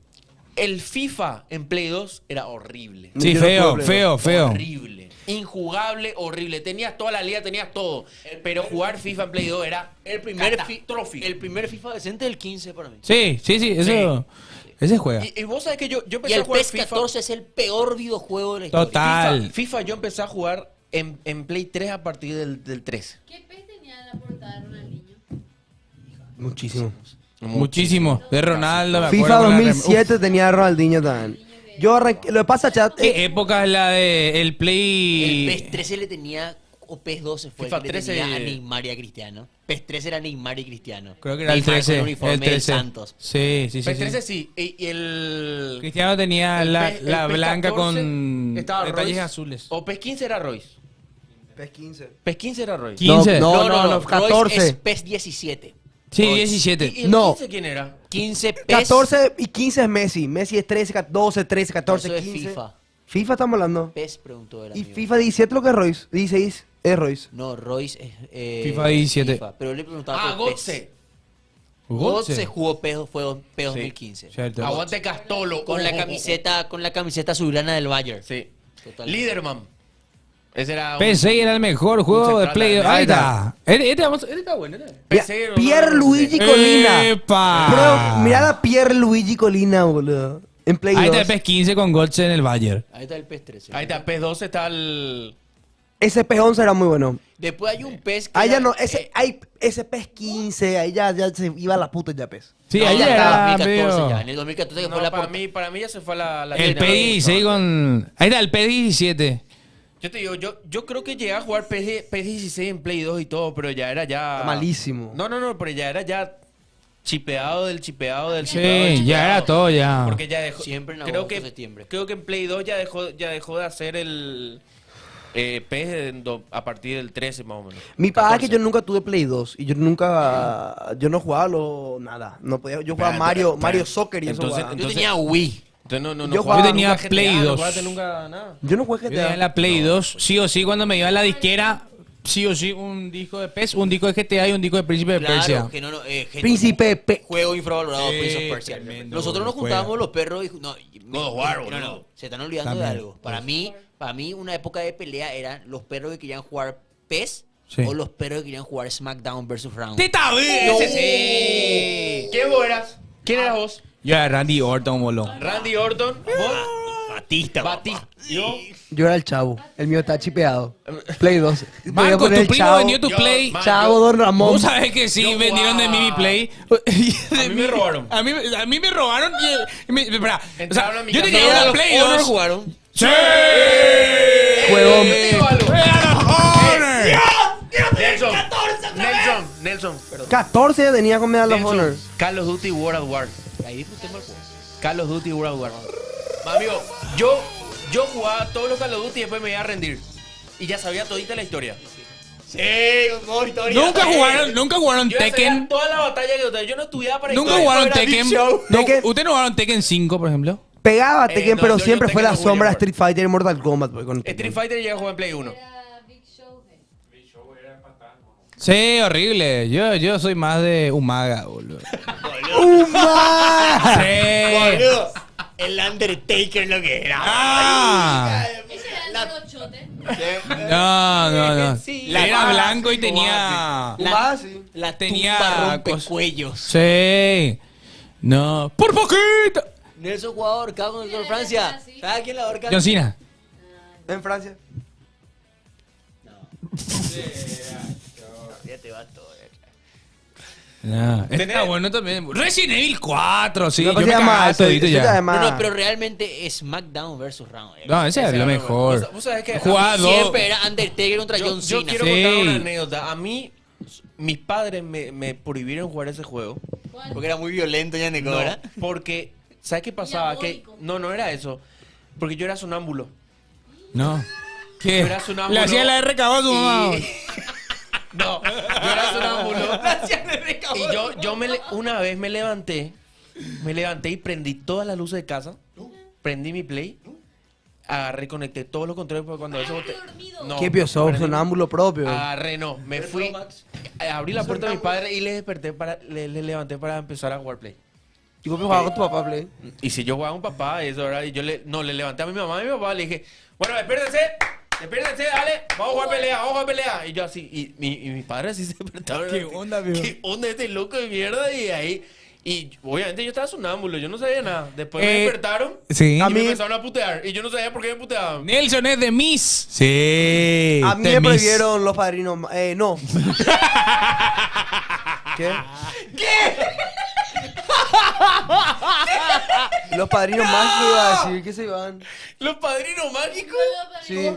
El FIFA en Play 2 era horrible. Sí, Yo no feo, puedo feo, feo. Horrible. Injugable, horrible. Tenías toda la liga, tenías todo. Pero jugar FIFA en Play 2 era El primer FIFA decente es el 15 para mí. Sí, eso. Ese juega. Y vos sabés que yo Y empecé el a jugar PES FIFA. 14 es el peor videojuego de la historia. Total. FIFA yo empecé a jugar en Play 3 a partir del 13. ¿Qué pez tenía en la portada de Ronaldinho? Muchísimo. Muchísimo. De Ronaldo, me FIFA acuerdo. 2007 tenía a Ronaldinho también. Yo arranqué, lo que pasa, chat, ¿Qué época es la de el Play? El PES 13 le tenía, o PES 12 fue FIFA el que le 13 tenía a Neymar y a Cristiano. PES 13 era Neymar y Cristiano. Creo que era el Neymar 13. con uniforme El del 13. Santos. Sí. PES 13 sí. Y el... Cristiano tenía el la PES- el PES blanca 14 con estaba detalles Royce. azules. O PES 15 era Royce. PES 15. PES 15 era Royce. 15. No, 14. Royce es PES 17. Sí, Royce. 17. ¿Y el No. 15 quién era? 15 PES. 14 y 15 es Messi. Messi es 13, 12, 13, 14, Eso es 15. FIFA. FIFA estamos hablando. PES preguntó el Y amigo. FIFA 17 lo que es Royce. 16 es Royce. No, Royce es FIFA 17. FIFA, pero le preguntaba Ah, por Gotze. Gotze jugó PES, fue PES 2015. Cierto. Aguante Castolo. Con la camiseta azulgrana del Bayern. Sí. Totalmente. Liderman. Ese era un- PS6 era el mejor juego de central Play. de- Ahí está. Este está bueno. Pierluigi Colina. ¡Epa! Bro, mirá a Pierluigi Colina, boludo. En Play Ahí 2. está el PES 15 con Götze en el Bayern. Ahí está el PES 13. Ahí está, PES 12 está el... Ese PES 11 era muy bueno. Después hay un PES que Ahí ya era- no, ese PES 15, ahí ya se iba a la puta ya PES. Sí, no, ahí ya ya está, era 2014 medio- ya. En el 2014 que No, fue la para mí ya se fue la El línea. PES con... Ahí está el PES 17. Yo te digo, yo creo que llegué a jugar PES 16 en Play 2 y todo, pero ya era ya... Malísimo. No, pero ya era ya chipeado del chipeado del Sí, chipeado del ya chipeado. era todo ya. Porque ya dejó... Siempre en creo agosto, que, septiembre. creo que en Play 2 ya dejó de hacer el... PES a partir del 13 más o menos. Mi papá es que 14. yo nunca tuve Play 2 y yo no jugaba nada. No podía, yo jugaba Pero, Mario Soccer y eso entonces, jugaba. Yo tenía Wii. Entonces no Yo jugaba jugaba- Yo tenía nunca GTA, Play no 2. jugaste nunca nada. Yo no jugué Yo tenía GTA. la Play 2. Sí o sí, cuando me iba a la disquera, sí o sí, un disco de PES, un disco de GTA y un disco de Príncipe de Persia. Claro, que no, Príncipe juego infravalorado, Sí, Prince of Persia. tremendo Nosotros nos juego. juntábamos los perros y no, God of War, no, boludo. se están olvidando También. de algo. Para mí una época de pelea eran los perros que querían jugar PES Sí. o los perros que querían jugar SmackDown vs. Round. ¡Teta B! No. Ese sí! ¿Quién vos eras? ¿Quién eras vos? Yo era Randy Orton, boludo. Randy Orton. ¿Vos? Batista. Yo. Yo era el chavo. El mío está chipeado. Play 2. Podía Marco, poner tu el primo Chavo, vendió tu Play. Chavo Don Ramón. Vos sabés que sí, Yo vendieron de mí mi jugaba- Play. A mí me robaron. A mí me robaron espera, Entraron a mi yo casa. tenía una Play Honor 2. jugaron. ¡Sí! Juego. Nelson. Perdón. 14 ya tenía con Medal of Nelson, Honor. Call of Duty World at War. Ahí disfrutemos el juego. Call of Duty World at War. Amigo, yo jugaba todos los Call of Duty y después me iba a rendir. Y ya sabía todita la historia. Sí, con historia. Nunca jugaron Yo ya sabía Tekken. toda la batalla que yo no estudiaba para Nunca historia. jugaron Era Big Tekken. Show. No, Tekken. ¿Ustedes no jugaron Tekken 5, por ejemplo? Pegaba Tekken, no, pero yo siempre fue Tekken la no jugué, sombra de por. Street Fighter y Mortal Kombat. Pues, con Street Fighter llega a jugar en Play 1. Sí, horrible. Yo soy más de Umaga, boludo. ¡Uma! Sí. Boludo, el Undertaker lo que era. Ah. Ese era el brochote. No. Sí. Era blanco y tenía... Uma, sí. La Tenía tumba cos- rompecuellos. Sí. No. ¡Por poquito! Nelson jugaba ahorcado con el Tour de Francia. ¿Sabes quién la ahorca? John Cena. En Francia. Ya te va todo. No. Está bueno también. Resident Evil 4, sí. No, Yo pues me se llama- cagaba eso- todito eso se ya. llama- No, pero realmente es SmackDown vs. Round. No, ese es lo mejor. Vos sabés que Jugaba dos. Siempre era Undertaker contra John Yo Cena. quiero Sí. contar una anécdota. A mí, mis padres me prohibieron jugar ese juego. Porque era muy violento ya No, ¿verdad? porque, ¿sabes qué pasaba? Que, Diabólico. no era eso. Porque yo era sonámbulo. No. ¿Qué? Yo era sonámbulo. Le hacía la RKO a su mamá. No, yo era sonámbulo. Y una vez me levanté y prendí todas las luces de casa. Prendí mi Play. Agarré, conecté todos los controles porque cuando eso no, ¿Qué pio sos? prendí- Sonámbulo propio. Agarré, no, me fui, abrí la puerta de mi padre y le desperté le levanté para empezar a jugar Play. ¿Y vos jugabas con tu papá, Play? Y si yo jugaba con papá, eso era, y yo le levanté a mi mamá y a mi papá, le dije, bueno, despiértense, dale, vamos a jugar pelea. Y yo así, y mi padre así se despertaba. ¿Qué onda, viejo? ¿Qué onda este loco de mierda? Y ahí, y obviamente yo estaba sonámbulo, yo no sabía nada. Después me despertaron Sí. y A me mí- empezaron a putear. Y yo no sabía por qué me puteaban. Nelson es de Miss. Sí. A mí de me Miss. prohibieron los padrinos. No. ¿Qué? Los padrinos mágicos iba a decir que se iban. ¿Los padrinos mágicos? Sí.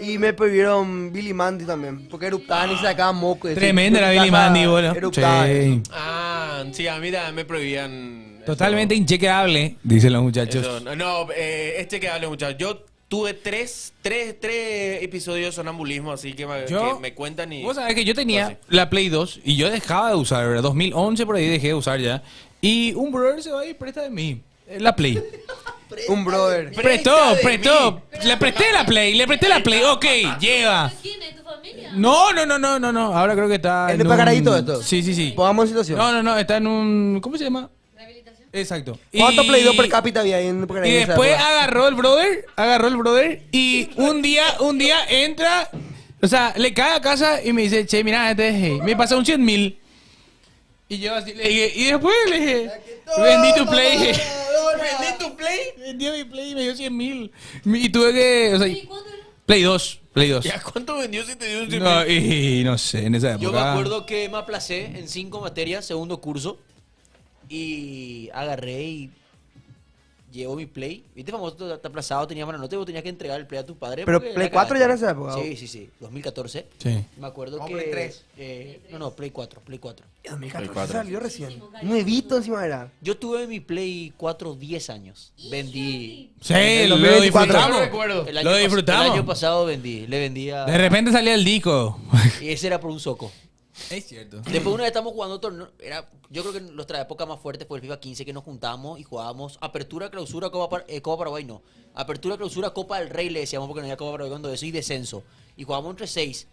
Y me prohibieron Billy Mandy también. Porque eruptaban y sacaban moco. Tremenda era Billy Mandy, boludo. Eruptaban. Sí. Ah, sí, a mí también me prohibían. Totalmente inchequeable, dicen los muchachos. Eso. No, que hable, muchachos. Yo tuve tres episodios de sonambulismo, así que Yo- que me cuentan y... Vos sabés que yo tenía la Play 2 y yo dejaba de usar, ¿verdad? 2011 por ahí dejé de usar ya. Y un brother se va y presta de mí la Play. Un brother. Prestó. Le presté la Play, ok, lleva. ¿Quién es tu familia? No. Ahora creo que está. ¿Es de en pagadito un- esto? Sí. Pongamos en situación. No, está en un. ¿Cómo se llama? Exacto. ¿Cuánto Play 2 per cápita había ahí en Y Pagarayito en esa después época? agarró el brother y un día entra, o sea, le cae a casa y me dice, che, mira, me pasa un 100.000. Y yo así le dije, y después le dije, vendí tu Play. ¿Vendí tu Play? Vendí mi Play y me dio 100.000. Y tuve que, o sea, Play 2. ¿Ya cuánto vendió si te dio un No, y no sé, en esa época. Yo me acuerdo que me aplacé en 5 materias, segundo curso, y agarré y llevo mi Play. ¿Viste famoso? Te aplazado, tenía mala nota y vos tenías que entregar el Play a tu padre. Pero porque Play era 4 ya en cagaste. esa época. Sí, 2014. Sí. Me acuerdo No, que... Play 3. No, Play 4. 2014 salió recién. Nuevito encima era. Yo tuve mi Play 4 10 años. Vendí... Sí, En lo 2024. disfrutamos. El Lo año disfrutamos. El año pasado le vendí a... De repente salía el disco. Y ese era por un soco. Es cierto. Después una vez estamos jugando torneo, yo creo que nuestra época más fuerte fue el FIFA 15, que nos juntábamos y jugábamos apertura, clausura, Copa Paraguay no. Apertura, clausura, Copa del Rey le decíamos porque no había Copa Paraguay cuando eso y descenso. Y jugábamos entre 6.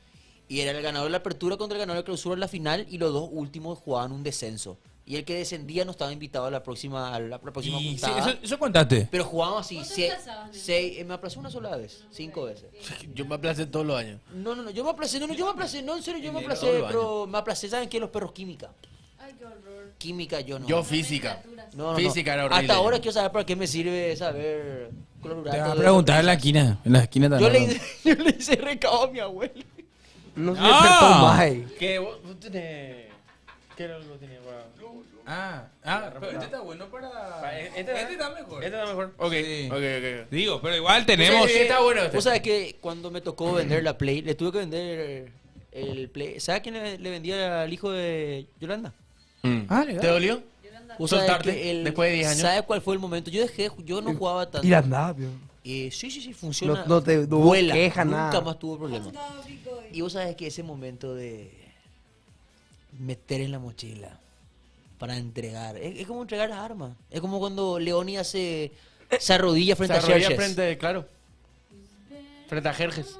Y era el ganador de la apertura contra el ganador de la clausura en la final y los dos últimos jugaban un descenso. Y el que descendía no estaba invitado a la próxima Y sí, juntada. eso contaste. Pero jugábamos así, me aplacé una sola vez, 5 veces. Yo me aplacé todos los años. No, yo me aplacé, en serio, yo me aplacé, todos los pero me aplacé, ¿saben qué? Los perros química. Ay, qué horror. Química yo no. Yo física. No. Física era horrible. Hasta ahora quiero saber para qué me sirve saber clorurato. Te vas a de preguntar en la proteínas. esquina. En la esquina Yo también. yo le hice recado a mi abuelo. No se Ah. despertó más. ¿Qué? ¿Vos tenés...? ¿Qué era lo que tenía para...? Pero este está bueno para. Este está mejor. Este está mejor. Ok. Digo, pero igual tenemos. Sí, está bueno este. Vos sabés que cuando me tocó vender la Play, le tuve que vender el Play. ¿Sabes quién le vendía al hijo de Yolanda? Legal. ¿Te dolió? Vos sabés Soltarte que después de 10 años. ¿Sabes cuál fue el momento? Yo no jugaba tanto. Y andaba, pio. Sí, funciona. No te hubo vuela, queja, nunca nada. más tuvo problema. Y vos sabés que ese momento de meter en la mochila para entregar, es como entregar las armas. Es como cuando Leonia se arrodilla frente a Xerxes. Claro. Frente a Jerjes.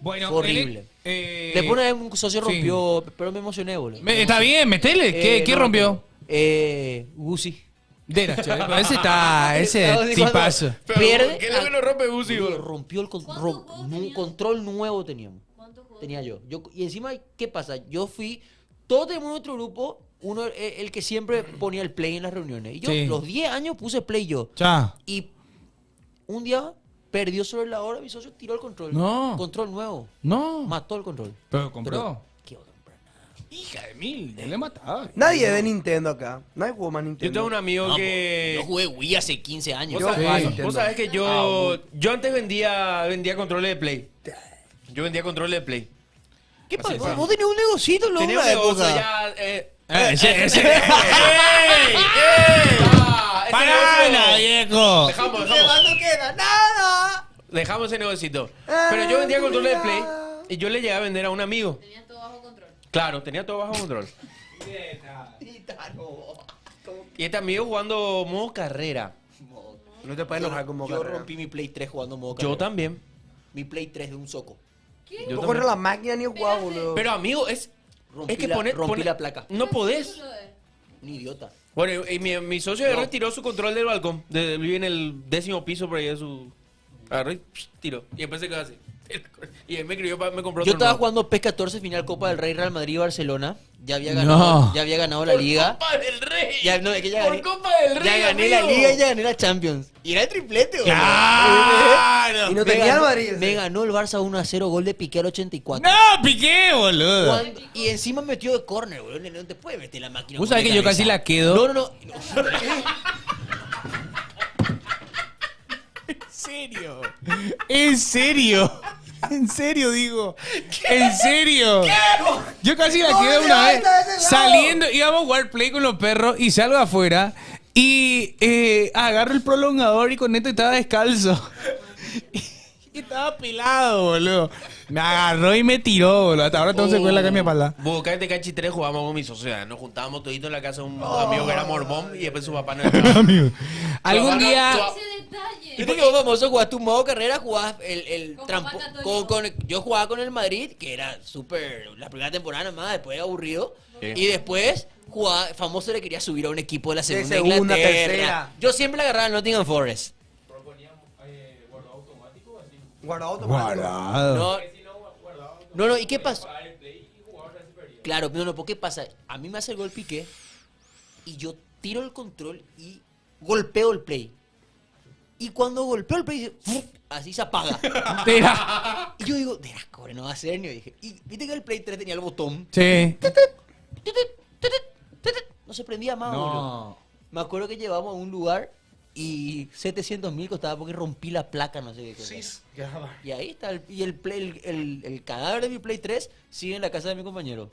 Bueno, Fue horrible. Después una vez un socio sí. rompió, pero me emocioné, boludo. Está bien, metele. ¿Qué no, rompió? Gucci. De la chévere, pero ese tipazo. Pierde. ¿Qué es lo que lo rompe Gucci, boludo, boludo? rompió el un control nuevo teníamos. Tenía yo. Y encima, ¿qué pasa? Yo fui, todos tenemos otro grupo, uno el que siempre ponía el play en las reuniones. Y yo, Sí. los 10 años puse play yo. Ya. Y un día perdió sobre la hora, mi socio tiró el control. No. Control nuevo. No. Mató el control. Pero compró. ¿Qué otro? Hija de mil, yo le mataba. Nadie ve Nintendo acá. Nadie jugó más Nintendo. Yo tengo un amigo No, que... Yo jugué Wii hace 15 años. Vos sabés que yo antes vendía controles de Play. Yo vendía controles de Play. ¿Qué Así pasa? es. Vos tenías un negocito, loco. Tenía un en la negocio época. ya... Ese. ¡Para, viejo! Dejamos. No queda nada. Dejamos ese negocito. Pero yo vendía controles de Play y yo le llegué a vender a un amigo. Tenías todo bajo control. Claro, tenía todo bajo control. Y este amigo jugando modo carrera. No te puedes enojar como Yo rompí mi Play 3 jugando modo carrera. Yo también. Mi Play 3 de un soco. Yo contra la máquina ni he jugado, boludo. Pero amigo, es que rompí la placa. No podés. Un idiota. Bueno, y mi socio retiró su control del balcón. Vive en el 10º piso por ahí de su... Agarró y tiró. Y después se quedó así. Y él me compró Yo otro estaba nuevo. jugando PES 14 final Copa del Rey Real Madrid y Barcelona. Ya había No. ganado la liga. Copa del Rey. Ya, no, es que ya Por gané, Copa del Rey, ya gané la amigo. liga y ya gané la Champions. Y era el triplete, boludo. ¡Claro! Y no Me tenía el ganó- Madrid. Me ganó el Barça 1-0, gol de Piqué al 84. ¡No, Piqué, boludo! Y encima metió de córner, boludo. No te puede meter la máquina. ¿Vos con sabés de que yo cabeza. casi la quedo? No. ¿En serio? ¿En serio, digo? ¿En serio? Yo casi la quedo una vez saliendo, íbamos a jugar play con los perros y salgo afuera y agarro el prolongador y con esto estaba descalzo. Y estaba pilado, boludo. Me agarró y me tiró, boludo. Hasta ahora tengo secuela acá en mi espalda. Vos, cállate, Cachi 3 jugábamos con mi sociedad. Nos juntábamos toditos en la casa de un amigo que era mormón y después su papá no era. Algún día. Viste que vos famoso jugás tu modo carrera, jugás el trampo. Yo jugaba con el Madrid, que era súper. La primera temporada nomás, después aburrido. Sí. Y después jugaba, famoso le quería subir a un equipo de la segunda, segunda, Inglaterra. tercera. Yo siempre le agarraba al Nottingham Forest. Guardado automático. No, no, ¿y qué pasa? Claro, no, ¿por qué pasa? A mí me hace el gol Piqué y yo tiro el control y golpeo el play. Y cuando golpeo el play, así se apaga. Y yo digo, de la cobre, no va a ser ni. Dije. Y viste que el Play 3 tenía el botón. Sí. No se prendía más, No. boludo. Me acuerdo que llevamos a un lugar y 700.000 costaba porque rompí la placa, no sé qué cosa. Y ahí está, el cadáver de mi Play 3 sigue en la casa de mi compañero.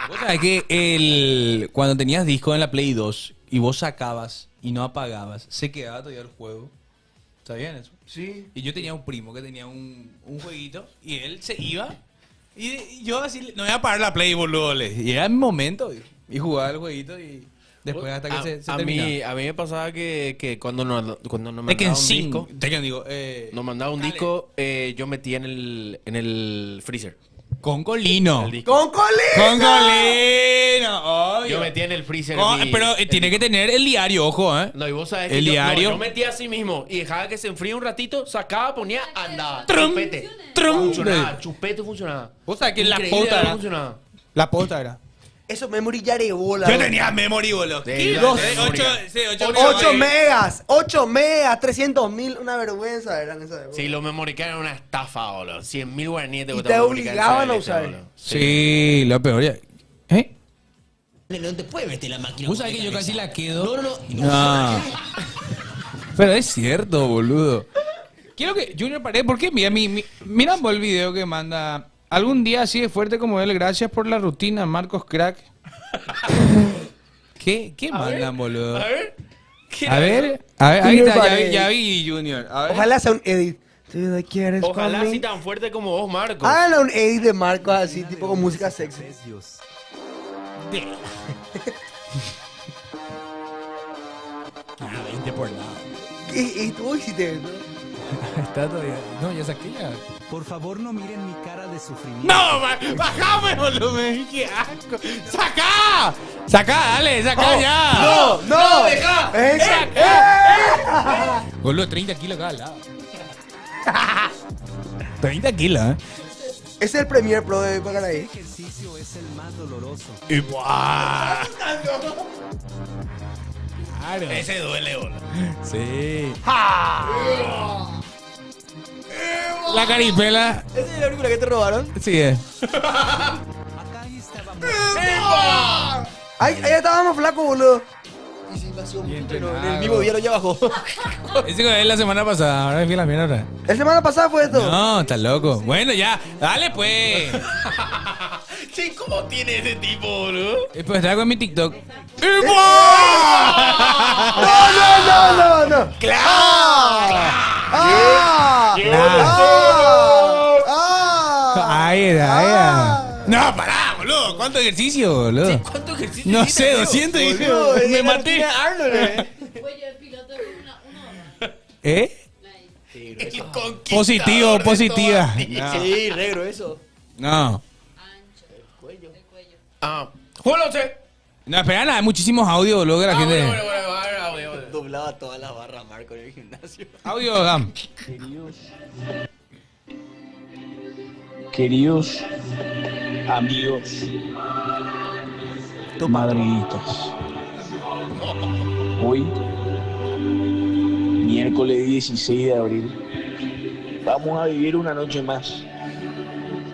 Vos sabés que cuando tenías disco en la Play 2 y vos sacabas y no apagabas, se quedaba todavía el juego. ¿Está bien eso? Sí. Y yo tenía un primo que tenía un jueguito y él se iba y yo así, no voy a parar la Play, boludo. Y era mi momento y jugaba el jueguito y después hasta que se terminaba. A mí me pasaba que cuando nos mandaba Tekken un 5, disco, Tekken, digo, nos mandaba un disco, yo metía en el freezer. Con colino. El disco. ¡Con colino! Con colino, obvio. Yo metía en el freezer. Pero tiene que tener el diario, ojo, ¿eh? No, y vos sabés que El diario. yo metía así mismo y dejaba que se enfríe un ratito, sacaba, ponía, andaba. Trum, Chupete. trum. Funcionaba, chupete funcionaba. Vos sabés que la Increíble, pota no era. funcionaba. La pota era. Eso, memory ya de bola. Yo tenía memory, boludo. Sí, 8 megas, 8 megas, 300.000, una vergüenza eran esas épocas. Sí, los memory card eran una estafa, boludo. 100.000 guaraníes te Y costaban te memory card obligaban en a esa usar. boludo. Sí, lo peor ya. ¿Eh? No te puede meter la máquina. Vos sabés que yo casi la quedo. No. No. Pero es cierto, boludo. Quiero que Junior Paredes, ¿por qué? Mira vos el video que manda. Algún día así de fuerte como él, gracias por la rutina, Marcos Crack. ¿Qué mandan, boludo? A ver. A ver, ahí Junior está, Paredes. ya vi Junior. A ver. Ojalá sea un edit. ¿Tú me quieres Ojalá conmigo? así tan fuerte como vos, Marcos. Háganle un edit de Marcos así, tipo con música sexy. Ah, 20 por nada. Y tú hiciste eso. Está todavía. No, ya saqué ya. Por favor, no miren mi cara de sufrimiento. ¡No! ¡Bajame, volumen! ¡Qué asco! ¡Saca! ¡Saca, dale! ¡Saca ya! ¡No! ¡Deja! ¡Saca! Boludo, 30 kilos cada lado. 30 kilos, ¿eh? Es el Premier Pro de Pacaraí. Este ejercicio es el más doloroso. Y ¡buah! Claro. Ese duele, boludo. Sí. La caripela. ¿Esa es la película que te robaron? Sí, Ahí estábamos flacos, boludo. Y se me hacía un pero en el mismo día ya bajó. Ese es la semana pasada, ahora me fui a la mierda. ¿La semana pasada fue esto? No, estás loco. Bueno, ya, dale pues. Sí, ¿cómo tiene ese tipo, boludo? Pues traigo en mi TikTok. No. Ahí era. No, pará, boludo. ¿Cuánto ejercicio, boludo? Sí, ¿cuánto ejercicio No hiciste, sé, amigo? 200 dije. Boludo, es Me la maté. rutina de Arnold, Oye, el piloto de una hora. ¿Eh? Sí, grueso. Positivo, positiva. Sí, re grueso. No. Cuello. Ah, ¡júlose! No, espera, nada, hay muchísimos audios, boludo, que la gente. Bueno, a ver, audio. Doblaba todas las barras Marco en el gimnasio. Audio, Gam. Queridos amigos madridistas, hoy, miércoles 16 de abril, vamos a vivir una noche más.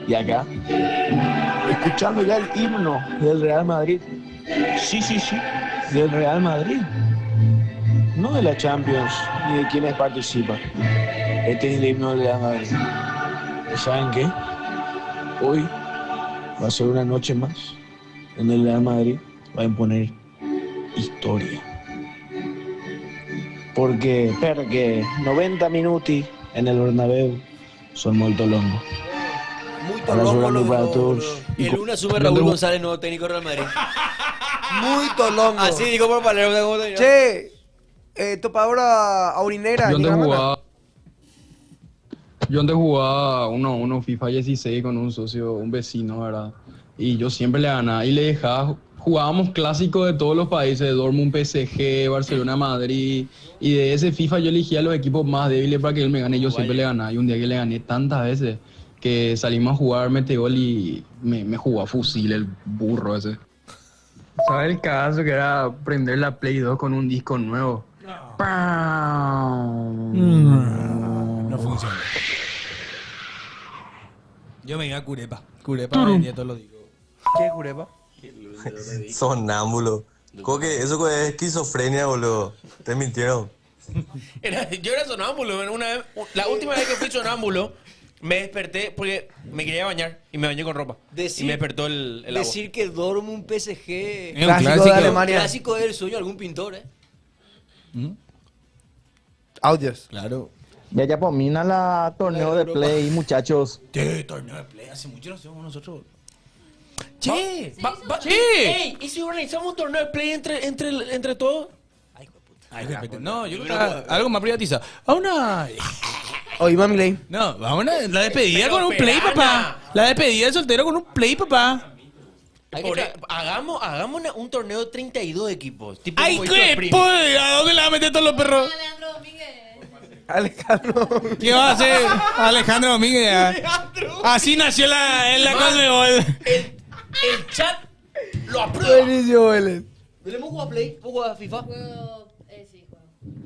Y acá, escuchando ya el himno del Real Madrid. Sí, del Real Madrid. No de la Champions ni de quienes participan. Este es el himno del Real Madrid. ¿Y saben qué? Hoy va a ser una noche más en el Real Madrid va a imponer historia. Perché 90 minuti nel Bernabéu sono molto longos. Muy Abrazo tolongo grande para los todos. El lunes asume Raúl González, nuevo técnico del Real Madrid. Muy tolongo. Así dijo por Palermo. ¿Cómo te dirá? Che, topadora aurinera. Yo antes Nigamana. jugaba uno FIFA 16 con un socio, un vecino, ¿verdad? Y yo siempre le ganaba y le dejaba. Jugábamos clásicos de todos los países, Dortmund, PSG, Barcelona, Madrid. Y de ese FIFA yo elegía los equipos más débiles para que él me gane. Yo siempre le ganaba. Y un día que le gané tantas veces que salimos a jugar, mete gol y me jugó a fusil el burro ese. ¿Sabes el cagazo que era prender la Play 2 con un disco nuevo? No funciona. Yo me iba a Curepa. Curepa vendía todos los discos. ¿Qué Curepa? Sonámbulo. Coque, eso es esquizofrenia, boludo. Te mintieron. Yo era sonámbulo. La última vez que fui sonámbulo, me desperté porque me quería bañar y me bañé con ropa. Y me despertó el agua. Decir que Dortmund, PSG. Es un clásico de Alemania. Clásico del sueño de algún pintor, Audios. Claro. Ya pomina la torneo de play, muchachos. Sí, torneo de play. Hace mucho no hacemos nosotros. Che, ey, ¿y si organizamos un torneo de play entre todos? Ay, no, yo creo que algo más privatizado. A una. Oye, mami Ley. No, vamos a la despedida con un play, papá. La despedida de soltero con un play, papá. Hagamos un torneo de 32 equipos. Tipo ¡Ay, como qué hizo Primi. ¿A dónde le van a meter todos los perros? Alejandro. ¿Qué va a hacer Alejandro Domínguez? Así nació en la Conmebol. El chat lo aprueba. Buenísimo, Belén. ¿Tenemos jugar Play? ¿Vos jugás FIFA?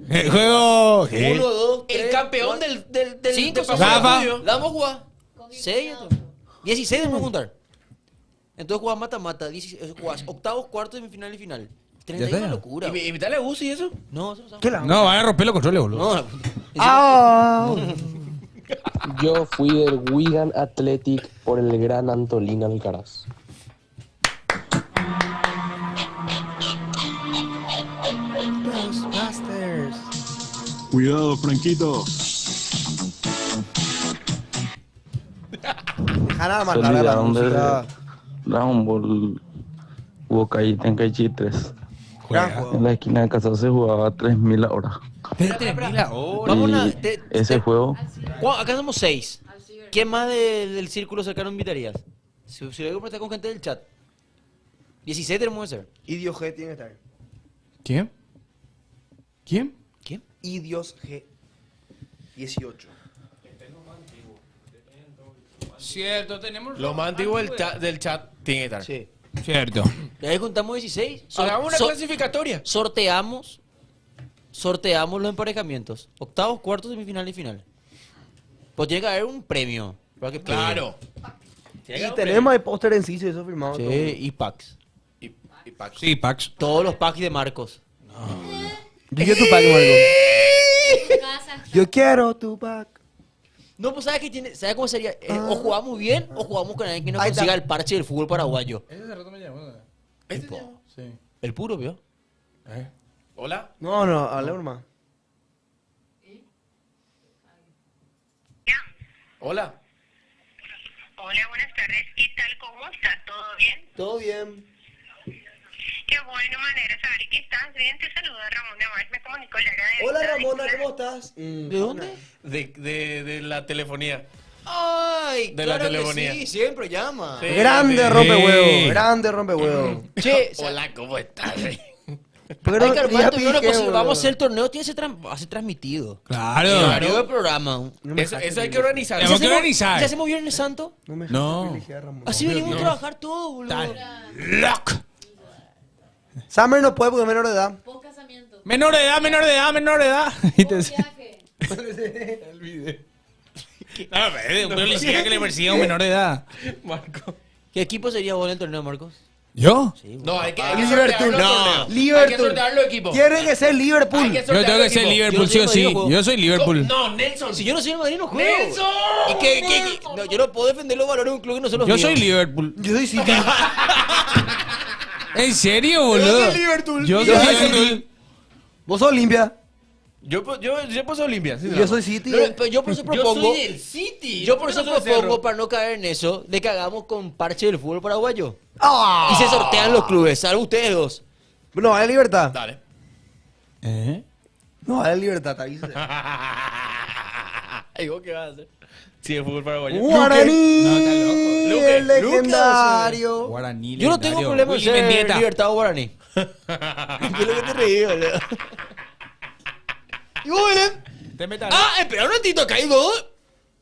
El juego. 1, 2, El campeón del 5, Rafa. Damos a jugar. 6, 16 debemos juntar. Entonces jugás mata-mata, jugás octavos, cuartos, semifinal y final. 31 está. locura. ¿Y invitarle a Gus y eso? No, eso no sabe. ¿Qué la? No, van a romper los controles, boludo. No, Ah. Yo fui del Wigan Athletic por el gran Antolín Alcaraz. Ghostbusters. Cuidado, Franquito. Dejar de Se marcar la olvidaron de música. Dragon Ball Budokai Tenkaichi 3. Gran juego. En la esquina de casa se jugaba 3000 a hora. Vamos a... Y ese juego, Acá somos 6. ¿Quién más del círculo cercano invitarías? Si lo digo, está con gente del chat. 16 tenemos que ser. Idios G tiene que estar. ¿Quién? ¿Quién? ¿Quién? Idios G. 18. Cierto, tenemos. Lo más antiguo del chat tiene que estar. Sí. Cierto. Y ahí juntamos 16. Hagamos una clasificatoria. Sorteamos los emparejamientos. Octavos, cuartos, semifinal y final. Pues tiene que haber un premio. Para que Claro. Y tenemos el póster en sí, eso firmado. Sí, todo. y packs. Y packs. Sí, Pax. Todos los packs de Marcos. Yo quiero tu pack, Marco. Yo quiero tu pack. No, pues ¿sabes qué tiene? ¿Sabes cómo sería? O jugamos bien o jugamos con alguien que nos Ahí consiga está. el parche del fútbol paraguayo. Ese rato me llamó. Sí. El puro, ¿vio? Hola. No, hablemos más. Hola. Hola, buenas tardes. ¿Qué tal? ¿Cómo estás? ¿Todo bien? Todo bien. Qué bueno, me alegra saber que estás bien. Te saluda Ramón de Amar. Me comunico la de Hola Ramona, ¿cómo estás? ¿De dónde? De la telefonía. Ay, De claro la telefonía. que sí, siempre llama. Sí. Grande rompehuevo, grande rompehuevo. Che, Hola, ¿cómo estás? Pero hay que armar ya todavía una piqué, cosa. boludo. Vamos a hacer el torneo, tiene que ser transmitido. Claro. El horario del programa. Eso hay que organizar. Tenemos que organizar. ¿Y si hacemos Viernes Santo? No. Así venimos a trabajar todo, boludo. Lock. Summer no puede porque es menor de edad. Menor de edad. Y te el video. No, pero un policía que le persiga a un menor de edad. Marco. ¿Qué equipo sería vos en el torneo, Marcos? ¿Yo? Sí, No, hay que Liverpool. sortear los torneos. Hay que Liverpool. sortear los equipos. Tiene que ser Liverpool. Hay que Yo sortear tengo que los ser equipos. Liverpool, sí o sí. Yo soy Liverpool. No, Nelson. Si yo no soy el Madrid, no juego. ¡Nelson! ¿Y qué? No, yo no puedo defender los valores de un club que no son los Yo míos. soy Liverpool. Yo soy City. ¿En serio, boludo? Yo soy Liverpool. Yo Yo soy soy Liverpool. Vos sos Olimpia. Yo puse Olimpia. Sí, Yo soy City. Pero yo por eso propongo. Yo soy del City. Yo por eso ¿Por qué no soy propongo, Cerro? para no caer en eso, de que hagamos con parche del fútbol paraguayo. ¡Ah! Y se sortean los clubes, salvo ustedes dos. No, vale libertad. Dale. No, vale libertad, te aviso. ¿Y vos qué vas a hacer? Sí, el fútbol paraguayo. Guaraní. No, está loco. Luque. El legendario. Guaraní. Yo no tengo legendario. problema en Willy ser Mendieta. libertado guaraní. ¿Qué es lo que te reí, boludo? ¿Y vos, Belén? Te metas. Ah, espera un ratito, acá hay dos.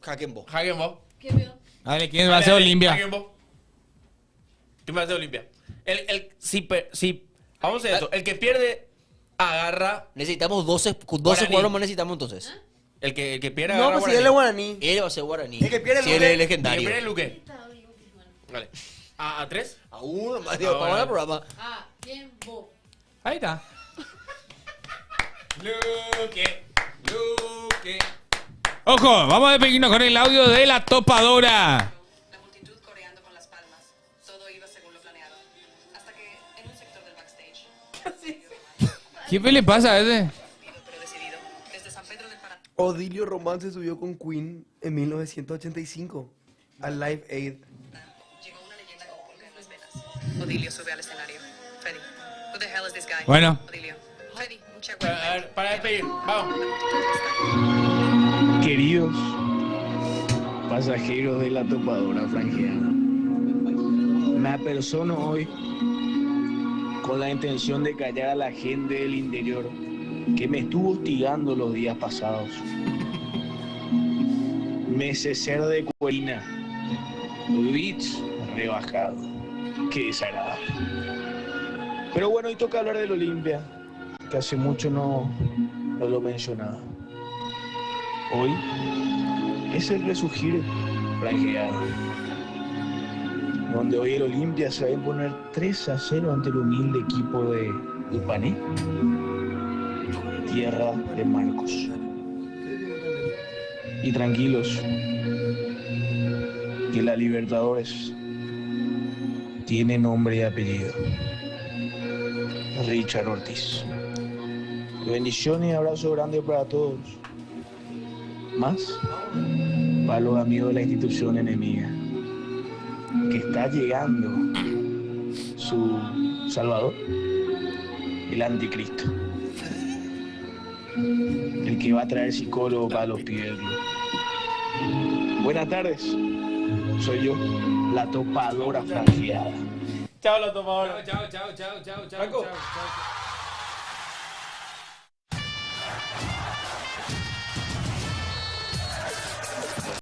Hakenbo. Hagenbo. Dale, ¿quién va a hacer Olimpia? Hagenbo. ¿Quién va a hacer Olimpia? Si vamos a hacer esto. El que pierde agarra. Necesitamos 12 Guaraní. jugadores más necesitamos entonces. El que pierde No, agarra. pues si él es guaraní. Él va a ser guaraní. El que pierde el si él Luque. es El que legendario. pierde el Luque. Vale. ¿A 3? A uno más, digo, para el programa. Ah, tiempo. Ahí está. Luque. Ojo, vamos a despedirnos con el audio de la topadora. ¿Qué le pasa a ese? Odilio Román se subió con Queen en 1985 al Live Aid. Odilio sube al escenario. Freddy, who the hell is this guy? Bueno. Odilio. Freddy, check A ver, para despedir. Vamos. Queridos pasajeros de la topadora franjeada, me apersono hoy con la intención de callar a la gente del interior que me estuvo hostigando los días pasados. Mesecer de cuerina, bits rebajado, qué desagradable. Pero bueno, hoy toca hablar del Olimpia, que hace mucho no lo mencionaba. Hoy es el resurgir franjeado, donde hoy el Olimpia se va a imponer 3-0 ante el humilde equipo de Ipané, tierra de Marcos. Y tranquilos, que la Libertadores tiene nombre y apellido: Richard Ortiz. Bendiciones y abrazo grande para todos. Más para los amigos de la institución enemiga, que está llegando su Salvador, el Anticristo, el que va a traer psicólogo para los pibes del club. Buenas tardes, soy yo, la topadora franjeada. Chao, la topadora. Chao.